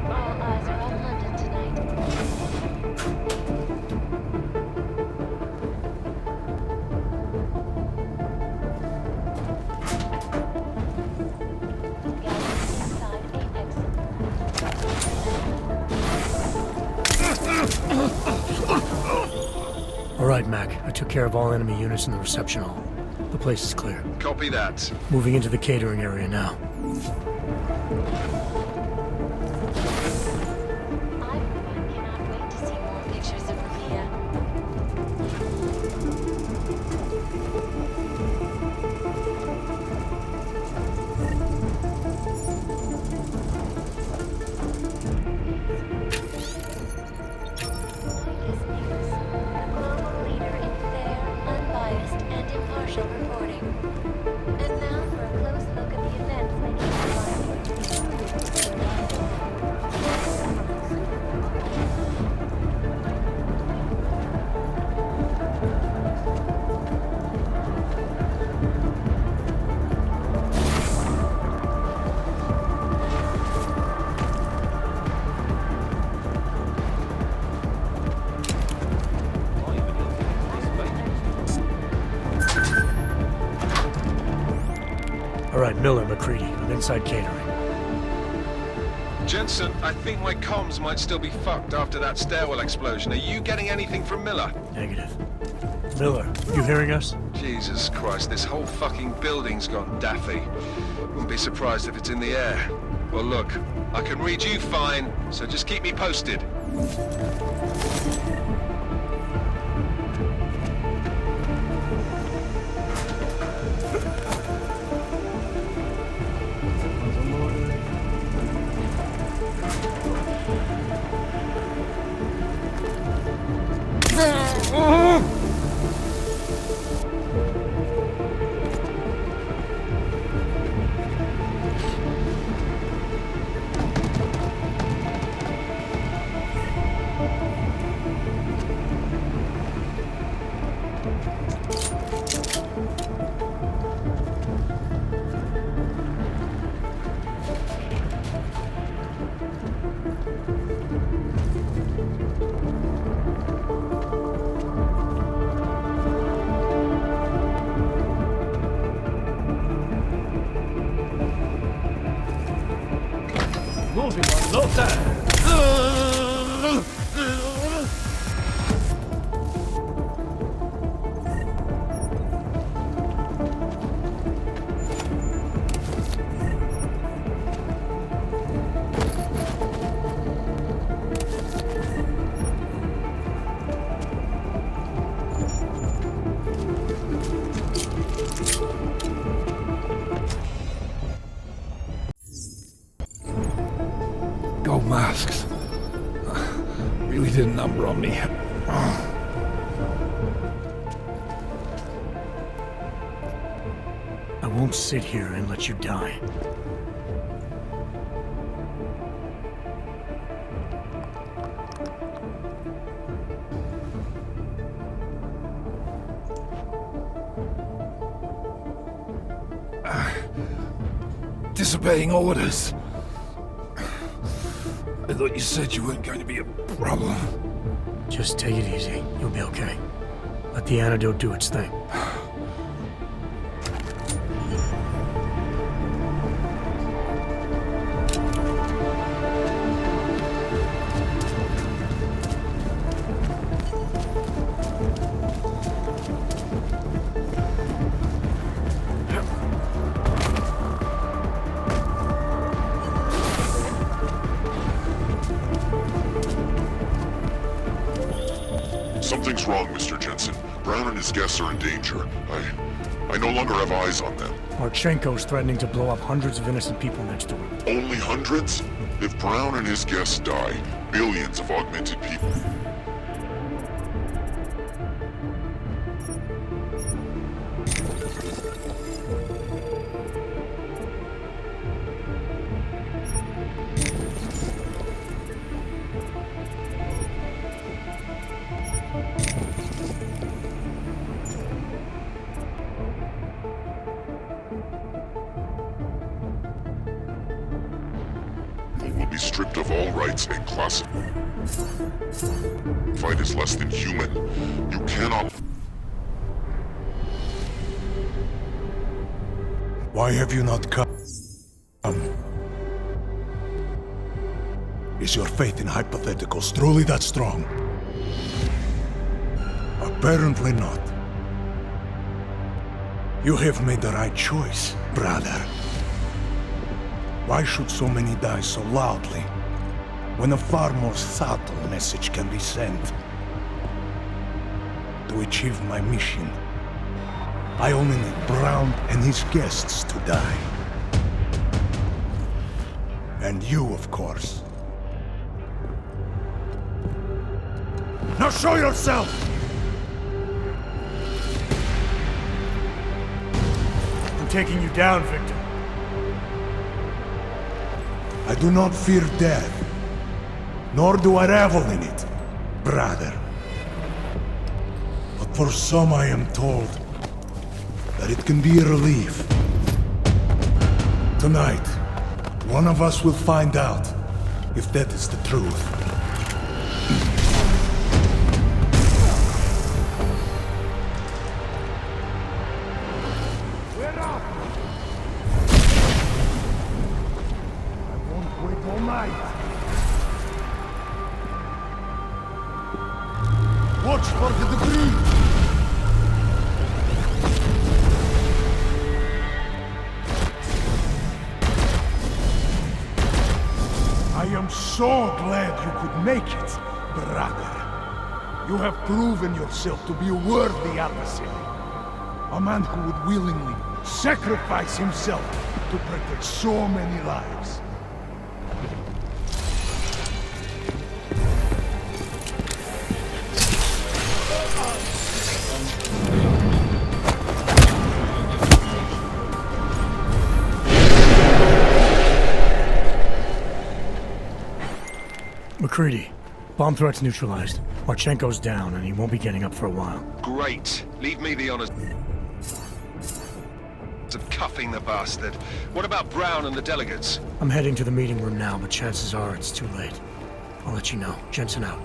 All eyes are on London tonight. All right, Mac. I took care of all enemy units in the reception hall. The place is clear. Copy that. Moving into the catering area now. I, for one, cannot wait to see more pictures of Maria. Unbiased and impartial reporting. And now for a close look at the events making All right, Miller, McCready. I'm inside catering. Jensen, I think my comms might still be fucked after that stairwell explosion. Are you getting anything from Miller? Negative. Miller, you hearing us? Jesus Christ, this whole fucking building's gone daffy. Wouldn't be surprised if it's in the air. Well, look, I can read you fine, so just keep me posted. Babylon, no time! Gold masks. Really did a number on me. I won't sit here and let you die. Disobeying orders. I thought you said you weren't going to be a problem. Just take it easy. You'll be okay. Let the antidote do its thing. Something's wrong, Mr. Jensen. Brown and his guests are in danger. I no longer have eyes on them. Marchenko's threatening to blow up hundreds of innocent people next to him. Only hundreds? If Brown and his guests die, billions of augmented people. Will be stripped of all rights and classified as less than human. You cannot... Why have you not come? Is your faith in hypotheticals truly that strong? Apparently not. You have made the right choice, brother. Why should so many die so loudly, when a far more subtle message can be sent? To achieve my mission, I only need Brown and his guests to die. And you, of course. Now show yourself! I'm taking you down, Victor. I do not fear death, nor do I revel in it, brother. But for some I am told that it can be a relief. Tonight, one of us will find out if that is the truth. Watch for the debris! I am so glad you could make it, brother. You have proven yourself to be a worthy adversary. A man who would willingly sacrifice himself to protect so many lives. McCready, bomb threat's neutralized. Marchenko's down, and he won't be getting up for a while. Great. Leave me the honors of cuffing the bastard. What about Brown and the delegates? I'm heading to the meeting room now, but chances are it's too late. I'll let you know. Jensen out.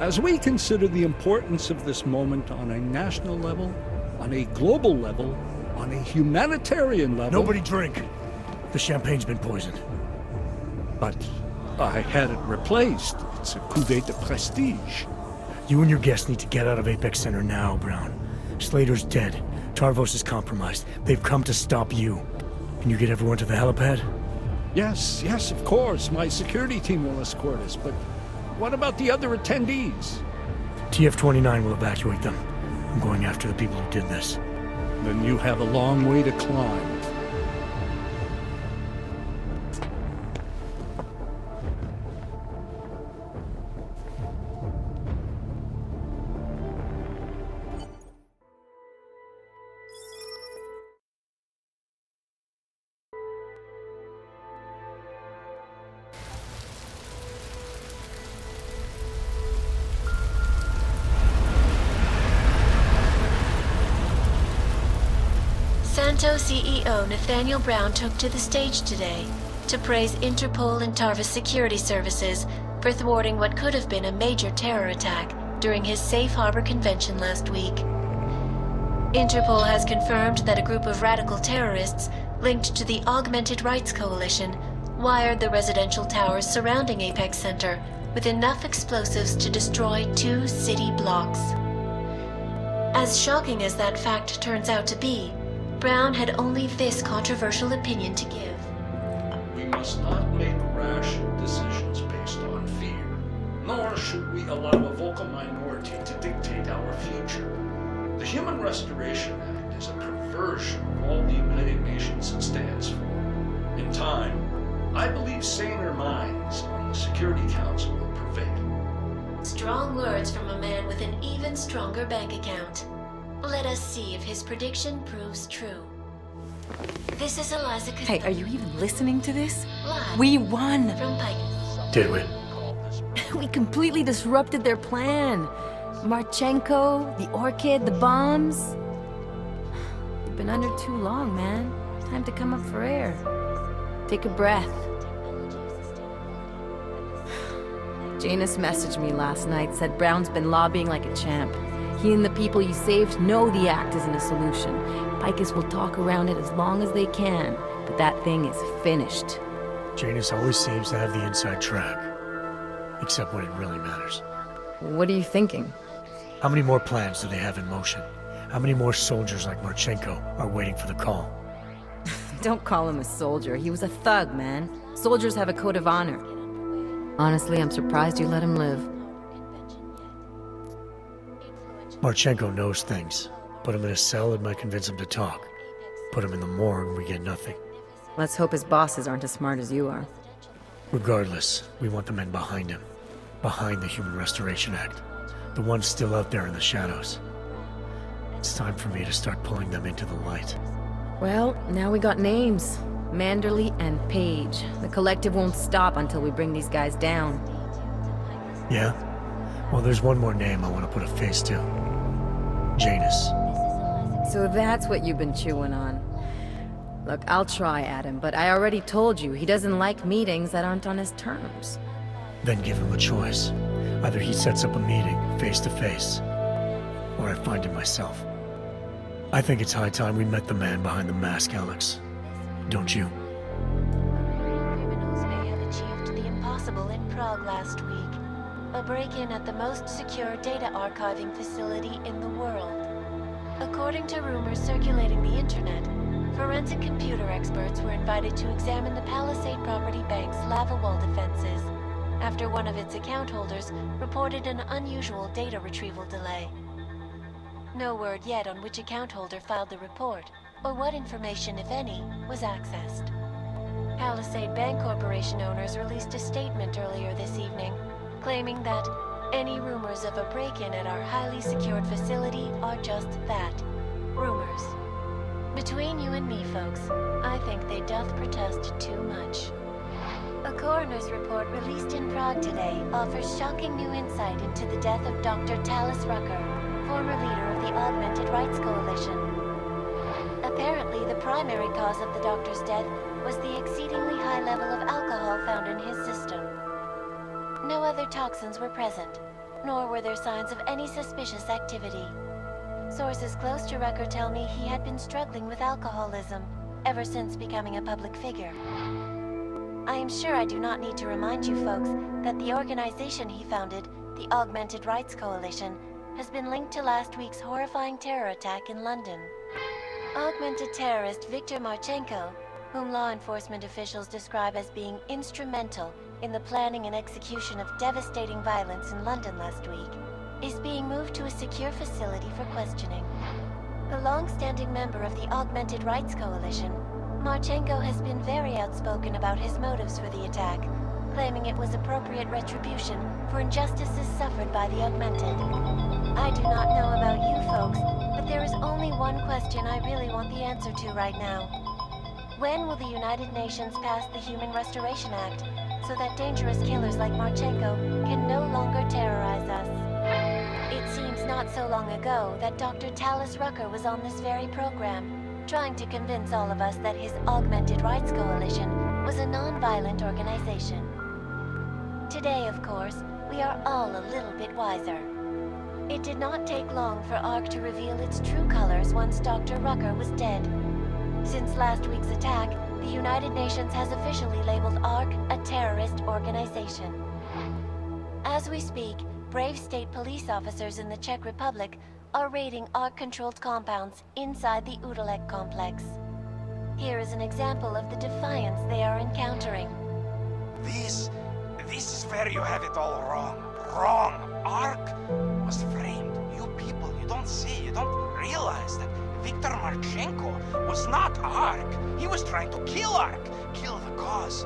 As we consider the importance of this moment on a national level, on a global level, on a humanitarian level... Nobody drink. The champagne's been poisoned. But I had it replaced. It's a cuvée de prestige. You and your guests need to get out of Apex Center now, Brown. Slater's dead. Tarvos is compromised. They've come to stop you. Can you get everyone to the helipad? Yes, of course. My security team will escort us, but what about the other attendees? TF-29 will evacuate them. I'm going after the people who did this. Then you have a long way to climb. Santo CEO Nathaniel Brown took to the stage today to praise Interpol and Tarvis security services for thwarting what could have been a major terror attack during his Safe Harbor convention last week. Interpol has confirmed that a group of radical terrorists linked to the Augmented Rights Coalition wired the residential towers surrounding Apex Center with enough explosives to destroy 2 city blocks. As shocking as that fact turns out to be, Brown had only this controversial opinion to give. We must not make rash decisions based on fear, nor should we allow a vocal minority to dictate our future. The Human Restoration Act is a perversion of all the United Nations stands for. In time, I believe saner minds on the Security Council will prevail. Strong words from a man with an even stronger bank account. Let us see if his prediction proves true. This is Eliza Costello. Hey, are you even listening to this? Live We won! from Pacifist. Did we? We completely disrupted their plan. Marchenko, the Orchid, the bombs. You've been under too long, man. Time to come up for air. Take a breath. Janus messaged me last night, said Brown's been lobbying like a champ. He and the people you saved know the act isn't a solution. Picus will talk around it as long as they can, but that thing is finished. Janus always seems to have the inside track. Except when it really matters. What are you thinking? How many more plans do they have in motion? How many more soldiers like Marchenko are waiting for the call? Don't call him a soldier. He was a thug, man. Soldiers have a code of honor. Honestly, I'm surprised you let him live. Marchenko knows things. Put him in a cell, it might convince him to talk. Put him in the morgue, we get nothing. Let's hope his bosses aren't as smart as you are. Regardless, we want the men behind him. Behind the Human Restoration Act. The ones still out there in the shadows. It's time for me to start pulling them into the light. Well, now we got names. Manderley and Page. The collective won't stop until we bring these guys down. Yeah? Well, there's one more name I want to put a face to. Janus. So that's what you've been chewing on. Look, I'll try, Adam, but I already told you, he doesn't like meetings that aren't on his terms. Then give him a choice. Either he sets up a meeting, face to face, or I find him myself. I think it's high time we met the man behind the mask, Alex. Don't you? Criminals may have achieved the impossible in Prague last week. A break-in at the most secure data archiving facility in the world. According to rumors circulating the internet, forensic computer experts were invited to examine the Palisade Property Bank's lava wall defenses after one of its account holders reported an unusual data retrieval delay. No word yet on which account holder filed the report, or what information, if any, was accessed. Palisade Bank Corporation owners released a statement earlier this evening, claiming that any rumors of a break-in at our highly secured facility are just that, rumors. Between you and me, folks, I think they doth protest too much. A coroner's report released in Prague today offers shocking new insight into the death of Dr. Talis Rucker, former leader of the Augmented Rights Coalition. Apparently, the primary cause of the doctor's death was the exceedingly high level of alcohol found in his system. No other toxins were present, nor were there signs of any suspicious activity. Sources close to Rucker tell me he had been struggling with alcoholism ever since becoming a public figure. I am sure I do not need to remind you folks that the organization he founded, the Augmented Rights Coalition, has been linked to last week's horrifying terror attack in London. Augmented terrorist Viktor Marchenko, whom law enforcement officials describe as being instrumental in the planning and execution of devastating violence in London last week, is being moved to a secure facility for questioning. A long-standing member of the Augmented Rights Coalition, Marchenko has been very outspoken about his motives for the attack, claiming it was appropriate retribution for injustices suffered by the Augmented. I do not know about you folks, but there is only one question I really want the answer to right now. When will the United Nations pass the Human Restoration Act so that dangerous killers like Marchenko can no longer terrorize us? It seems not so long ago that Dr. Talis Rucker was on this very program, trying to convince all of us that his Augmented Rights Coalition was a non-violent organization. Today, of course, we are all a little bit wiser. It did not take long for ARC to reveal its true colors once Dr. Rucker was dead. Since last week's attack, the United Nations has officially labeled ARC a terrorist organization. As we speak, brave state police officers in the Czech Republic are raiding ARC-controlled compounds inside the Udalek complex. Here is an example of the defiance they are encountering. This is where you have it all wrong. Wrong. ARC was framed. You people, you don't see, you don't realize that Viktor Marchenko was not ARC. He was trying to kill ARC, kill the cause.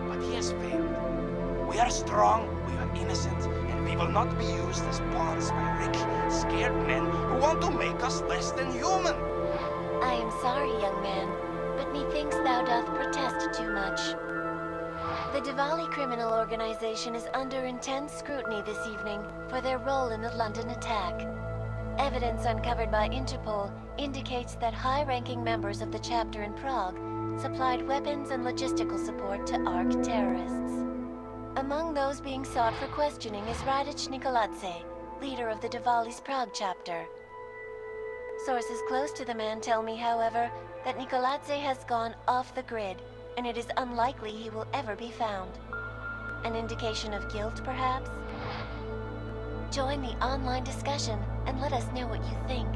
But he has failed. We are strong, we are innocent, and we will not be used as pawns by rich, scared men who want to make us less than human. I am sorry, young man, but methinks thou doth protest too much. The Diwali criminal organization is under intense scrutiny this evening for their role in the London attack. Evidence uncovered by Interpol indicates that high-ranking members of the chapter in Prague supplied weapons and logistical support to ARC terrorists. Among those being sought for questioning is Radic Nikoladze, leader of the Diwali's Prague chapter. Sources close to the man tell me, however, that Nikoladze has gone off the grid, and it is unlikely he will ever be found. An indication of guilt, perhaps? Join the online discussion and let us know what you think.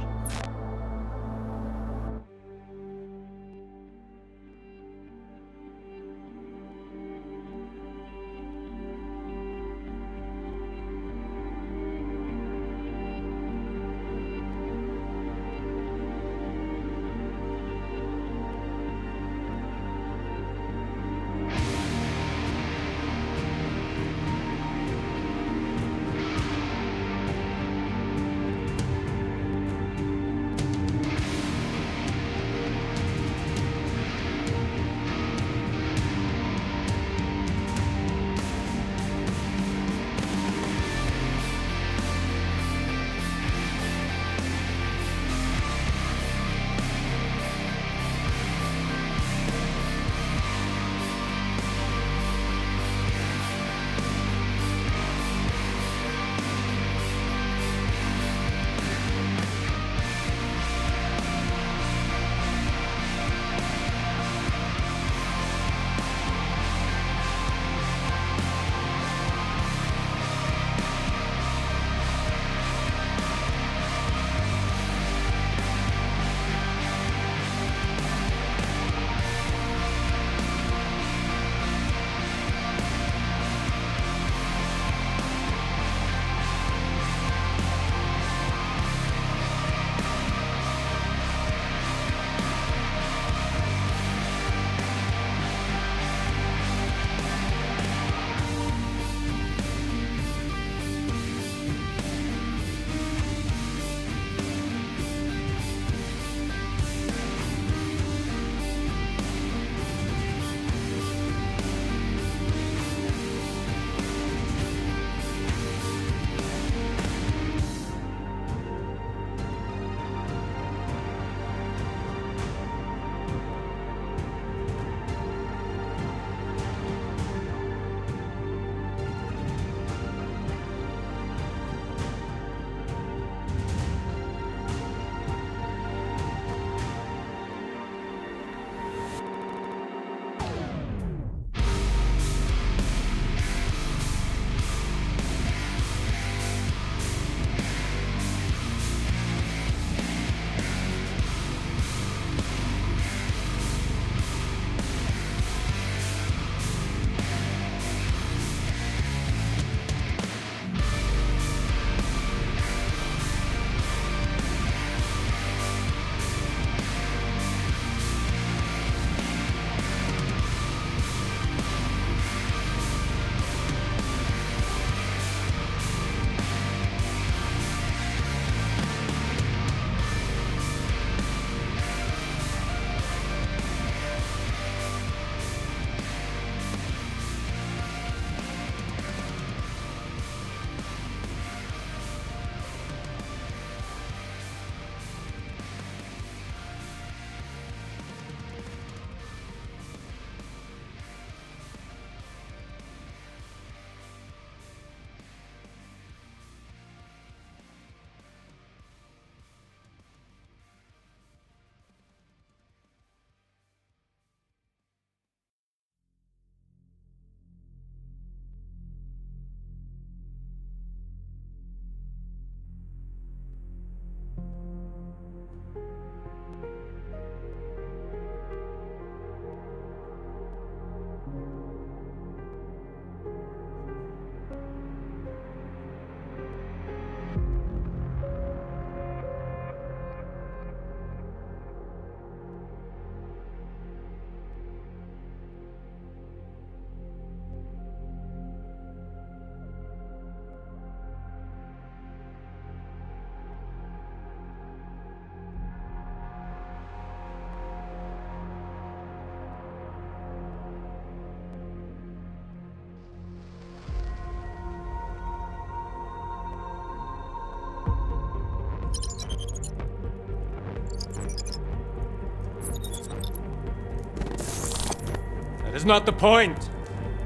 That is not the point.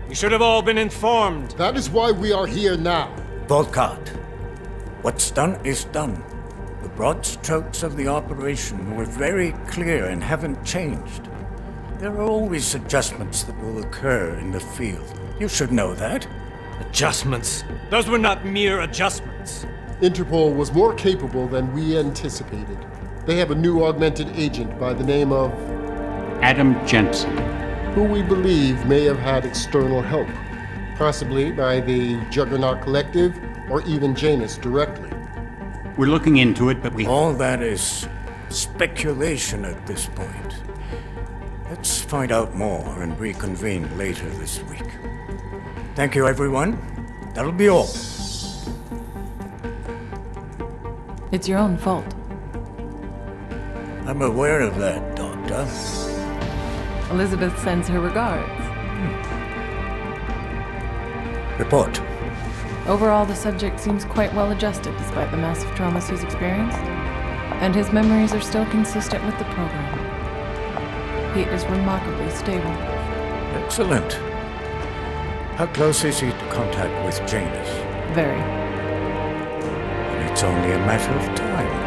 You should have all been informed. That is why we are here now. Volkart, what's done is done. The broad strokes of the operation were very clear and haven't changed. There are always adjustments that will occur in the field. You should know that. Adjustments? Those were not mere adjustments. Interpol was more capable than we anticipated. They have a new augmented agent by the name of... Adam Jensen. Who we believe may have had external help. Possibly by the Juggernaut Collective or even Janus directly. We're looking into it, but we... All that is speculation at this point. Let's find out more and reconvene later this week. Thank you, everyone. That'll be all. It's your own fault. I'm aware of that, Doctor. Elizabeth sends her regards. Report. Overall, the subject seems quite well adjusted despite the massive traumas he's experienced, and his memories are still consistent with the program. He is remarkably stable. Excellent. How close is he to contact with Janus? Very. And it's only a matter of time.